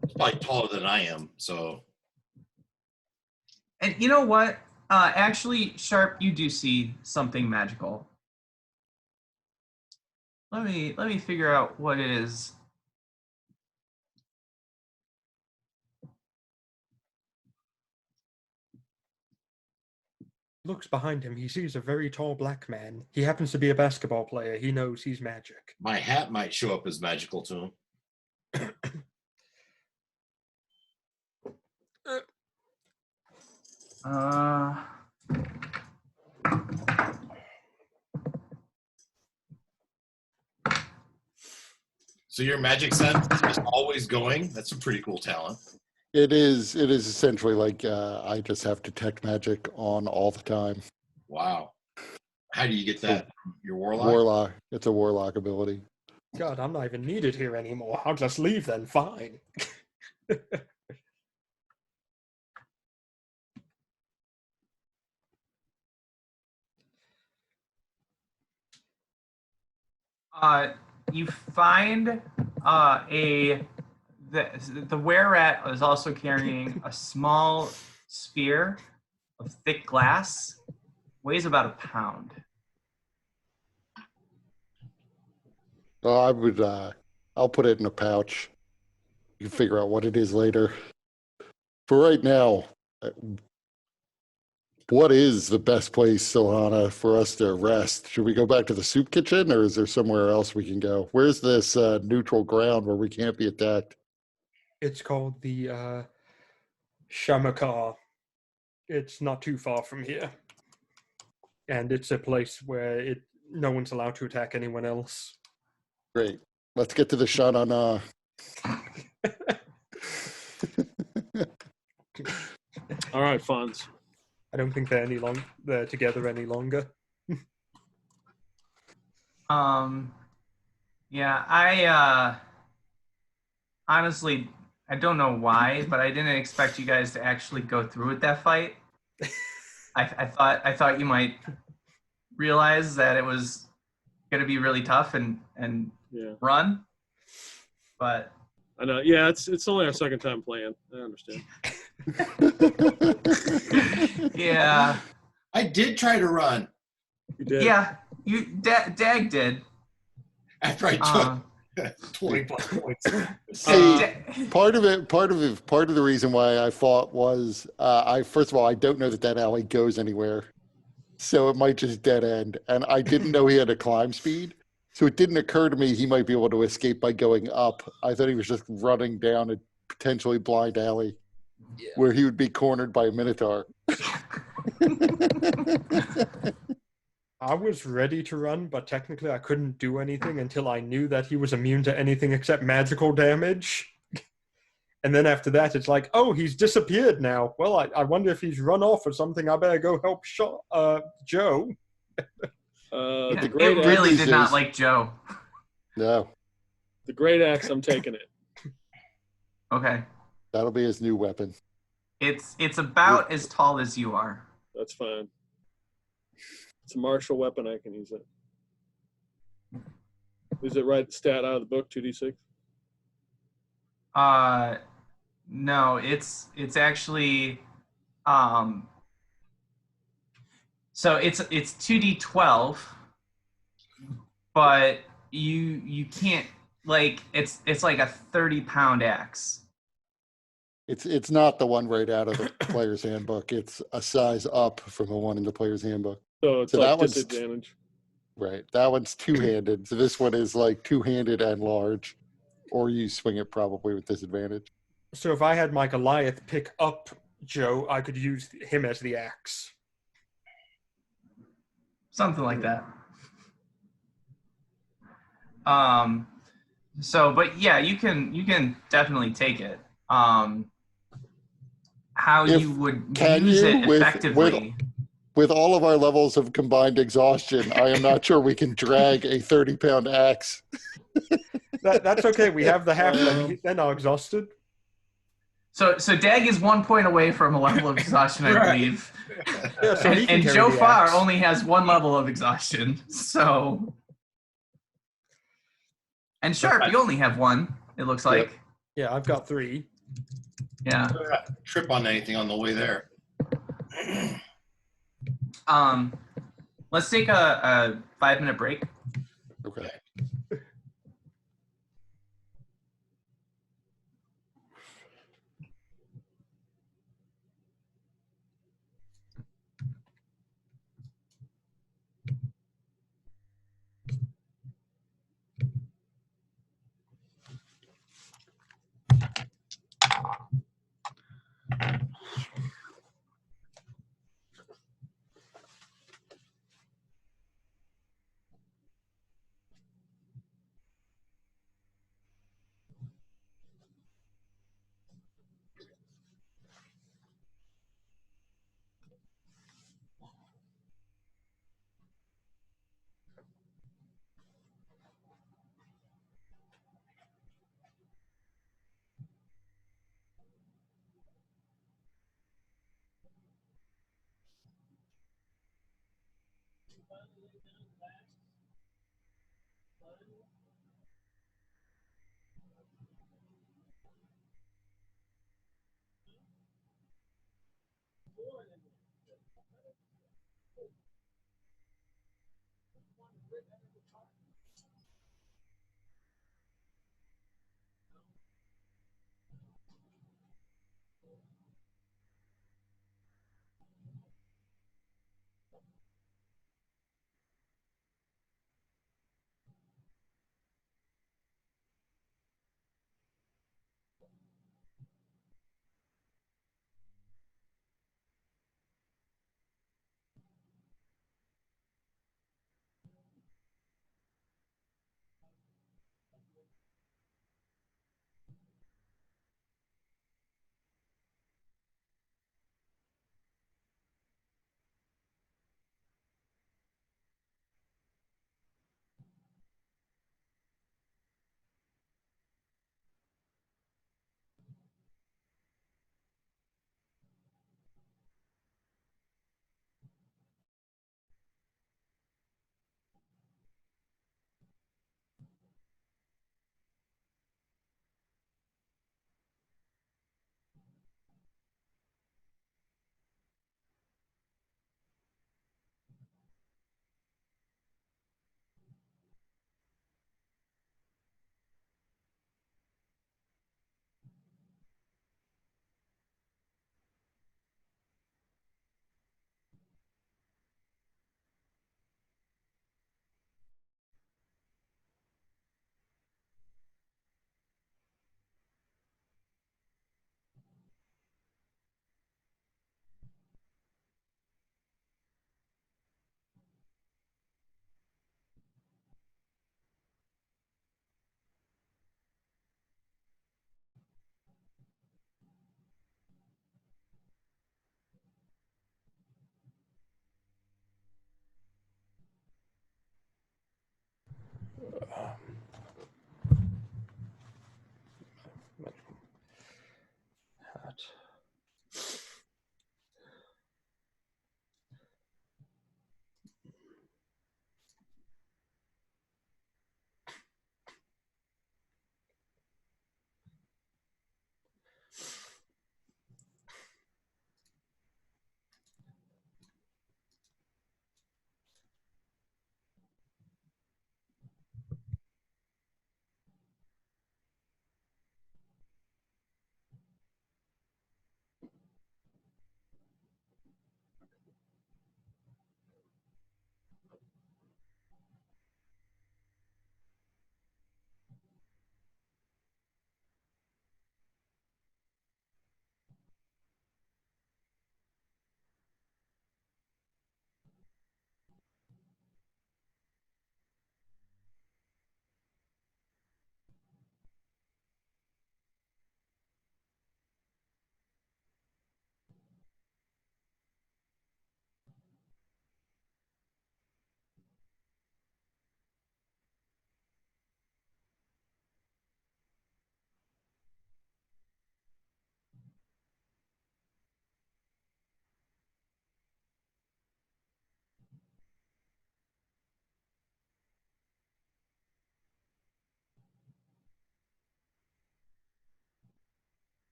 It's probably taller than I am, so. And you know what? Actually, Sharp, you do see something magical. Let me figure out what it is. Looks behind him. He sees a very tall black man. He happens to be a basketball player. He knows he's magic. My hat might show up as magical to him. So your magic sense is just always going? That's a pretty cool talent. It is essentially like I just have detect magic on all the time. Wow. How do you get that? Your warlock? Warlock. It's a warlock ability. God, I'm not even needed here anymore. I'll just leave then. Fine. You find the were rat is also carrying a small sphere of thick glass, weighs about a pound. I'll put it in a pouch. You can figure out what it is later. For right now, what is the best place, Silhana, for us to rest? Should we go back to the soup kitchen, or is there somewhere else we can go? Where's this neutral ground where we can't be attacked? It's called the Shamakar. It's not too far from here. And it's a place where no one's allowed to attack anyone else. Great. Let's get to the Shanana. All right, Fonz. I don't think they're together any longer. Yeah, I honestly, I don't know why, but I didn't expect you guys to actually go through with that fight. I thought you might realize that it was going to be really tough and Yeah, run, but I know. Yeah, it's only our second time playing. I understand. yeah, I did try to run You did. yeah. Dag did. after I Uh, took 20 plus points. Hey, Da- part of the reason why I fought was I first of all I don't know that alley goes anywhere, so it might just dead end, and I didn't know he had a climb speed, so it didn't occur to me he might be able to escape by going up. I thought he was just running down a potentially blind alley where he would be cornered by a minotaur. I was ready to run, but technically I couldn't do anything until I knew that he was immune to anything except magical damage. And then after that, it's like, oh, he's disappeared now. Well, I wonder if he's run off or something. I better go help Joe. yeah, The it great really news did not is- like Joe. No, the great axe. I'm taking it. Okay, that'll be his new weapon. it's about as tall as you are. That's fine. It's a martial weapon. I can use it. Is it right stat out of the book? 2d6. No, it's actually so it's 2d12, but you can't, like, it's like a 30-pound axe. It's not the one right out of the player's handbook. It's a size up from the one in the player's handbook. So it's So like that one's- disadvantage. Right. That one's two-handed. So this one is like two-handed and large. Or you swing it probably with disadvantage. So if I had my Goliath pick up Joe, I could use him as the axe. Something like that. So, but yeah, you can definitely take it. How If- you would can use you, it with- effectively. With all of our levels of combined exhaustion, I am not sure we can drag a 30-pound axe. That's okay. We have the half. They're not exhausted. So Dag is 1 point away from a level of exhaustion, I Right. believe. Yeah, so he can And carry Joe the Farr axe. only has 1 level of exhaustion. So, and Sharp, you only have 1. It looks like. Yeah, I've got 3. Yeah. Trip on anything on the way there. Let's take a 5-minute break. Okay.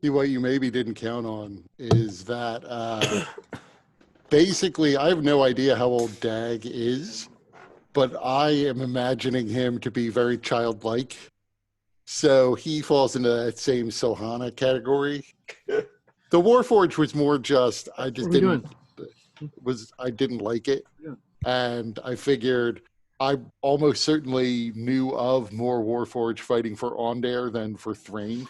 What you maybe didn't count on is that basically, I have no idea how old Dag is, but I am imagining him to be very childlike. So he falls into that same Sohana category. The Warforged was more just I just What are you didn't like it, Yeah. and I figured I almost certainly knew of more Warforged fighting for Ondair than for Thrain.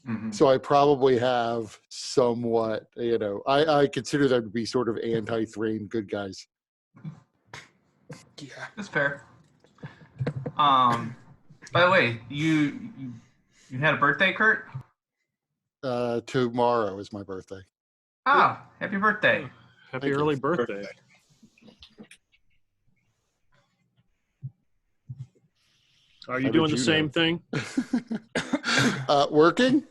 Mhm. So I probably have somewhat, I consider them to be sort of anti-Thrain good guys. Yeah. That's fair. By the way, you had a birthday, Kurt? Tomorrow is my birthday. Ah, happy birthday. Happy Thank you. early birthday. Are you How doing did the you same know? thing? Working?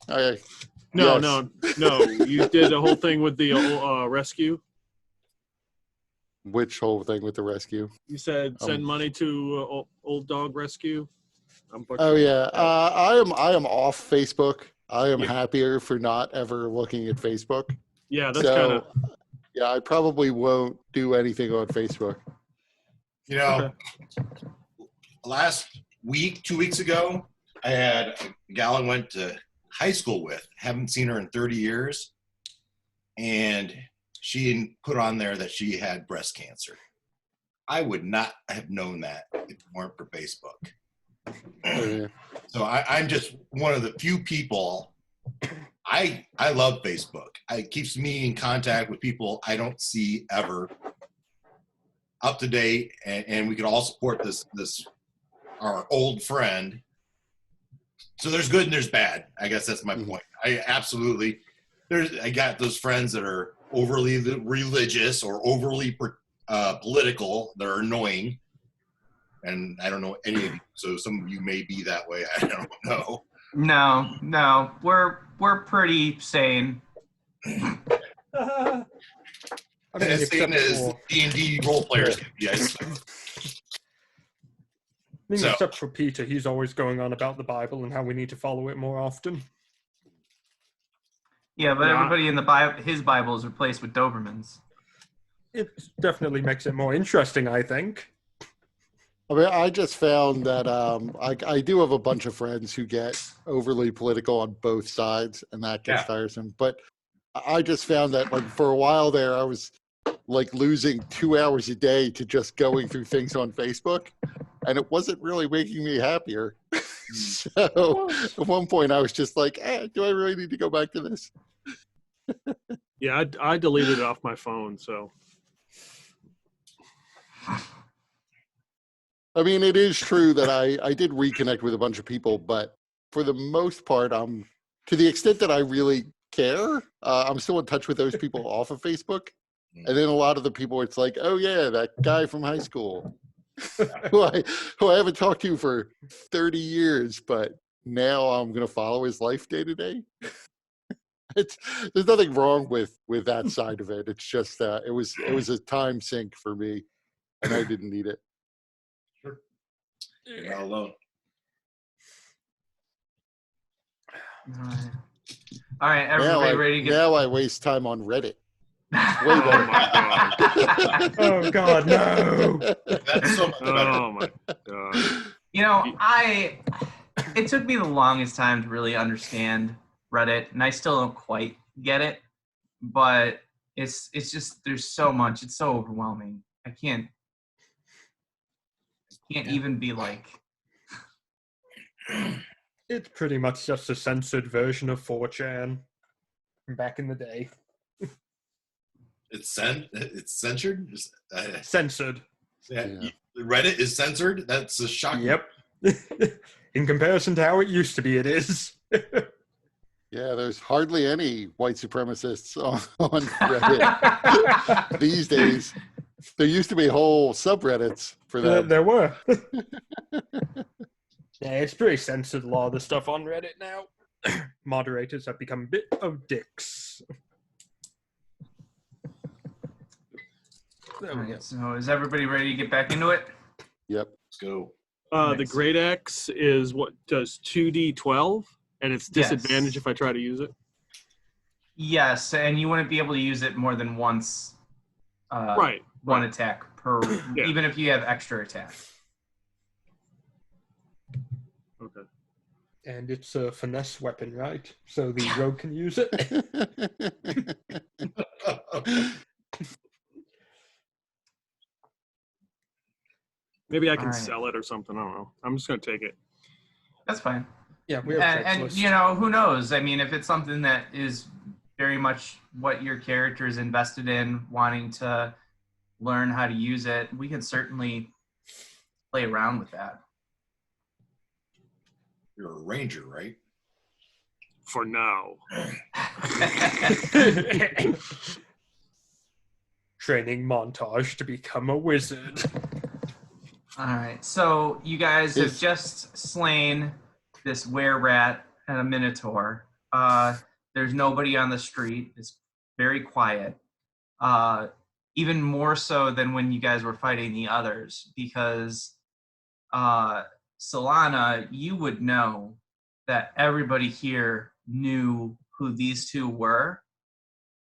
No, Yes. no. You did a whole thing with the rescue. Which whole thing with the rescue? You said send money to old dog rescue. I'm Oh butchering yeah, that. I am off Facebook. I am Yeah. happier for not ever looking at Facebook. Yeah, that's kind of Yeah, I probably won't do anything on Facebook. You know, Okay. last week, 2 weeks ago, I had a gal I went to high school with. Haven't seen her in 30 years. And she put on there that she had breast cancer. I would not have known that if it weren't for Facebook. Oh, yeah. So I'm just one of the few people. I love Facebook. It keeps me in contact with people I don't see ever, up to date, and we can all support this our old friend. So there's good and there's bad. I guess that's my point. I got those friends that are overly religious or overly political. They're annoying. And I don't know any of you, so some of you may be that way. I don't know. No, we're pretty sane. I mean, As except same as for, D&D role players can be, I suppose. So- except for Peter, he's always going on about the Bible and how we need to follow it more often. Yeah, but Yeah. everybody in the Bible, his Bible is replaced with Dobermans. It definitely makes it more interesting, I think. I mean, I just found that I do have a bunch of friends who get overly political on both sides, and that gets Yeah. tiresome. But I just found that, like, for a while there, I was like losing 2 hours a day to just going through things on Facebook, and it wasn't really making me happier. So at one point, I was just like, do I really need to go back to this? yeah. I deleted it off my phone. So I mean, it is true that I did reconnect with a bunch of people, but for the most part, to the extent that I really care, I'm still in touch with those people off of Facebook. And then a lot of the people, it's like, oh yeah, that guy from high school who I haven't talked to for 30 years, but now I'm going to follow his life day to day. There's nothing wrong with that side of it. It's just it was a time sink for me, and I didn't need it. You're not alone. All right, Now everybody ready to get? now I waste time on Reddit. Way oh better. my god. Oh, God, no! That's so much better. Oh my god. You know, it took me the longest time to really understand Reddit, and I still don't quite get it. But it's just there's so much. It's so overwhelming. I can't even be like. It's pretty much just a censored version of 4chan from back in the day. It's censored. Censored. Yeah. Yeah. Reddit is censored. That's a shock. Yep. In comparison to how it used to be, it is. Yeah, there's hardly any white supremacists on Reddit these days. There used to be whole subreddits for that. There were. Yeah, it's pretty censored, a lot of the stuff on Reddit now. Moderators have become a bit of dicks. There we go. So is everybody ready to get back into it? Yep. Let's go. The Great X is what does 2d12. And it's Yes. disadvantage if I try to use it? Yes, and you wouldn't be able to use it more than once. Right. One right. attack per, Yeah. even if you have extra attack. Okay. And it's a finesse weapon, right? So the rogue can use it. Maybe I can Alright. sell it or something. I don't know. I'm just going to take it. That's fine. Yeah, we have And Craigslist. you know, who knows? I mean, if it's something that is very much what your character is invested in, wanting to learn how to use it, we can certainly play around with that. You're a ranger, right? For now. Training montage to become a wizard. All right, so you guys have just slain this were-rat and a minotaur. There's nobody on the street. It's very quiet. Even more so than when you guys were fighting the others, because Solana, you would know that everybody here knew who these two were.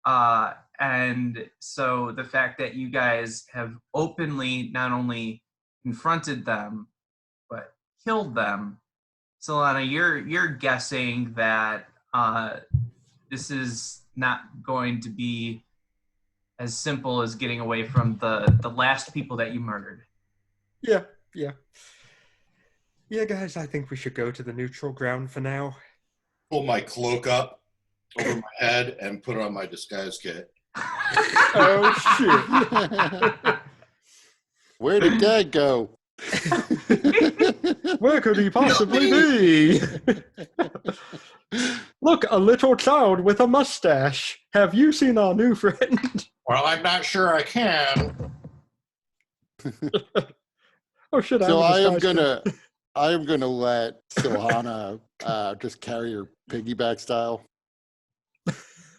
And so the fact that you guys have openly not only confronted them, but killed them, Solana, you're guessing that this is not going to be as simple as getting away from the last people that you murdered. Yeah. Yeah, guys, I think we should go to the neutral ground for now. Pull my cloak up over my head and put on my disguise kit. Oh, shit. Where did Dad go? Where could he possibly be? Look, a little child with a mustache. Have you seen our new friend? Well, I'm not sure I can. Oh, shit. So I am disguise gonna let Silhana just carry her piggyback style,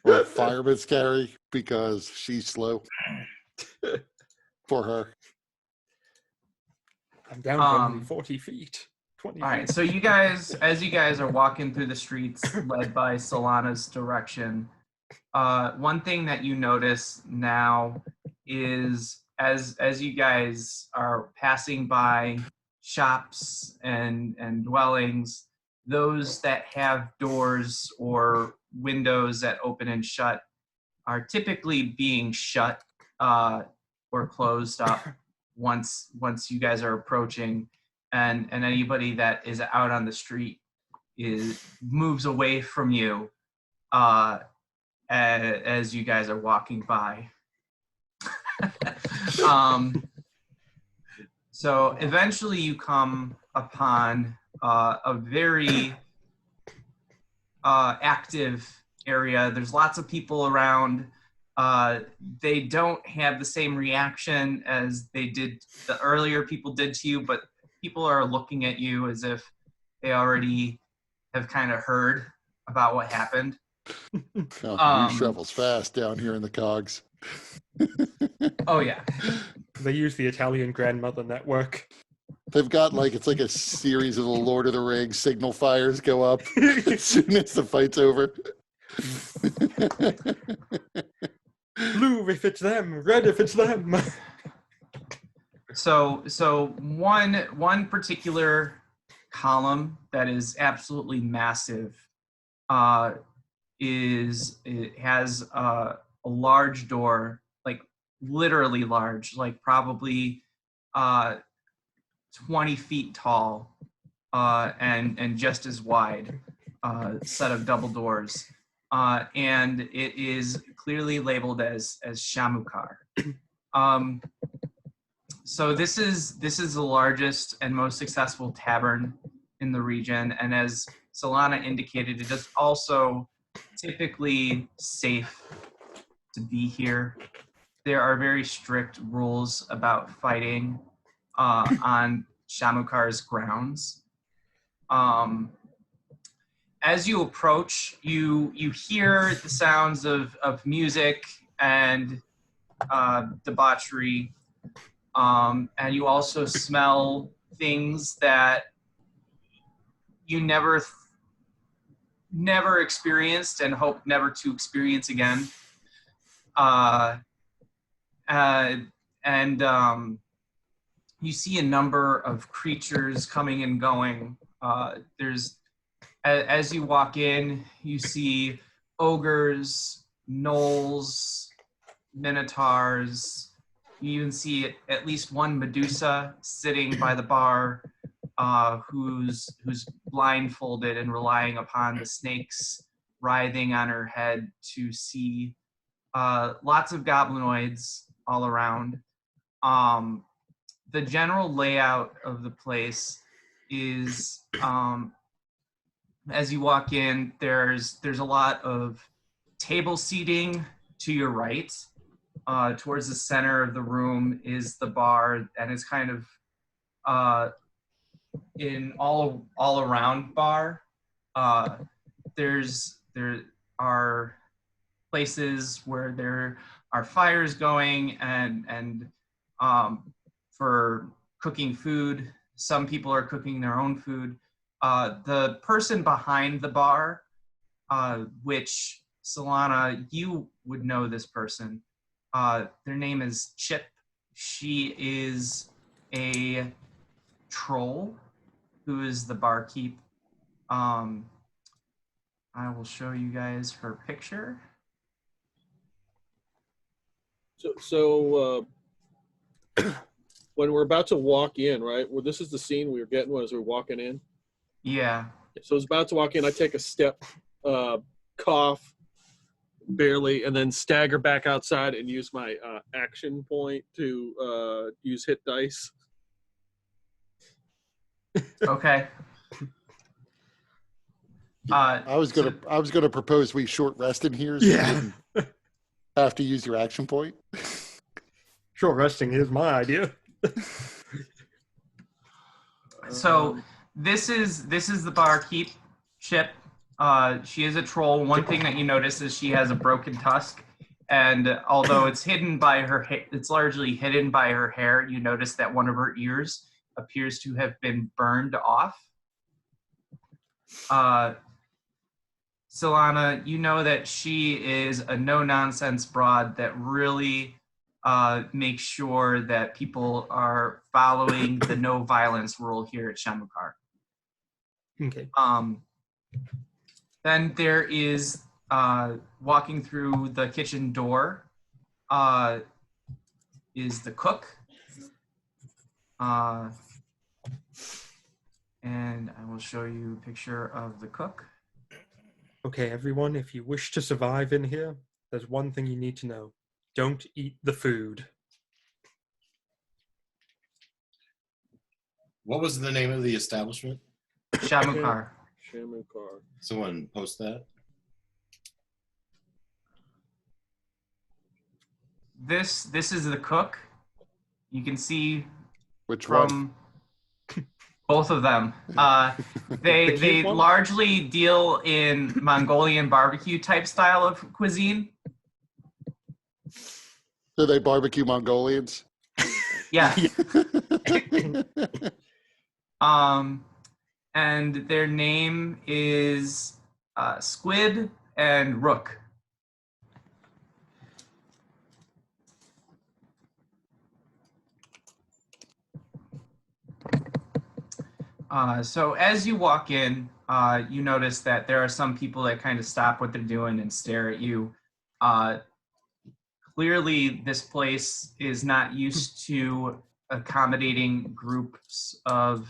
or fireman's carry, because she's slow for her. I'm down to only 40 feet. 20 All right, feet. so you guys, as you guys are walking through the streets led by Solana's direction, one thing that you notice now is as you guys are passing by shops and dwellings, those that have doors or windows that open and shut are typically being shut or closed up once you guys are approaching, and anybody that is out on the street moves away from you as you guys are walking by. So eventually you come upon a very active area. There's lots of people around. They don't have the same reaction as the earlier people did to you, but people are looking at you as if they already have kind of heard about what happened. News travels fast down here in the cogs. Oh yeah. They use the Italian grandmother network. They've got it's like a series of the Lord of the Rings signal fires go up as soon as the fight's over. Blue if it's them, red if it's them. So one particular column that is absolutely massive it has a large door, like literally large, like probably 20 feet tall and just as wide, set of double doors, and it is clearly labeled as Shamukar. So this is the largest and most successful tavern in the region, and as Solana indicated, it is also typically safe to be here. There are very strict rules about fighting on Shamukar's grounds. As you approach, you hear the sounds of music and debauchery, and you also smell things that you never never experienced and hope never to experience again. You see a number of creatures coming and going. As you walk in, you see ogres, gnolls, minotaurs. You even see at least one Medusa sitting by the bar, who's blindfolded and relying upon the snakes writhing on her head to see. Lots of goblinoids all around. The general layout of the place is, as you walk in, there's a lot of table seating to your right. Towards the center of the room is the bar, and it's kind of in all around bar. There are places where there are fires going and for cooking food. Some people are cooking their own food. The person behind the bar, which Solana, you would know this person. Their name is Chip. She is a troll who is the barkeep. I will show you guys her picture. So when we're about to walk in, right? Well, this is the scene we were getting as we were walking in. Yeah. So I was about to walk in. I take a step, cough, barely, and then stagger back outside and use my action point to use hit dice. Okay. I was gonna propose we short rest in here, so you didn't have to use your action point. Short resting is my idea. So this is the barkeep, Chip. She is a troll. One thing that you notice is she has a broken tusk, and although it's hidden by her, it's largely hidden by her hair. You notice that one of her ears appears to have been burned off. Solana, you know that she is a no-nonsense broad that really makes sure that people are following the no-violence rule here at Shamukar. Okay. Then there is, walking through the kitchen door, is the cook. And I will show you a picture of the cook. Okay, everyone, if you wish to survive in here, there's one thing you need to know. Don't eat the food. What was the name of the establishment? Shamukar. Shamukar. Someone post that. This is the cook. You can see Which one? from both of them. They one? largely deal in Mongolian barbecue type style of cuisine. Do they barbecue Mongolians? Yeah. And their name is Squid and Rook. So as you walk in, you notice that there are some people that kind of stop what they're doing and stare at you. Clearly, this place is not used to accommodating groups of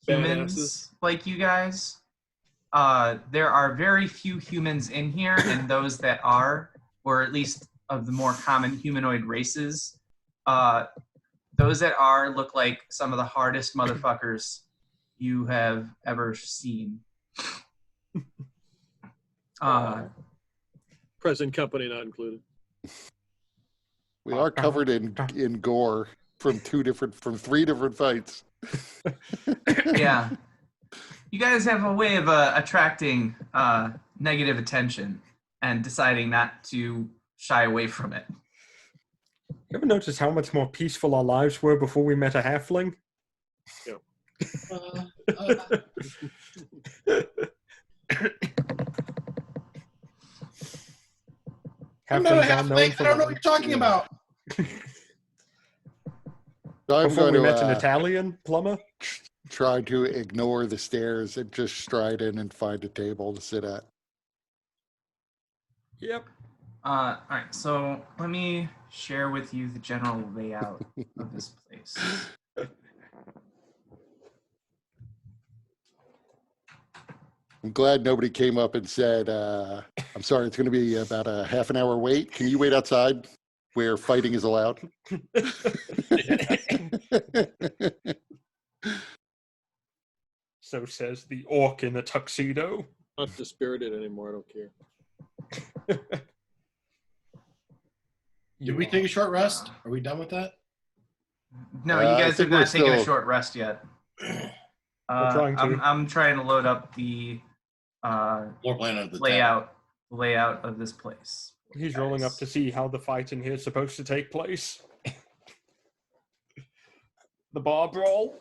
humans Badasses. like you guys. There are very few humans in here, and those that are, or at least of the more common humanoid races, those that are look like some of the hardest motherfuckers you have ever seen. Present company not included. We are covered in gore from three different fights. Yeah. You guys have a way of attracting negative attention and deciding not to shy away from it. You ever notice how much more peaceful our lives were before we met a halfling? I'm not a Halflings are known halfling. I for don't know what you're talking about. So I'm Before going we met an to Italian plumber. try to ignore the stairs and just stride in and find a table to sit at. Yep. All right, so let me share with you the general layout of this place. I'm glad nobody came up and said, I'm sorry, it's going to be about a half an hour wait. Can you wait outside where fighting is allowed? So says the orc in the tuxedo. I'm not dispirited anymore. I don't care. Did we take a short rest? Are we done with that? No, you I guys think have we're not taken a still- short rest yet. trying to. I'm trying to load up the Floor plan of the layout of this place. He's rolling up to see how the fight in here is supposed to take place. The bar brawl.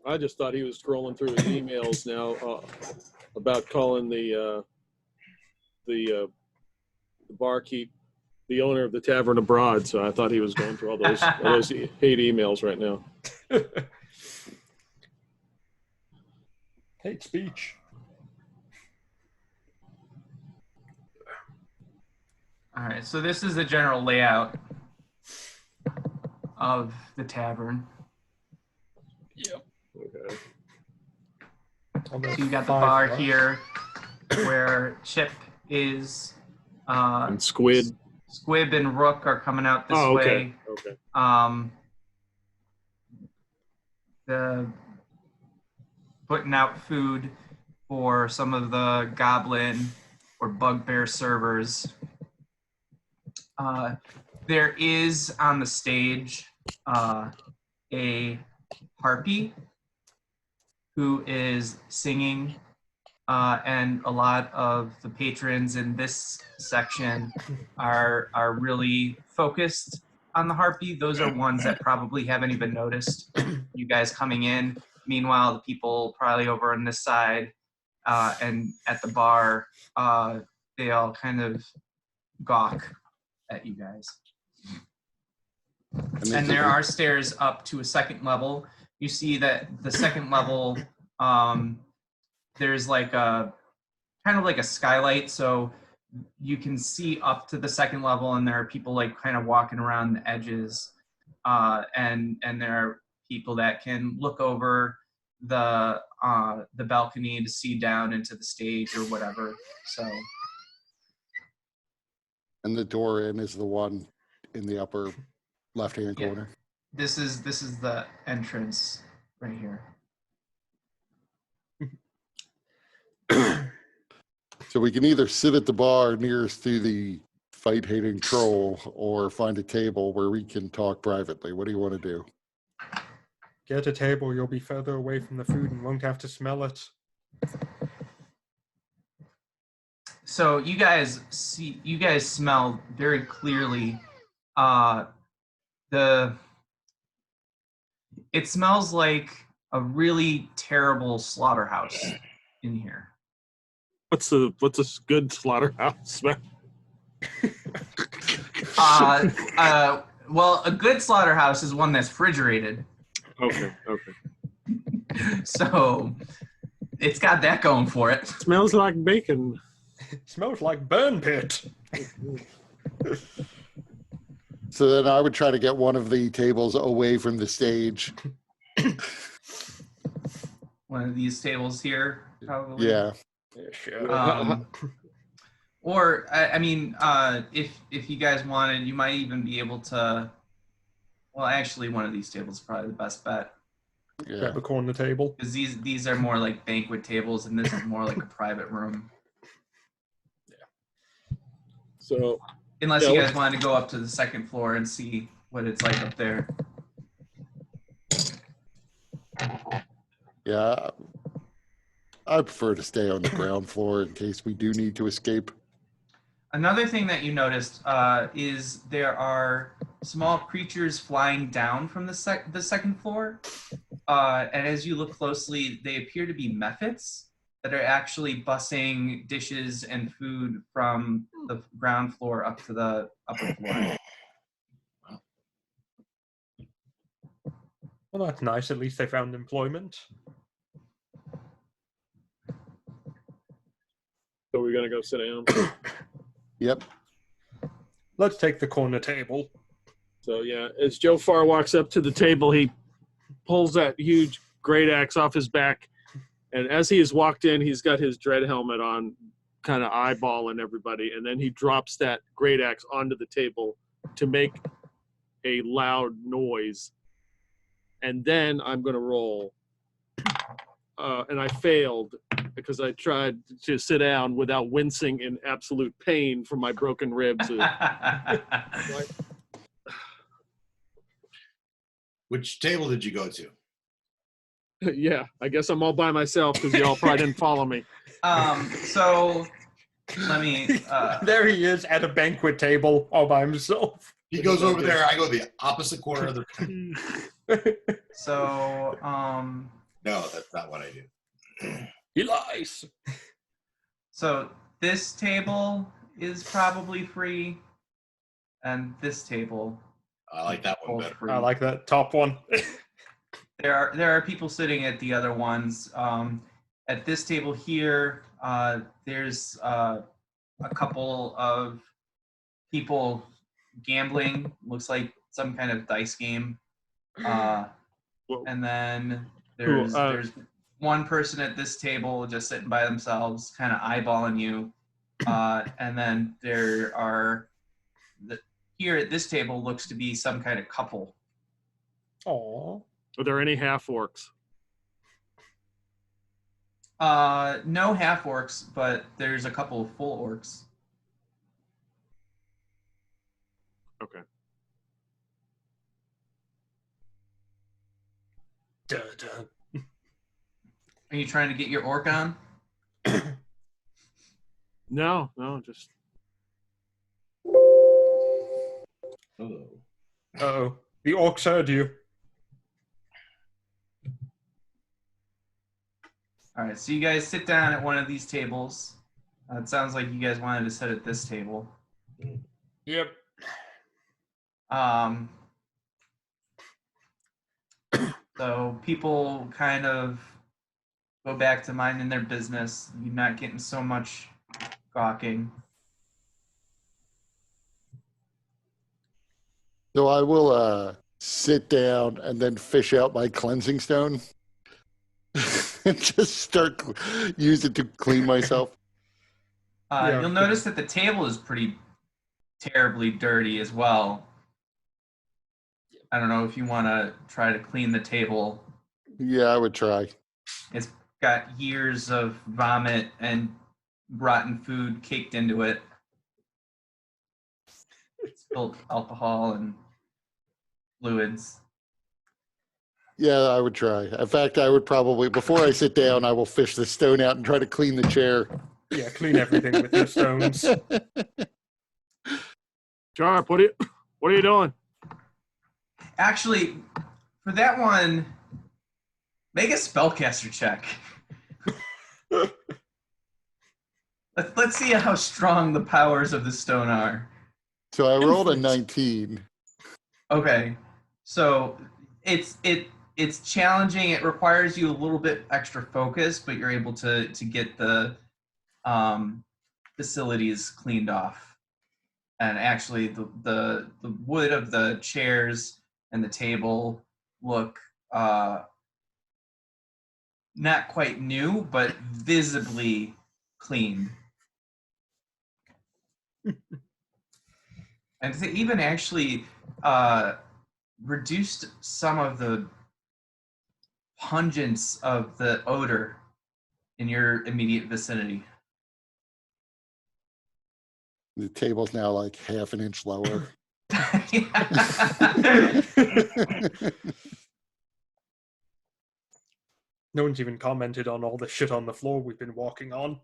I just thought he was scrolling through his emails now about calling the barkeep the owner of the tavern abroad. So I thought he was going through all those hate emails right now. Hate speech. All right, so this is the general layout of the tavern. Yep. Okay. So you got the bar here, where Chip is. And Squid. Squib and Rook are coming out this Oh, okay. way. Okay. The putting out food for some of the goblin or bugbear servers. There is on the stage a harpy who is singing, and a lot of the patrons in this section are really focused on the harpy. Those are ones that probably haven't even noticed you guys coming in. Meanwhile, the people probably over on this side and at the bar, they all kind of gawk at you guys. And there are stairs up to a second level. You see that the second level, there's like a kind of like a skylight, so you can see up to the second level, and there are people like kind of walking around the edges, and there are people that can look over the balcony to see down into the stage or whatever. So. And the door in is the one in the upper left-hand Yeah. corner. This is the entrance right here. So we can either sit at the bar nearest to the fight-hating troll or find a table where we can talk privately. What do you want to do? Get a table, you'll be further away from the food and won't have to smell it. So you guys smell very clearly. It smells like a really terrible slaughterhouse in here. What's a good slaughterhouse smell? Well, a good slaughterhouse is one that's refrigerated. Okay. So it's got that going for it. Smells like bacon. Smells like burn pit. So then I would try to get one of the tables away from the stage. One of these tables here, probably. Yeah. Yeah, sure. Or I mean, if you guys wanted, you might even be able to. Well, actually, one of these tables is probably the best bet, Yeah. Grab a corner table. because these are more like banquet tables, and this is more like a private room. So Unless Yeah, you what- guys wanted to go up to the second floor and see what it's like up there. Yeah. I prefer to stay on the ground floor in case we do need to escape. Another thing that you noticed is there are small creatures flying down from the second floor. And as you look closely, they appear to be mephits that are actually bussing dishes and food from the ground floor up to the upper floor. Well, that's nice. At least they found employment. So we're gonna go sit down. Yep. Let's take the corner table. So yeah, as Joe Farr walks up to the table, he pulls that huge great axe off his back, and as he has walked in, he's got his dread helmet on, kind of eyeballing everybody, and then he drops that great axe onto the table to make a loud noise. And then I'm going to roll. And I failed because I tried to sit down without wincing in absolute pain from my broken ribs. Which table did you go to? Yeah, I guess I'm all by myself because y'all probably didn't follow me. So let me. There he is at a banquet table all by himself. He goes over there. I go the opposite corner of the room. So No, that's not what I do. He lies. So this table is probably free, and this table. I like that one both better. free. I like that top one. There are people sitting at the other ones. At this table here, there's a couple of people gambling. Looks like some kind of dice game. And then there's one person at this table just sitting by themselves, kind of eyeballing you. And then there are here at this table looks to be some kind of couple. Aww. Are there any half orcs? No half orcs, but there's a couple of full orcs. Okay. Duh. Are you trying to get your orc on? No, just. Hello. Uh-oh. The orcs heard you. All right, so you guys sit down at one of these tables. It sounds like you guys wanted to sit at this table. Yep. So people kind of go back to minding their business. You're not getting so much gawking. So I will sit down and then fish out my cleansing stone and just start use it to clean myself. Yeah. You'll notice that the table is pretty terribly dirty as well. I don't know if you want to try to clean the table. Yeah, I would try. It's got years of vomit and rotten food caked into it. Spilled alcohol and fluids. Yeah, I would try. In fact, I would probably, before I sit down, I will fish the stone out and try to clean the chair. Yeah, clean everything with your stones. Sharp, what are you doing? Actually, for that one, make a spellcaster check. Let's see how strong the powers of the stone are. So I rolled a 19. Okay, so it's challenging. It requires you a little bit extra focus, but you're able to get the facilities cleaned off. And actually, the wood of the chairs and the table look not quite new, but visibly clean. And they even actually reduced some of the pungence of the odor in your immediate vicinity. The table's now like half an inch lower. No one's even commented on all the shit on the floor we've been walking on.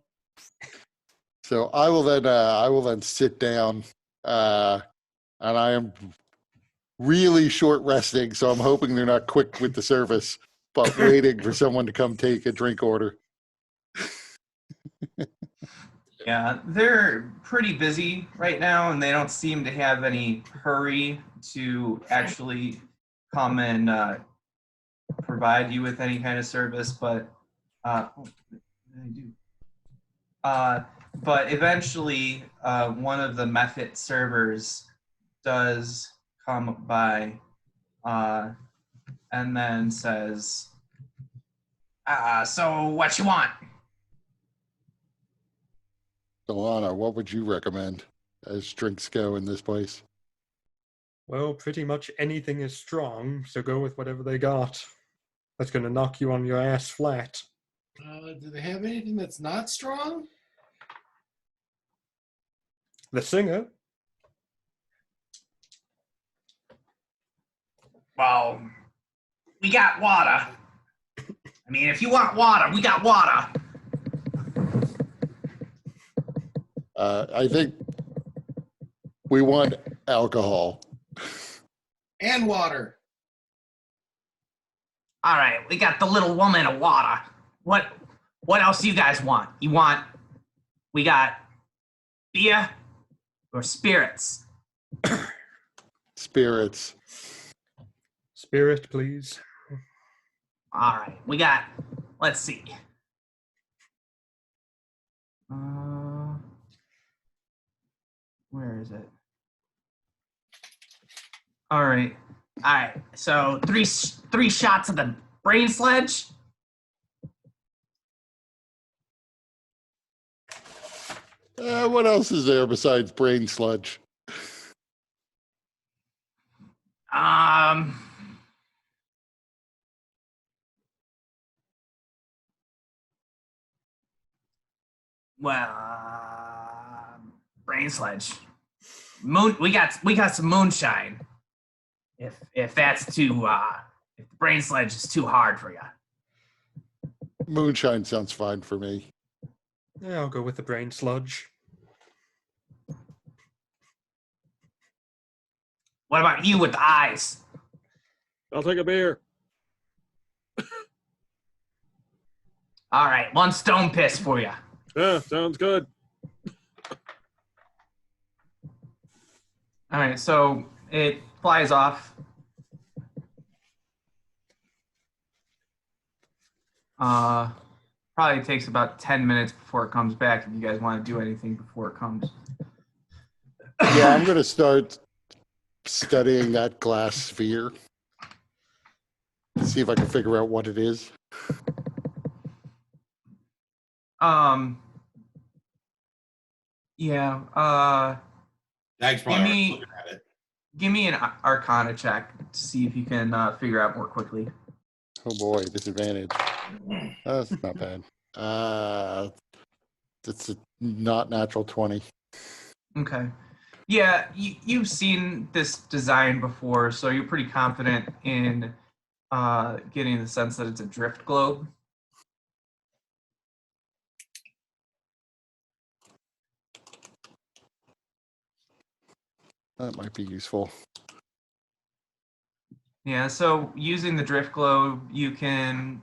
So I will then sit down, and I am really short resting, so I'm hoping they're not quick with the service, but waiting for someone to come take a drink order. Yeah, they're pretty busy right now, and they don't seem to have any hurry to actually come and provide you with any kind of service. But they do. But eventually, one of the method servers does come by, and then says, "So what you want?" Solana, what would you recommend as drinks go in this place? Well, pretty much anything is strong, so go with whatever they got. That's going to knock you on your ass flat. Do they have anything that's not strong? The singer? Well, we got water. I mean, if you want water, we got water. I think we want alcohol. And water. All right, we got the little woman of water. What else do you guys want? We got beer or spirits? Spirits. Spirit, please. All right, we got, let's see. Where is it? All right. So three shots of the brain sledge. What else is there besides brain sludge? Well, brain sledge. We got some moonshine. If that's too if the brain sledge is too hard for you. Moonshine sounds fine for me. Yeah, I'll go with the brain sludge. What about you with the eyes? I'll take a beer. All right, one stone piss for you. Yeah, sounds good. All right, so it flies off. Probably takes about 10 minutes before it comes back if you guys want to do anything before it comes. Yeah, I'm going to start studying that glass sphere. See if I can figure out what it is. Yeah, Dag's probably already looking at it. give me an Arcana check to see if you can figure out more quickly. Oh boy, disadvantage. That's not bad. It's a not natural 20. Okay. Yeah, you've seen this design before, so you're pretty confident in getting the sense that it's a drift globe. That might be useful. Yeah, so using the drift globe, you can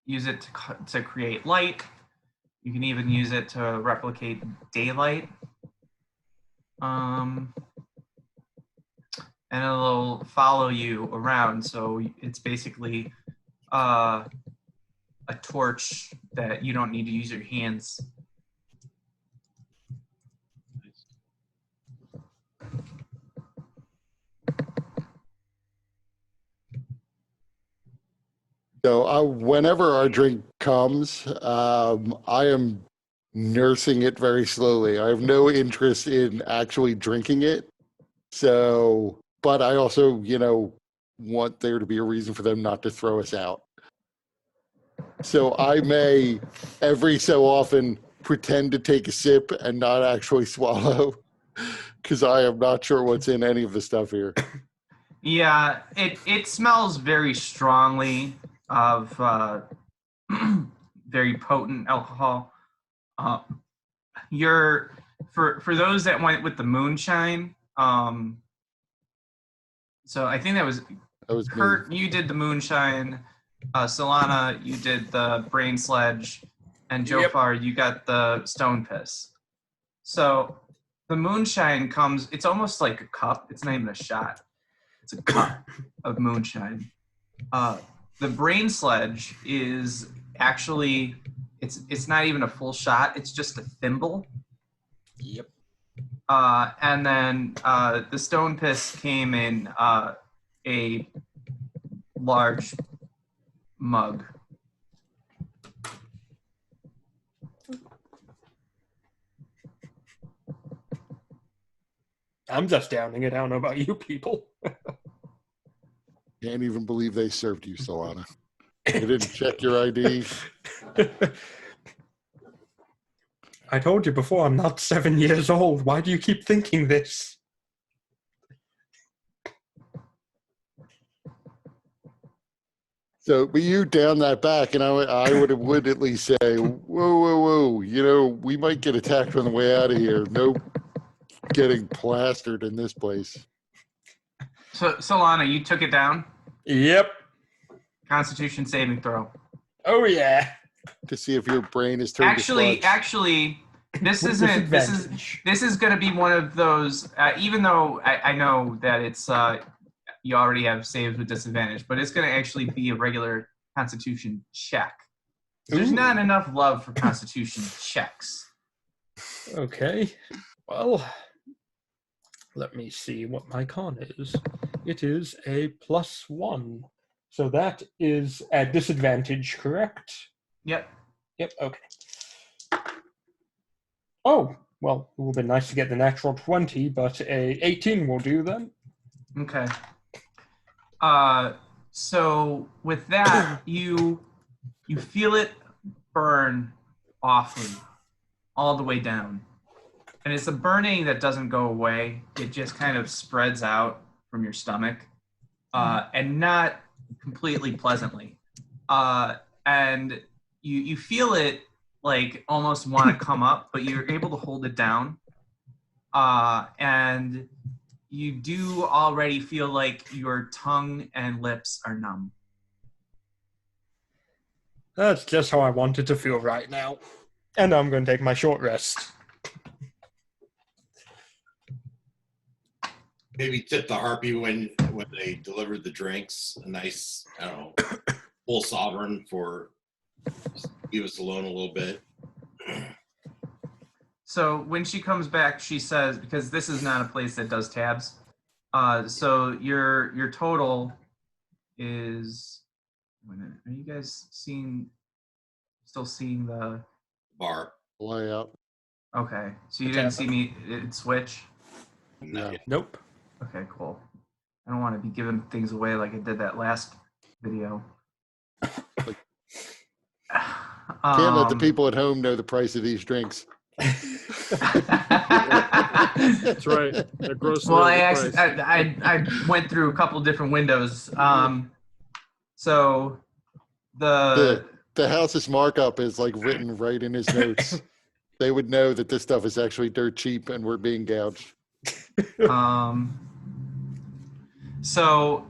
use it to create light. You can even use it to replicate daylight. And it'll follow you around. So it's basically a torch that you don't need to use your hands. So whenever our drink comes, I am nursing it very slowly. I have no interest in actually drinking it. So, but I also, want there to be a reason for them not to throw us out. So I may every so often pretend to take a sip and not actually swallow because I am not sure what's in any of the stuff here. Yeah, it smells very strongly of very potent alcohol. For those that went with the moonshine, So I think that was me. Kurt. You did the moonshine. Solana, you did the brain sledge, and Jofar, you got the stone piss. So the moonshine comes. It's almost like a cup. It's not even a shot. It's a cup of moonshine. The brain sledge is actually it's not even a full shot. It's just a thimble. Yep. And then the stone piss came in a large mug. I'm just downing it. I don't know about you people. Can't even believe they served you, Solana. They didn't check your ID. I told you before, I'm not 7 years old. Why do you keep thinking this? So, but you down that back, and I would at least say, whoa, we might get attacked on the way out of here. No getting plastered in this place. So Solana, you took it down. Yep. Constitution saving throw. Oh yeah. To see if your brain is turned to sludge. Actually, this isn't. This is going to be one of those. Even though I know that it's you already have saves with disadvantage, but it's going to actually be a regular Constitution check. There's not enough love for Constitution checks. Okay. Well, let me see what my con is. It is a +1. So that is at disadvantage, correct? Yep. Yep, okay. Oh, well, it would have been nice to get the natural 20, but a 18 will do then. Okay. So with that, you feel it burn awfully all the way down. And it's a burning that doesn't go away. It just kind of spreads out from your stomach, and not completely pleasantly. And you feel it like almost want to come up, but you're able to hold it down. And you do already feel like your tongue and lips are numb. That's just how I wanted to feel right now. And I'm going to take my short rest. Maybe tip the harpy when they delivered the drinks a nice, I don't know, full sovereign for leave us alone a little bit. So when she comes back, she says, because this is not a place that does tabs, so your total is. Wait a minute, are you guys still seeing the Bar. Layout. Okay, so you didn't see me it switch. No. Nope. Okay, cool. I don't want to be giving things away like I did that last video. Can't let the people at home know the price of these drinks. That's right. They're grossly Well, overpriced. I went through a couple different windows. So The house's markup is like written right in his notes. They would know that this stuff is actually dirt cheap and we're being gouged. So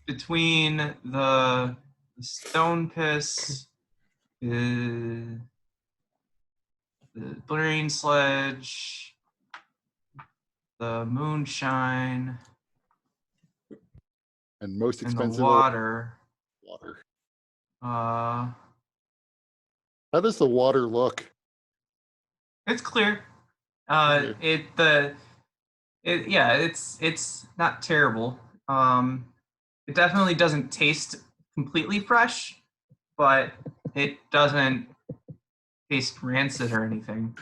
between the stone piss, the brain sledge, the moonshine, And most and the expensive water. water. How How does the water look? It's clear. It's not terrible. It definitely doesn't taste completely fresh, but it doesn't taste rancid or anything.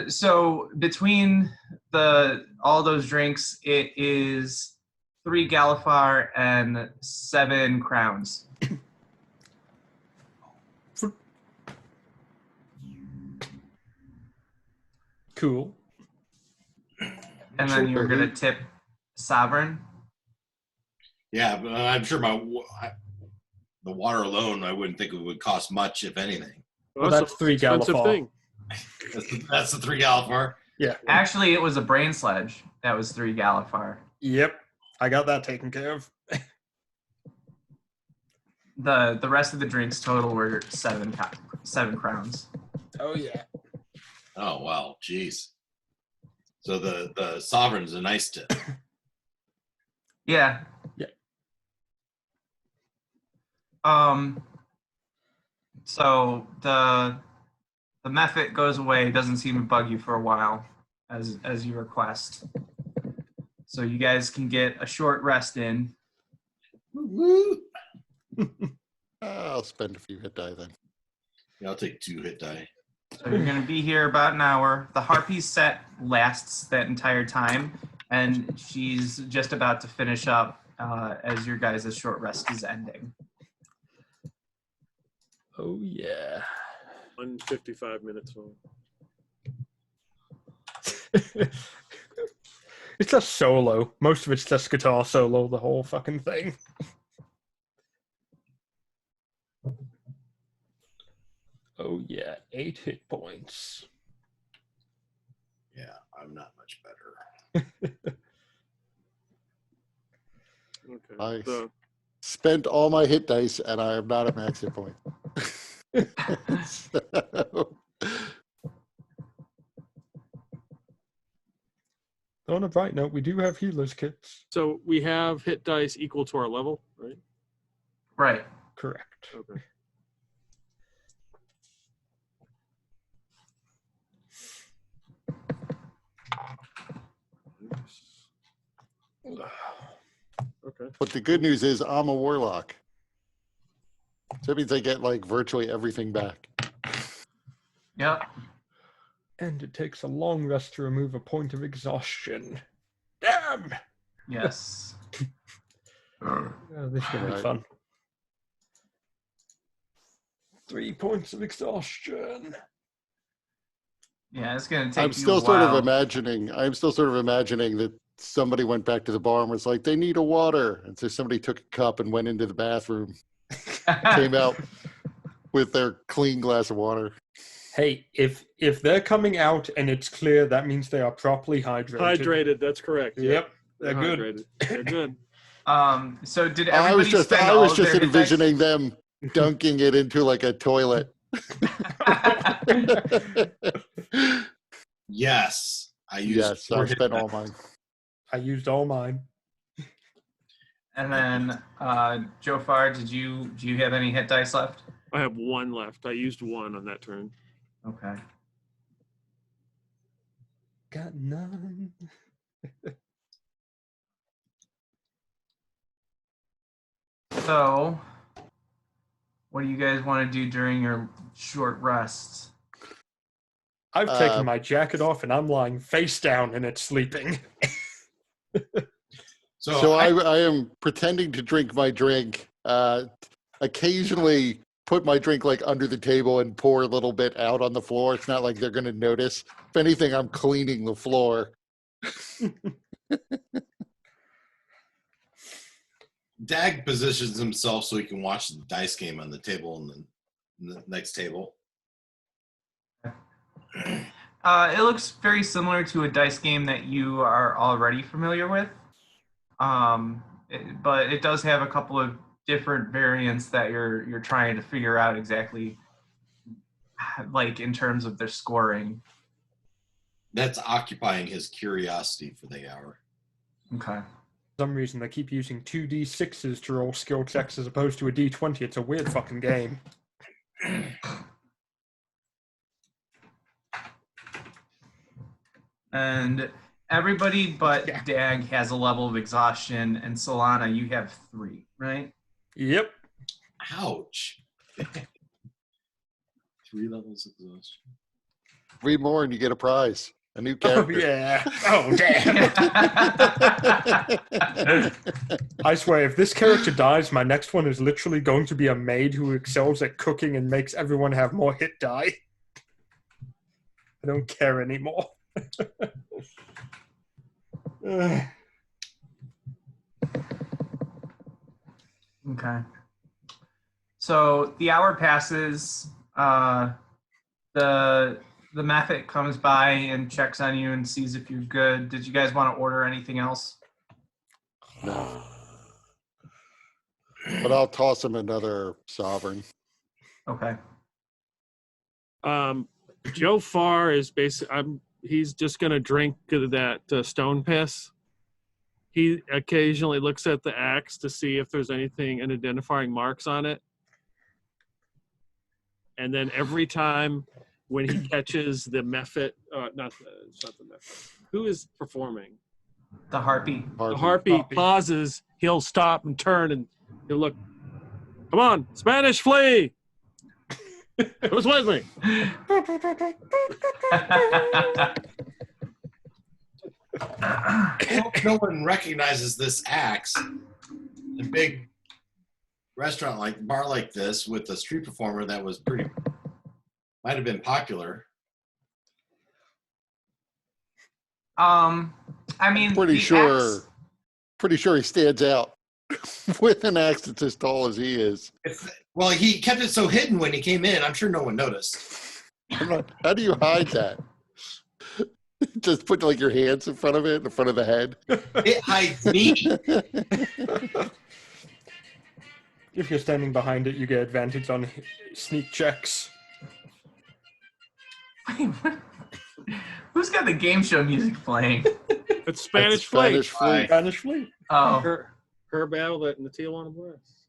So between all those drinks, it is 3 Galifar and 7 crowns. Cool. And then you're gonna tip sovereign. Yeah, but I'm sure the water alone, I wouldn't think it would cost much, if anything. Well, that's 3 expensive Galifar. thing. That's the 3 Galifar. Yeah. Actually, it was a brain sledge. That was 3 Galifar. Yep. I got that taken care of. The rest of the drinks total were 7 crowns. Oh, yeah. Oh wow, jeez. So the sovereign's a nice tip. Yeah. Yeah. So the method goes away, doesn't seem to bug you for a while, as you request. So you guys can get a short rest in. Woo-woo. I'll spend a few hit die then. Yeah, I'll take 2 hit die. So you're going to be here about an hour. The Harpy's set lasts that entire time, and she's just about to finish up as your guys' short rest is ending. Oh, yeah. 155 minutes long. It's just solo. Most of it's just guitar solo, the whole fucking thing. Oh, yeah. 8 hit points. Yeah, I'm not much better. Okay. I So, spent all my hit dice, and I am not at max hit point. So, On a bright note, we do have healer's kits. so we have hit dice equal to our level, right? Right. Correct. Okay. Okay. but the good news is I'm a warlock. So that means I get like virtually everything back. Yep. And it takes a long rest to remove a point of exhaustion. Damn! Yes. This is going to be Right. fun. 3 points of exhaustion. Yeah, it's going to take I'm you still a sort of while. imagining that somebody went back to the bar and was like, they need a water. And so somebody took a cup and went into the bathroom, came out with their clean glass of water. Hey, if they're coming out and it's clear, that means they are properly hydrated. Hydrated, that's correct. Yeah. Yep, they're good. hydrated. They're good. So did I everybody was spend all of just their hit dice? envisioning them dunking it into like a toilet. Yes, I used Yes, 4 I hit spent die. all mine. I used all mine. And then Jofar, do you have any hit dice left? I have 1 left. I used 1 on that turn. Okay. Got none. So, what do you guys want to do during your short rests? I've taken my jacket off and I'm lying face down and it's sleeping. So I am pretending to drink my drink, occasionally put my drink like under the table and pour a little bit out on the floor. It's not like they're going to notice. If anything, I'm cleaning the floor. Dag positions himself so he can watch the dice game on the table and the next table. It looks very similar to a dice game that you are already familiar with, but it does have a couple of different variants that you're trying to figure out exactly, like in terms of their scoring. That's occupying his curiosity for the hour. Okay. For some reason, they keep using 2d6s to roll skill checks as opposed to a d20. It's a weird fucking game. And everybody but Dag has a level of exhaustion, and Solana, you have 3, right? Yep. Ouch. 3 levels of exhaustion. 3 more and you get a prize. A new Oh, character. yeah. Oh, damn. I swear, if this character dies, my next one is literally going to be a maid who excels at cooking and makes everyone have more hit die. I don't care anymore. Okay. So the hour passes. The the method comes by and checks on you and sees if you're good. Did you guys want to order anything else? No. But I'll toss him another sovereign. Okay. Joe Farr is basically. He's just gonna drink that stone piss. He occasionally looks at the axe to see if there's anything and identifying marks on it. And then every time when he catches the mephit, it's not the mephit. Who is performing? The harpy. The harpy pauses. He'll stop and turn and he'll look. Come on, Spanish flea. Who's with me? No one recognizes this axe. A big restaurant bar like this with a street performer that was might have been popular. I mean, Pretty sure he stands out with an axe that's as tall as he is. Well, he kept it so hidden when he came in. I'm sure no one noticed. How do you hide that? Just put like your hands in front of it, in front of the head. It hides me. If you're standing behind it, you get advantage on sneak checks. Wait, what? Who's got the game show music playing? It's Spanish flea. Spanish flea. Oh. Her battle that in the Tijuana Blast.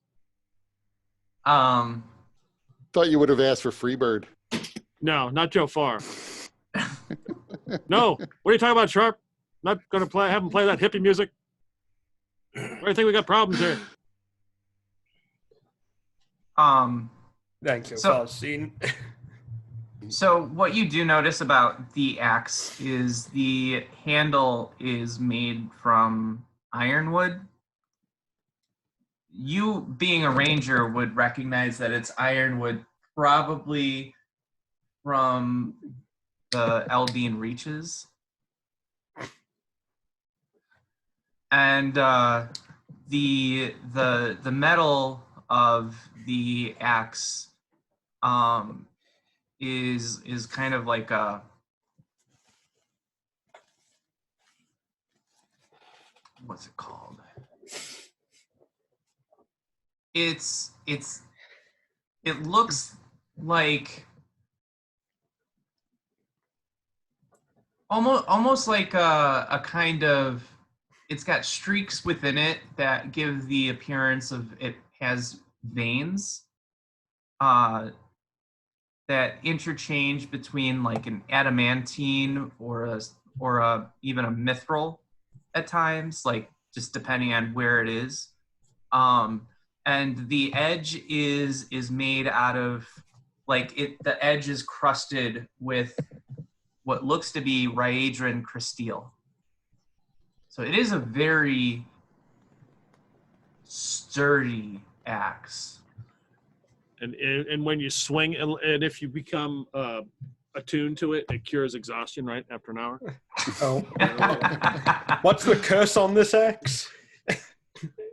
Thought you would have asked for Freebird. No, not Joe Farr. No, what are you talking about, Sharp? Not gonna have him play that hippie music. Why do you think we got problems here? Thank you, So- pause scene. So what you do notice about the axe is the handle is made from ironwood. You, being a ranger, would recognize that it's ironwood probably from the Eldine Reaches. And the metal of the axe is kind of like a what's it called? It looks like almost like a kind of, it's got streaks within it that give the appearance of it has veins that interchange between like an adamantine or even a mithril at times, like just depending on where it is. And the edge is made out of the edge is crusted with what looks to be Rhyadran crystale. So it is a very sturdy axe. And when you swing, and if you become attuned to it, it cures exhaustion, right, after an hour? Oh. What's the curse on this axe?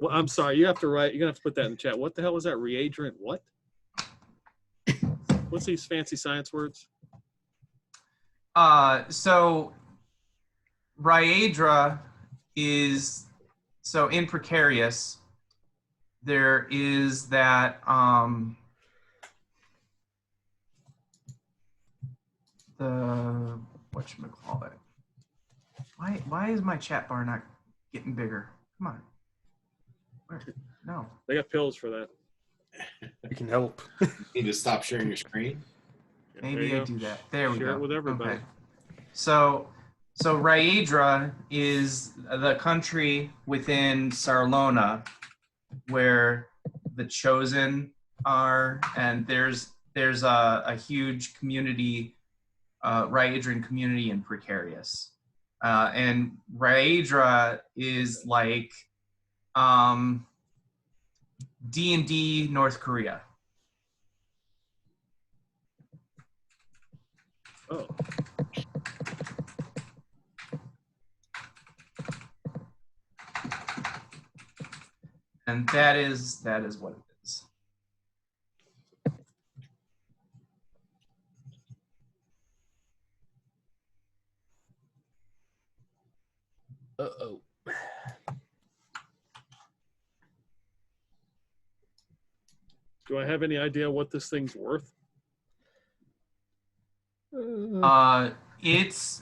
Well, I'm sorry, you're gonna have to put that in the chat. What the hell was that? Reagent? What? What's these fancy science words? So Rhyadra is, so in Precarious, there is that the whatchamacallit. Why is my chat bar not getting bigger? Come on. Where? No. They got pills for that. We can help. You need to stop sharing your screen. Maybe I do that. There we Share go. it with everybody. Okay. So Rhyadra is the country within Sarlona where the Chosen are, and there's a huge community, Rhyadran community in Precarious. And Rhyadra is like D&D North Korea. Oh. And that is what it is. Do I have any idea what this thing's worth? I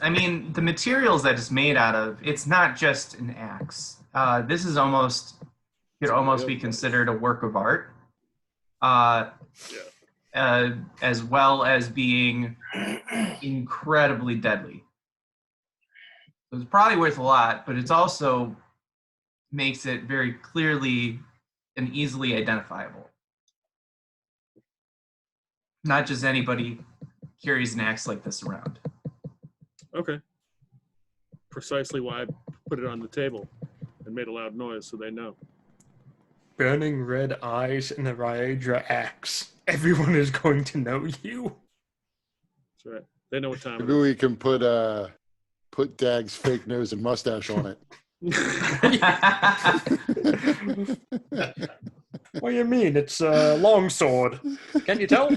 mean, the materials that it's made out of, it's not just an axe. This is could almost be considered a work of art. As well as being incredibly deadly. It's probably worth a lot, but it's also makes it very clearly and easily identifiable. Not just anybody carries an axe like this around. Okay. Precisely why I put it on the table and made a loud noise so they know. Burning red eyes and a Ryaedra axe. Everyone is going to know you. That's right. They know what time it Maybe is. we can put Dag's fake nose and mustache on it. What do you mean? It's a longsword. Can you tell?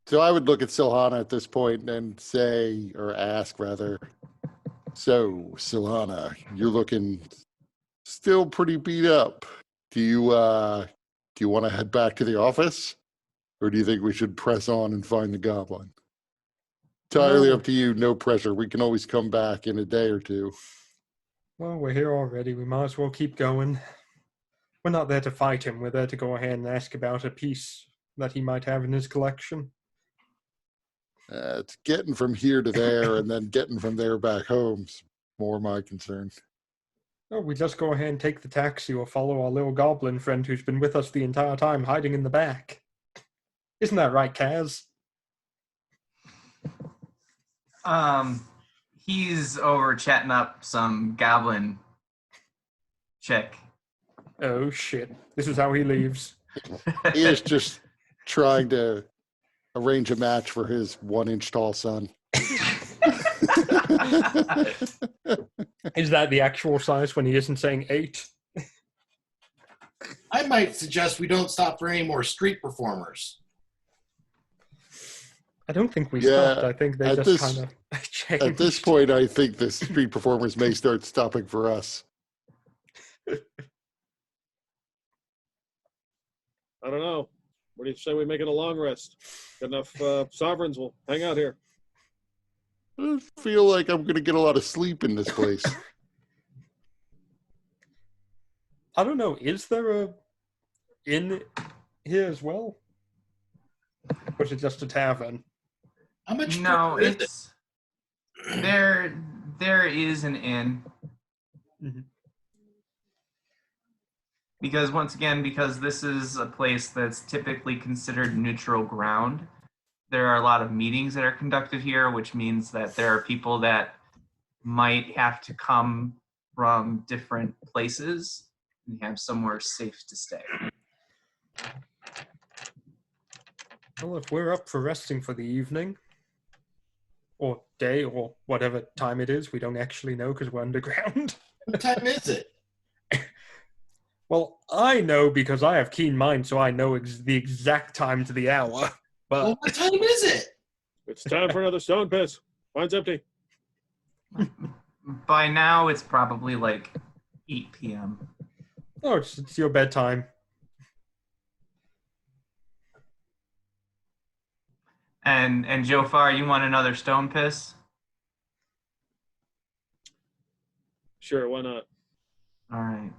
So I would look at Silhana at this point and say, or ask rather, so Silhana, you're looking still pretty beat up. Do you want to head back to the office? Or do you think we should press on and find the goblin? Entirely No. up to you, no pressure. We can always come back in a day or two. Well, we're here already. We might as well keep going. We're not there to fight him. We're there to go ahead and ask about a piece that he might have in his collection. It's getting from here to there and then getting from there back home's more my concern. Oh, we just go ahead and take the taxi or follow our little goblin friend who's been with us the entire time, hiding in the back. Isn't that right, Kaz? He's over chatting up some goblin chick. Oh, shit. This is how he leaves. He is just trying to arrange a match for his 1-inch tall son. Is that the actual size when he isn't saying 8? I might suggest we don't stop for any more street performers. I don't think we Yeah, stopped. I think they at just this- kind of changed. At this point, I think the street performers may start stopping for us. I don't know. What do you say we make it a long rest? Good enough sovereigns will hang out here. I feel like I'm going to get a lot of sleep in this place. I don't know. Is there a inn here as well? Or is it just a tavern? How much? No, further is it? it's there is an inn. Mhm. Because once again, because this is a place that's typically considered neutral ground, there are a lot of meetings that are conducted here, which means that there are people that might have to come from different places and have somewhere safe to stay. Well, if we're up for resting for the evening, or day, or whatever time it is, we don't actually know because we're underground. What time is it? Well, I know because I have keen mind, so I know the exact time to the hour. But Well, what time is it? It's time for another stone piss. Mine's empty. By now, it's probably like 8 p.m. oh, it's your bedtime. And Jofar, you want another stone piss? Sure, why not? All right.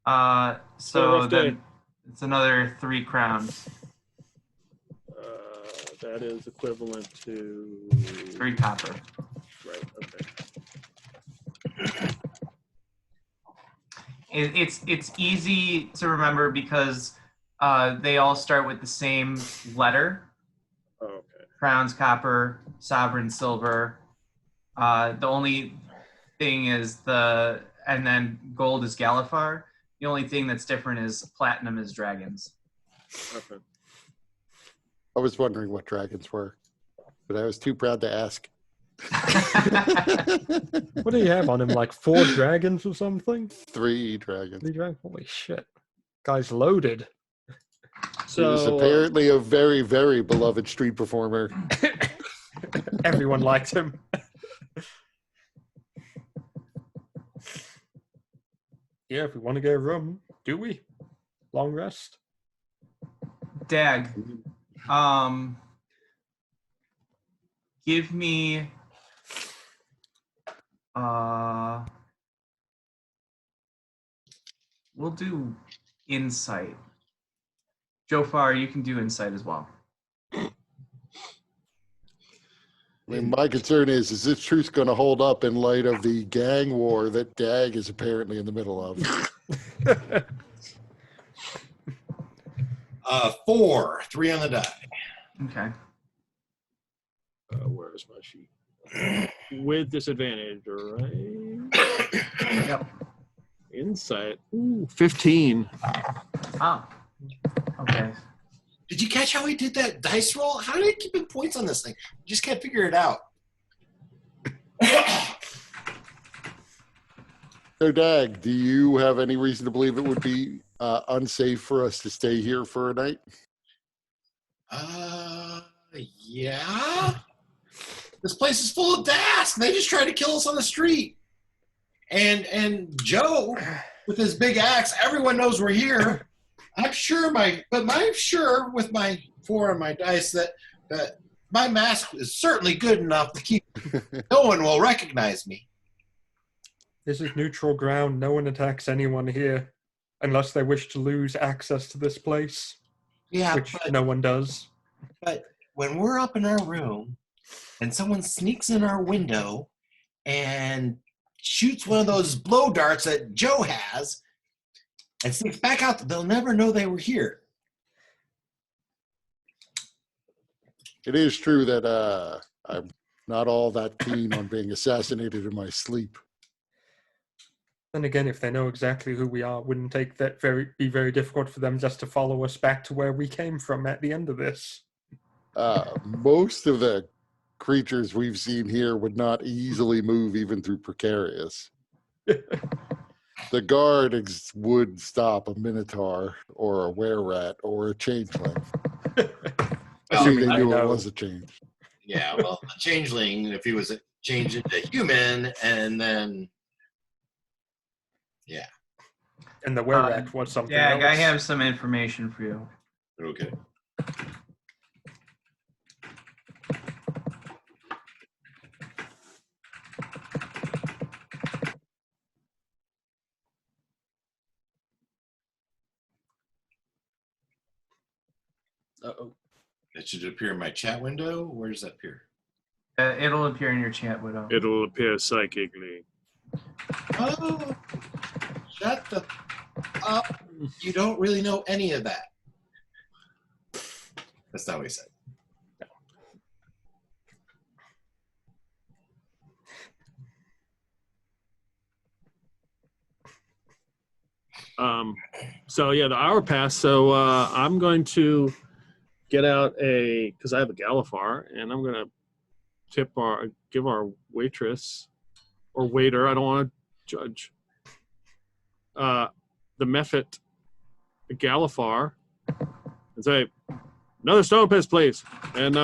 been a So rough day. then it's another 3 crowns, That is equivalent to 3 copper. Right. Okay. It's easy to remember because they all start with the same letter. Oh, okay. Crowns, copper, sovereign, silver. The only thing is and then gold is Galifar. The only thing that's different is platinum is dragons. Okay. I was wondering what dragons were, but I was too proud to ask. What do you have on him? Like 4 dragons or something? 3 dragons. 3 dragons? Holy shit. Guy's loaded. He was So apparently a very, very beloved street performer. Everyone liked him. Yeah, if we want to get a room, do we? Long rest. Dag, give me we'll do insight. Jofar, you can do insight as well. I mean, my concern is this truth going to hold up in light of the gang war that Dag is apparently in the middle of? 4, 3 on the die. Okay. Where's my sheet? With disadvantage, right? Yep. Insight. Ooh, 15. Oh. Okay. Did you catch how he did that dice roll? How did he keep in points on this thing? Just can't figure it out. So, Dag, do you have any reason to believe it would be unsafe for us to stay here for a night? Yeah. This place is full of das. They just tried to kill us on the street. And Joe, with his big axe, everyone knows we're here. I'm sure with my 4 on my dice that my mask is certainly good enough to keep. No one will recognize me. This is neutral ground. No one attacks anyone here unless they wish to lose access to this place, Yeah, which no one does. but when we're up in our room and someone sneaks in our window and shoots one of those blow darts that Joe has and sneaks back out, they'll never know they were here. It is true that I'm not all that keen on being assassinated in my sleep. Then again, if they know exactly who we are, wouldn't take that be very difficult for them just to follow us back to where we came from at the end of this. Most of the creatures we've seen here would not easily move even through precarious. The guard would stop a minotaur or a were-rat or a changeling. Assuming they knew it was a change. Yeah, well, a changeling, if he was changed into human, and then, yeah. And the were-rat was something Dag, else. I have some information for you. Okay. Uh-oh. That should appear in my chat window. Where does that appear? It'll appear in your chat window. It'll appear psychically. Oh, shut the up. You don't really know any of that. That's not what he said. So yeah, the hour passed. So I'm going to get out because I have a Galifar, and I'm gonna give our waitress or waiter. I don't want to judge. The Mephit, the Galifar, and say, another stone piss, please, and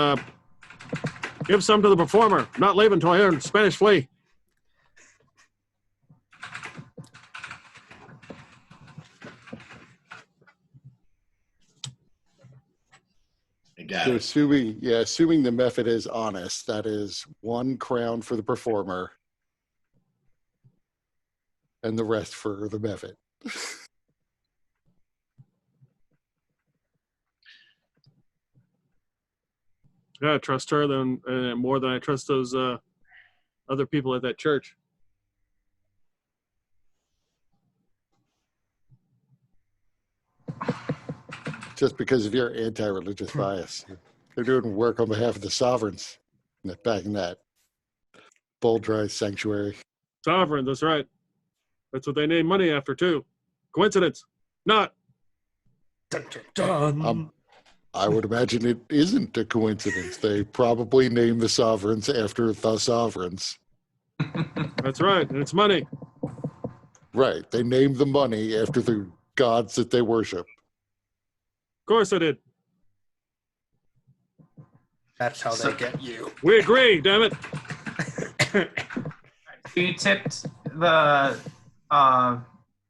give some to the performer. I'm not leaving until I hear Spanish Flea. I got So it. assuming the method is honest, that is 1 crown for the performer and the rest for the method. Yeah, I trust her more than I trust those other people at that church. Just because of your anti-religious bias. They're doing work on behalf of the sovereigns back in that Boldry sanctuary. Sovereign, that's right. That's what they name money after, too. Coincidence? Not. Dun, dun, dun. I would imagine it isn't a coincidence. They probably named the sovereigns after the sovereigns. That's right, and it's money. Right. They named the money after the gods that they worship. Of course I did. That's how So- they get you. We agree, damn it. You tipped the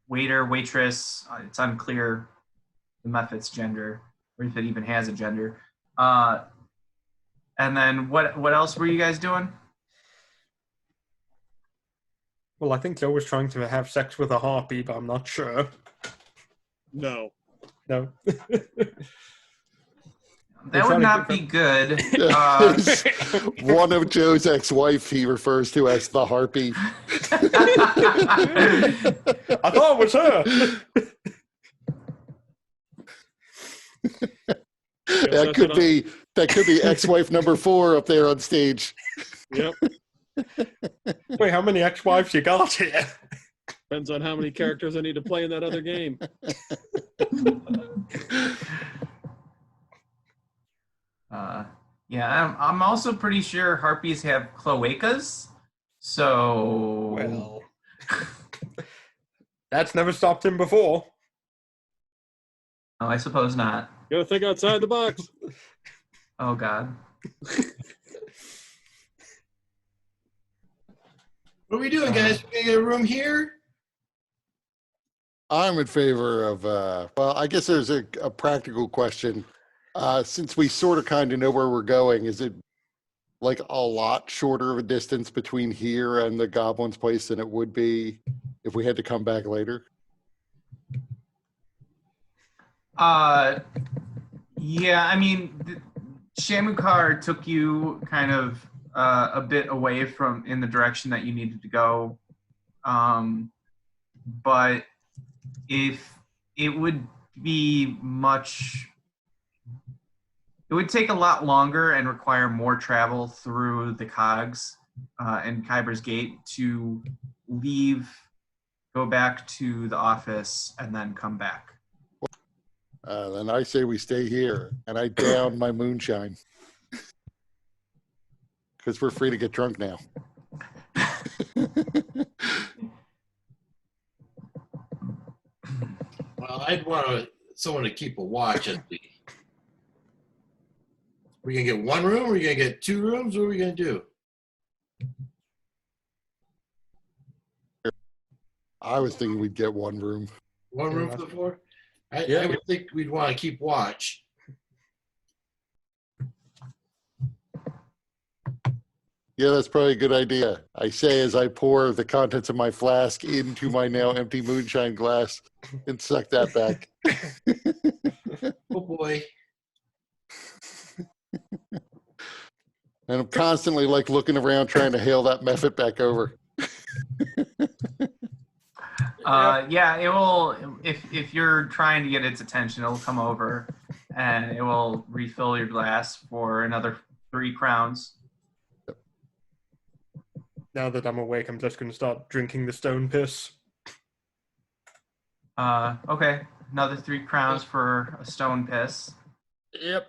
waiter, waitress. It's unclear the Mephit's gender, or if it even has a gender. And then what else were you guys doing? Well, I think Joe was trying to have sex with a harpy, but I'm not sure. No. No. That would not be good. One of Joe's ex-wife he refers to as the harpy. I thought it was her. That could be ex-wife number 4 up there on stage. Yep. Wait, how many ex-wives you got here? Depends on how many characters I need to play in that other game. Yeah, I'm also pretty sure harpies have cloacas. So Well, that's never stopped him before. no, I suppose not. Gotta think outside the box. Oh God. What are we doing, guys? We gonna get a room here? I'm in favor of, well, I guess there's a practical question. Since we sort of kind of know where we're going, is it like a lot shorter of a distance between here and the Goblin's place than it would be if we had to come back later? Yeah, I mean, Shamukar took you kind of a bit away from in the direction that you needed to go. But if it would be it would take a lot longer and require more travel through the cogs and Kyber's Gate to leave, go back to the office, and then come back. Then I say we stay here, and I down my moonshine. Because we're free to get drunk now. Well, I'd want someone to keep a watch at the. We gonna get one room? Or we gonna get 2 rooms? What are we gonna do? I was thinking we'd get one room. One room for the 4? I Yeah. would think we'd want to keep watch. Yeah, that's probably a good idea. I say as I pour the contents of my flask into my now empty moonshine glass and suck that back. Oh boy. And I'm constantly like looking around trying to hail that Mephit back over. Yeah, it will. If you're trying to get its attention, it'll come over and it will refill your glass for another 3 crowns. Now that I'm awake, I'm just going to start drinking the stone piss. Okay, another 3 crowns for a stone piss. Yep.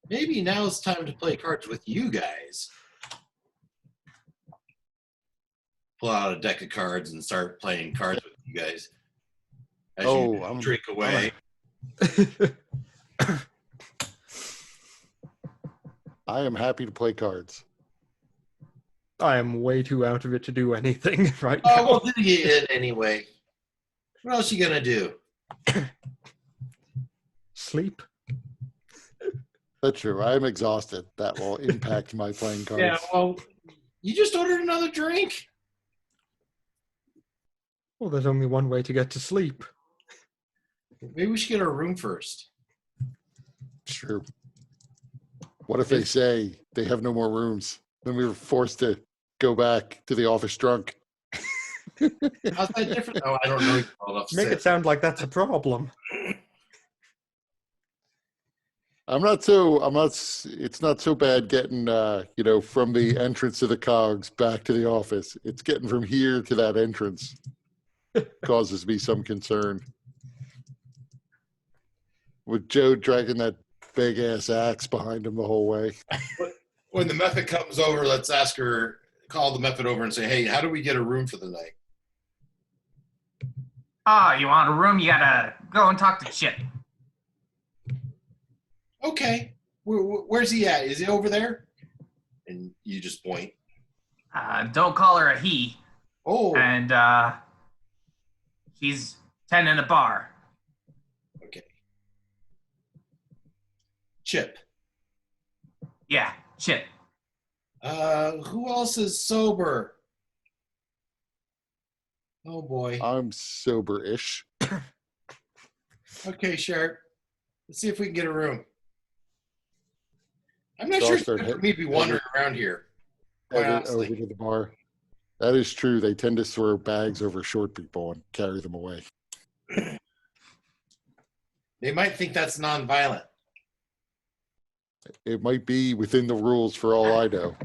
Maybe now it's time to play cards with you guys. Pull out a deck of cards and start playing cards with you guys. As you drink away. I am happy to play cards. I am way too out of it to do anything right Oh, now. well, then you get it anyway. What else you gonna do? Sleep. That's true. I'm exhausted. That will impact my playing cards. Yeah, well, you just ordered another drink. Well, there's only one way to get to sleep. Maybe we should get our room first. True. What if they say they have no more rooms? Then we were forced to go back to the office drunk. How's that different? Oh, I don't know. Well enough to Make say it sound like that's a problem. It's not so bad getting, from the entrance to the cogs back to the office. It's getting from here to that entrance causes me some concern. With Joe dragging that big ass axe behind him the whole way. When the method comes over, let's ask her, call the method over and say, hey, how do we get a room for the night? You want a room? You gotta go and talk to Chip. Okay. Where's he at? Is he over there? And you just point. Don't call her a he. Oh, And she's tending a bar. okay. Chip. Yeah, Chip. Who else is sober? Oh boy. I'm sober-ish. Okay, Sheriff. Let's see if we can get a room. I'm not So I'll sure it's start good for me to be wandering around here. Quite Headed over honestly. to the bar. That is true. They tend to throw bags over short people and carry them away. They might think that's nonviolent. It might be within the rules for all I know.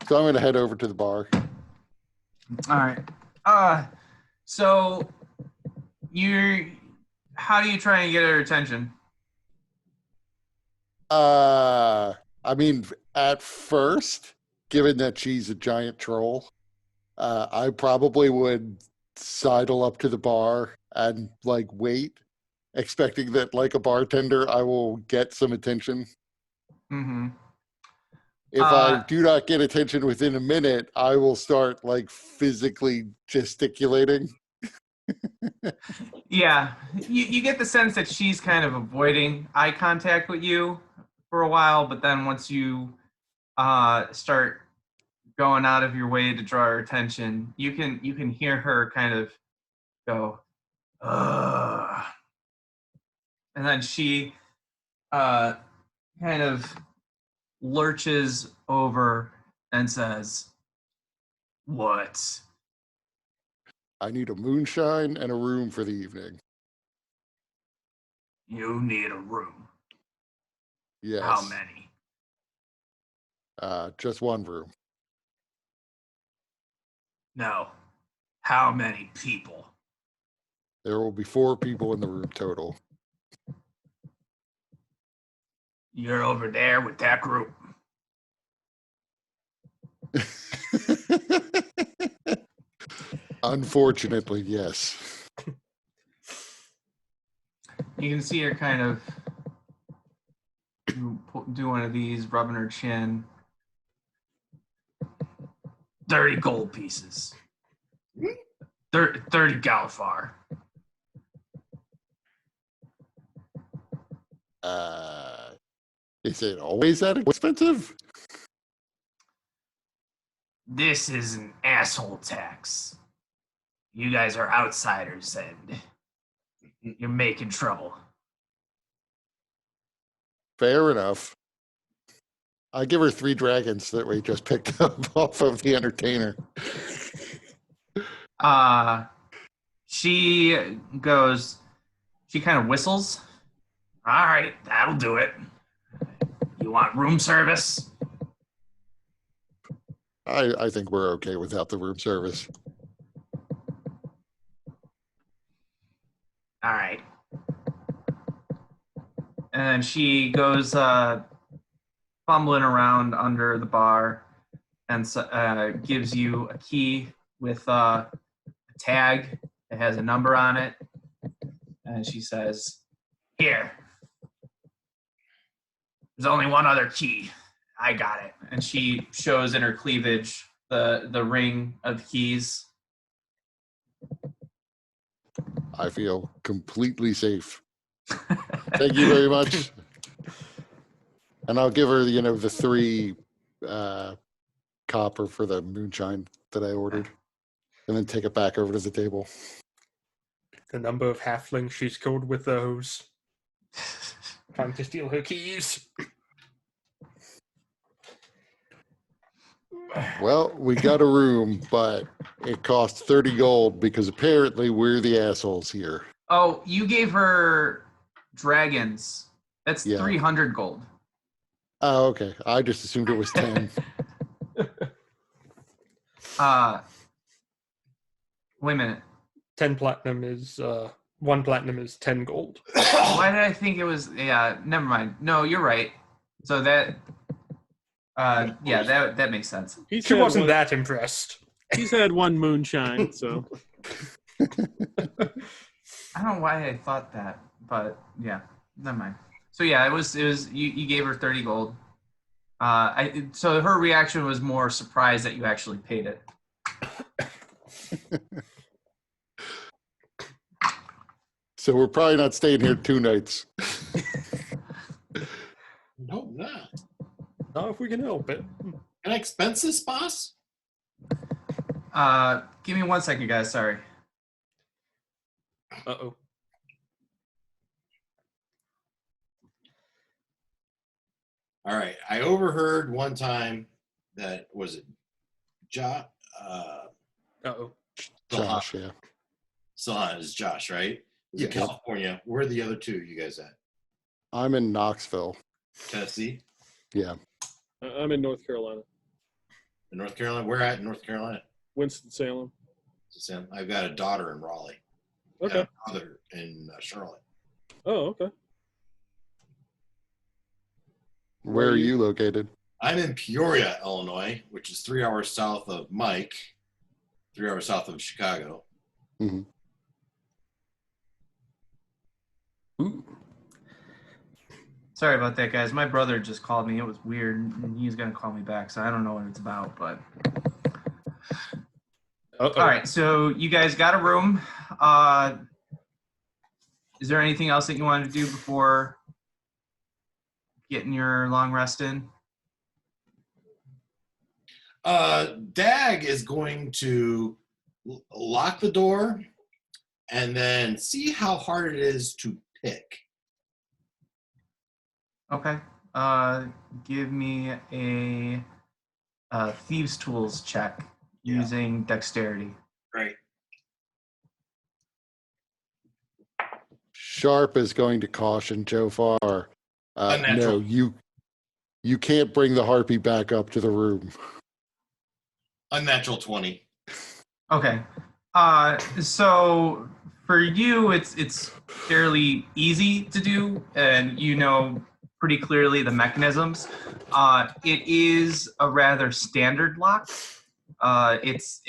So I'm going to head over to the bar. All right. So how do you try and get her attention? I mean, at first, given that she's a giant troll, I probably would sidle up to the bar and like wait, expecting that like a bartender, I will get some attention. Mm-hmm. If I do not get attention within a minute, I will start like physically gesticulating. Yeah, you get the sense that she's kind of avoiding eye contact with you for a while, but then once you start going out of your way to draw her attention, you can hear her kind of go, ugh. And then she kind of lurches over and says, "What?" I need a moonshine and a room for the evening. You need a room. Yes. How many? Just one room. No. How many people? There will be 4 people in the room total. You're over there with that group. Unfortunately, yes. You can see her kind of do one of these, rubbing her chin. 30 gold pieces. 30 Galfar. Is it always that expensive? This is an asshole tax. You guys are outsiders and you're making trouble. Fair enough. I give her 3 dragons that we just picked up off of the entertainer. She kind of whistles. All right, that'll do it. You want room service? I think we're okay without the room service. All right. And then she goes fumbling around under the bar and gives you a key with a tag that has a number on it. And she says, "Here. There's only one other key. I got it." And she shows in her cleavage the ring of keys. I feel completely safe. Thank you very much. And I'll give her, the 3 copper for the moonshine that I ordered, and then take it back over to the table. The number of halflings she's killed with those. Trying to steal her keys. Well, we got a room, but it costs 30 gold because apparently we're the assholes here. Oh, you gave her dragons. That's Yeah. 300 gold. Oh, okay. I just assumed it was 10. Wait a minute. 10 platinum is 1 platinum is 10 gold. Why did I think it was? Yeah, never mind. No, you're right. So that, yeah, that makes sense. She wasn't that impressed. He's had one moonshine, so I don't know why I thought that, but yeah, never mind. So yeah, it was you gave her 30 gold. So her reaction was more surprised that you actually paid it. So we're probably not staying here 2 nights. Hope not. Not if we can help it. Can I expense this, boss? Give me 1 second, guys. Sorry. Uh-oh. All right. I overheard one time that was it Uh-oh. Josh, yeah. Salon is Josh, right? Is Yeah. it California? Where are the other two you guys at? I'm in Knoxville. Tennessee? Yeah. I'm in North Carolina, In North Carolina? Where at in North Carolina? Winston-Salem. Sam, I've got a daughter in Raleigh. Okay. And a brother in Charlotte. Oh, okay. Where are you located? I'm in Peoria, Illinois, which is 3 hours south of Mike, 3 hours south of Chicago. Mm-hmm. Ooh. Sorry about that, guys. My brother just called me. It was weird, and he's gonna call me back, so I don't know what it's about. But Uh-oh. all right, so you guys got a room. Is there anything else that you wanted to do before getting your long rest in? Dag is going to lock the door and then see how hard it is to pick. Okay. Give me a thieves' tools check using dexterity. Right. Sharp is going to caution Jofar. No, Unnatural. you can't bring the harpy back up to the room. Unnatural 20. Okay. So for you, it's fairly easy to do, and you know pretty clearly the mechanisms. It is a rather standard lock. It's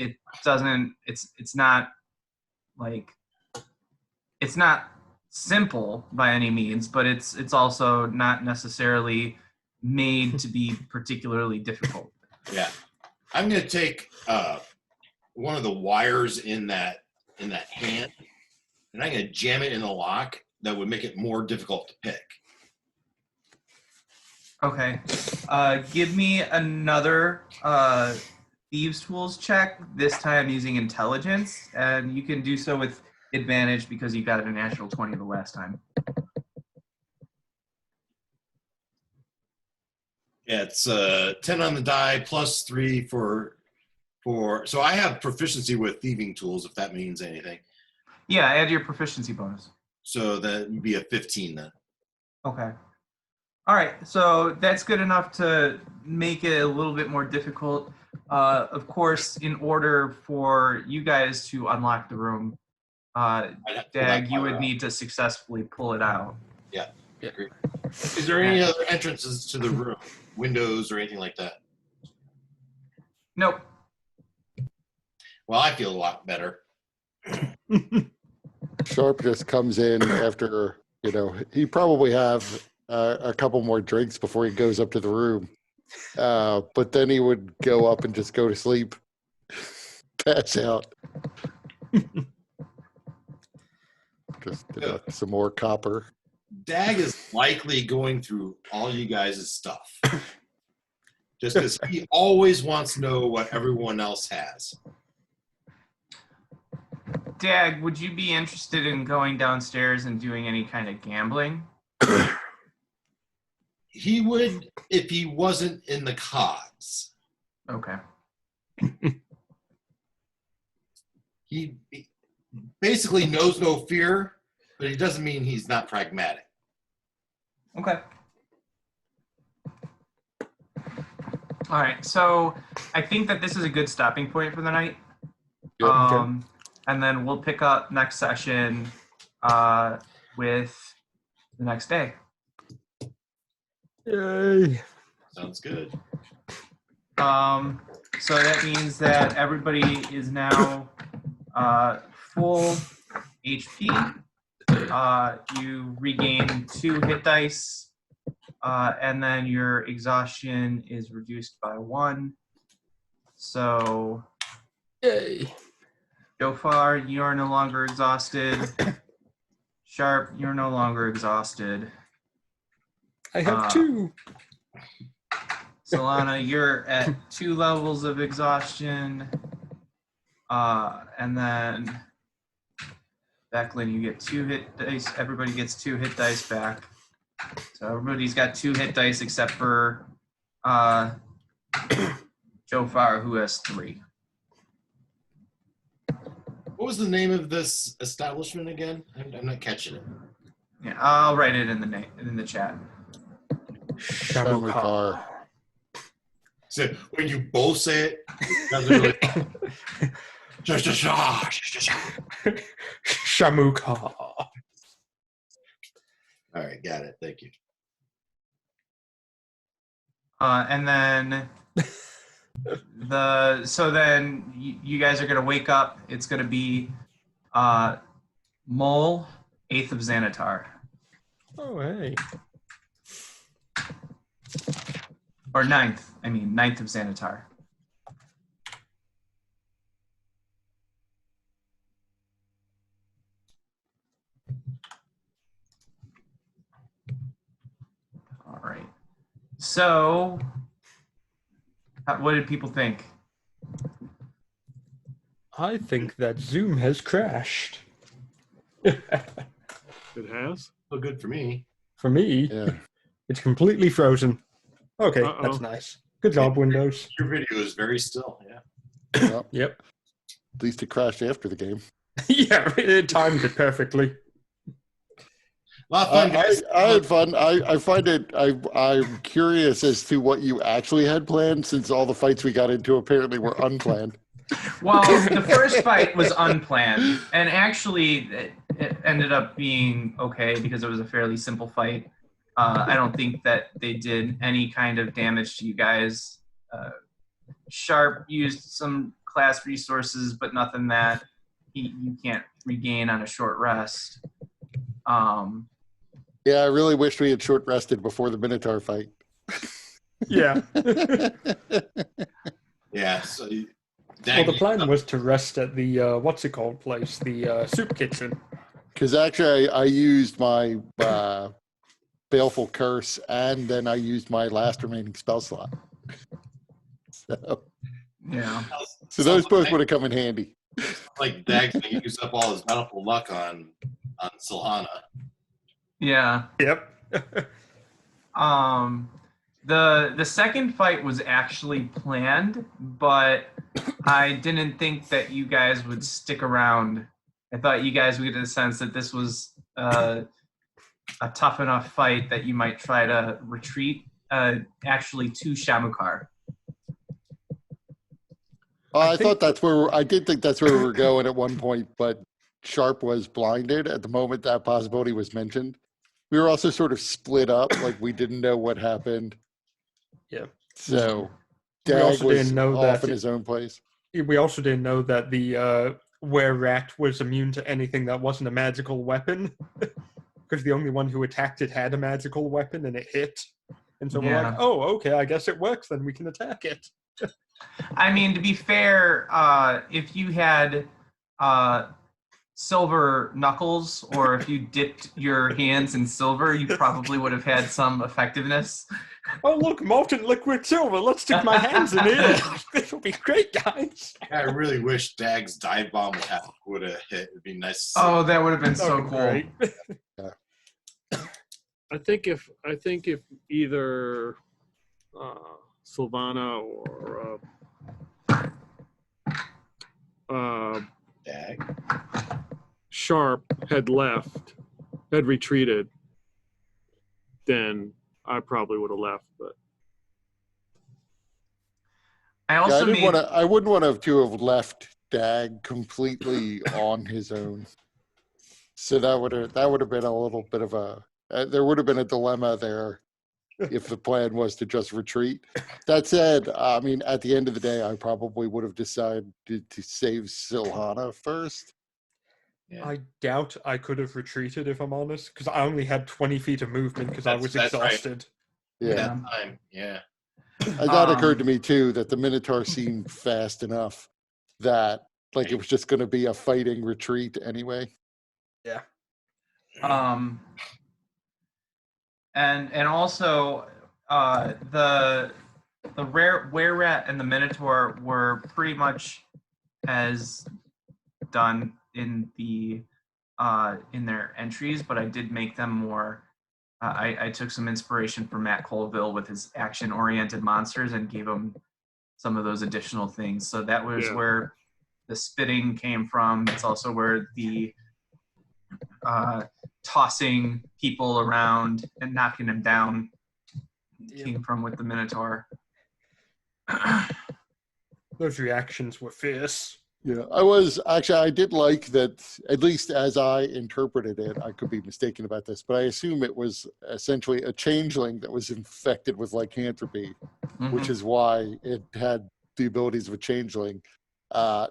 not simple by any means, but it's also not necessarily made to be particularly difficult. Yeah. I'm going to take one of the wires in that hand, and I'm going to jam it in the lock that would make it more difficult to pick. Okay. Give me another thieves' tools check, this time using intelligence, and you can do so with advantage because you got a natural 20 the last time. Yeah, it's 10 on the die plus 3 for so I have proficiency with thieving tools, if that means anything. Yeah, add your proficiency bonus. So that would be a 15 then. Okay. All right, so that's good enough to make it a little bit more difficult. Of course, in order for you guys to unlock the room, I'd have to pull that Dag, you wire would out. need to successfully pull it out. Yeah. Yeah. Agree. Is there any other entrances to the room? Windows or anything like that? Nope. Well, I feel a lot better. Sharp just comes in after, he probably have a couple more drinks before he goes up to the room. But then he would go up and just go to sleep, pass out. Just some more copper. Dag is likely going through all you guys' stuff. Just because he always wants to know what everyone else has. Dag, would you be interested in going downstairs and doing any kind of gambling? He would if he wasn't in the cogs. Okay. He basically knows no fear, but he doesn't mean he's not pragmatic. Okay. All right, so I think that this is a good stopping point for the night. Yep. And then we'll pick up next session with the next day. Yay. Sounds good. So that means that everybody is now full HP. you regain 2 hit dice, and then your exhaustion is reduced by 1. So, Yay. Jofar, you are no longer exhausted. Sharp, you're no longer exhausted. I have 2. Solana, you're at 2 levels of exhaustion. And then Declan, you get 2 hit dice. Everybody gets 2 hit dice back. So everybody's got 2 hit dice except for Jofar, who has 3. What was the name of this establishment again? I'm not catching it. Yeah, I'll write it in the chat. Shamukar. So when you both say it, it doesn't really. Shamukar. All right, got it. Thank you. And then you guys are gonna wake up. It's gonna be Mole, 8th of Xanatar. Oh, hey. Or 9th. I mean 9th of Xanatar. All right. So, what did people think? I think that Zoom has crashed. It has? Oh, good for me. For me, Yeah. it's completely frozen. Okay, Uh-oh. that's nice. Good job, Windows. Your video is very still. Yeah. Well, Yep. at least it crashed after the game. Yeah, it timed it perfectly. A lot of fun, guys. I had fun. I find it. I'm curious as to what you actually had planned, since all the fights we got into apparently were unplanned. Well, the first fight was unplanned, and actually it ended up being okay because it was a fairly simple fight. I don't think that they did any kind of damage to you guys. Sharp used some class resources, but nothing that you can't regain on a short rest. Yeah, I really wish we had short rested before the Minotaur fight. Yeah. Yeah. So, Well, the plan was to rest at the, what's it called place? The soup kitchen. Because actually, I used my Baleful Curse, and then I used my last remaining spell slot. Yeah. So those both would have come in handy. Like Dagger used up all his bountiful luck on Silhana. Yeah. Yep. The second fight was actually planned, but I didn't think that you guys would stick around. I thought you guys would get a sense that this was a tough enough fight that you might try to retreat actually to Shamukar. I thought that's where I did think that's where we were going at one point, but Sharp was blinded at the moment that possibility was mentioned. We were also sort of split up, like we didn't know what happened. Yeah. So We Dag also was didn't know off that in his own place. We also didn't know that the were-rat was immune to anything that wasn't a magical weapon. Because the only one who attacked it had a magical weapon and it hit. And so we're Yeah. like, oh, okay, I guess it works, then we can attack it. I mean, to be fair, if you had silver knuckles, or if you dipped your hands in silver, you probably would have had some effectiveness. Oh, look, molten liquid silver. Let's stick my hands in it. This will be great, guys. I really wish Dag's dive bomb would have hit. It'd be nice. To see. Oh, that would have been That so would be cool. great. I think if either Sylvana or Dag. Sharp had retreated, then I probably would have left. But I Yeah, also made I wouldn't want to have left Dag completely on his own. So that would have been a little bit of a there would have been a dilemma there if the plan was to just retreat. That said, I mean, at the end of the day, I probably would have decided to save Silhana first. Yeah. I doubt I could have retreated if I'm honest, because I only had 20 feet of movement because I was That's right. exhausted. Yeah. That time. Yeah. That occurred to me too, that the Minotaur seemed fast enough that like it was just going to be a fighting retreat anyway. Yeah. And also the were rat and the Minotaur were pretty much as done in the in their entries, but I did make them more. I took some inspiration from Matt Colville with his action-oriented monsters and gave him some of those additional things. So that was where the spitting came from. It's also where the tossing people around and knocking them down came from with the Minotaur. Those reactions were fierce. Yeah, I did like that, at least as I interpreted it. I could be mistaken about this, but I assume it was essentially a changeling that was infected with lycanthropy, which is why it had the abilities of a changeling.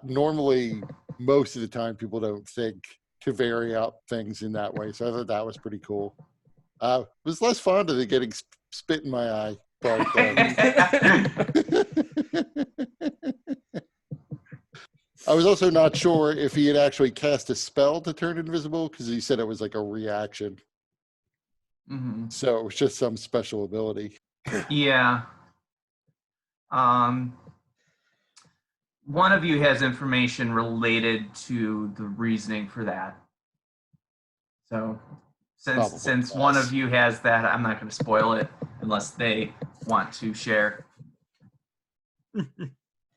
Normally, most of the time, people don't think to vary out things in that way, so I thought that was pretty cool. It was less fond of it getting spit in my eye, but I was also not sure if he had actually cast a spell to turn invisible, because he said it was like a reaction. So it was just some special ability. Yeah. One of you has information related to the reasoning for that. So since one of you has that, I'm not going to spoil it unless they want to share.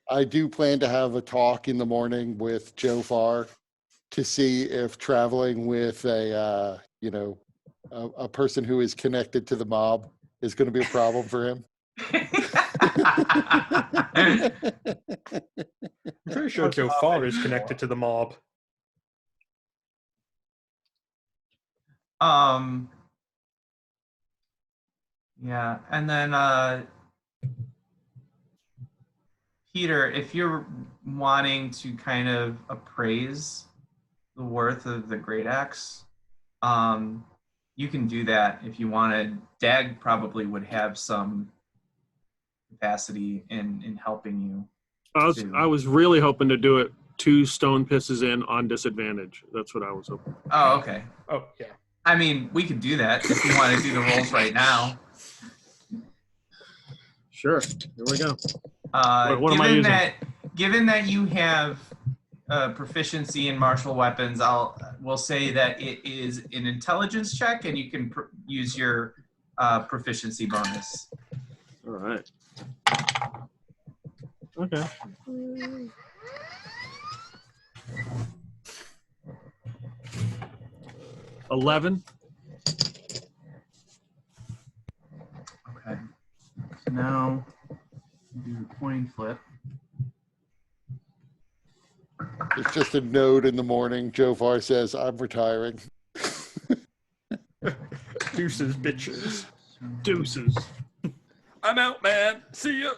I do plan to have a talk in the morning with Joe Farr to see if traveling with a person who is connected to the mob is going to be a problem for him. I'm pretty sure Joe Farr is connected to the mob. Yeah, and then Peter, if you're wanting to kind of appraise the worth of the Great Axe, you can do that if you wanted. Dag probably would have some capacity in helping you. I was really hoping to do it 2 stone pisses in on disadvantage. That's what I was hoping. Oh, okay. Oh, yeah. I mean, we could do that if you want to do the rolls right now. Sure. Here we go. What am I using? Given that you have proficiency in martial weapons, we'll say that it is an intelligence check, and you can use your proficiency bonus. All right. Okay. $11. Okay. So now do the coin flip. It's just a note in the morning. Joe Farr says, "I'm retiring." Deuces, bitches. Deuces. I'm out, man. See ya.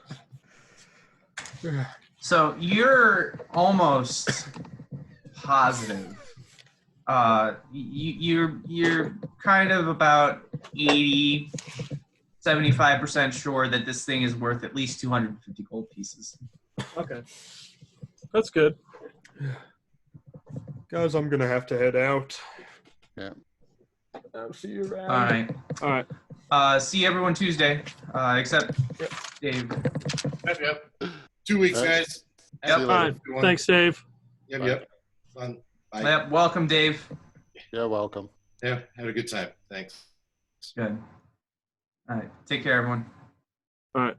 So you're almost positive. You're kind of about 75% sure that this thing is worth at least 250 gold pieces. Okay. That's good. Guys, I'm gonna have to head out. Yeah. I'll see you around. All right. All right. See everyone Tuesday, except Dave. Yep. 2 weeks, All right. guys. See you All right. later. Thanks, Dave. Yep. Fun. Bye. Yep. Welcome, Dave. You're welcome. Yeah, had a good time. Thanks. Good. All right. Take care, everyone. All right.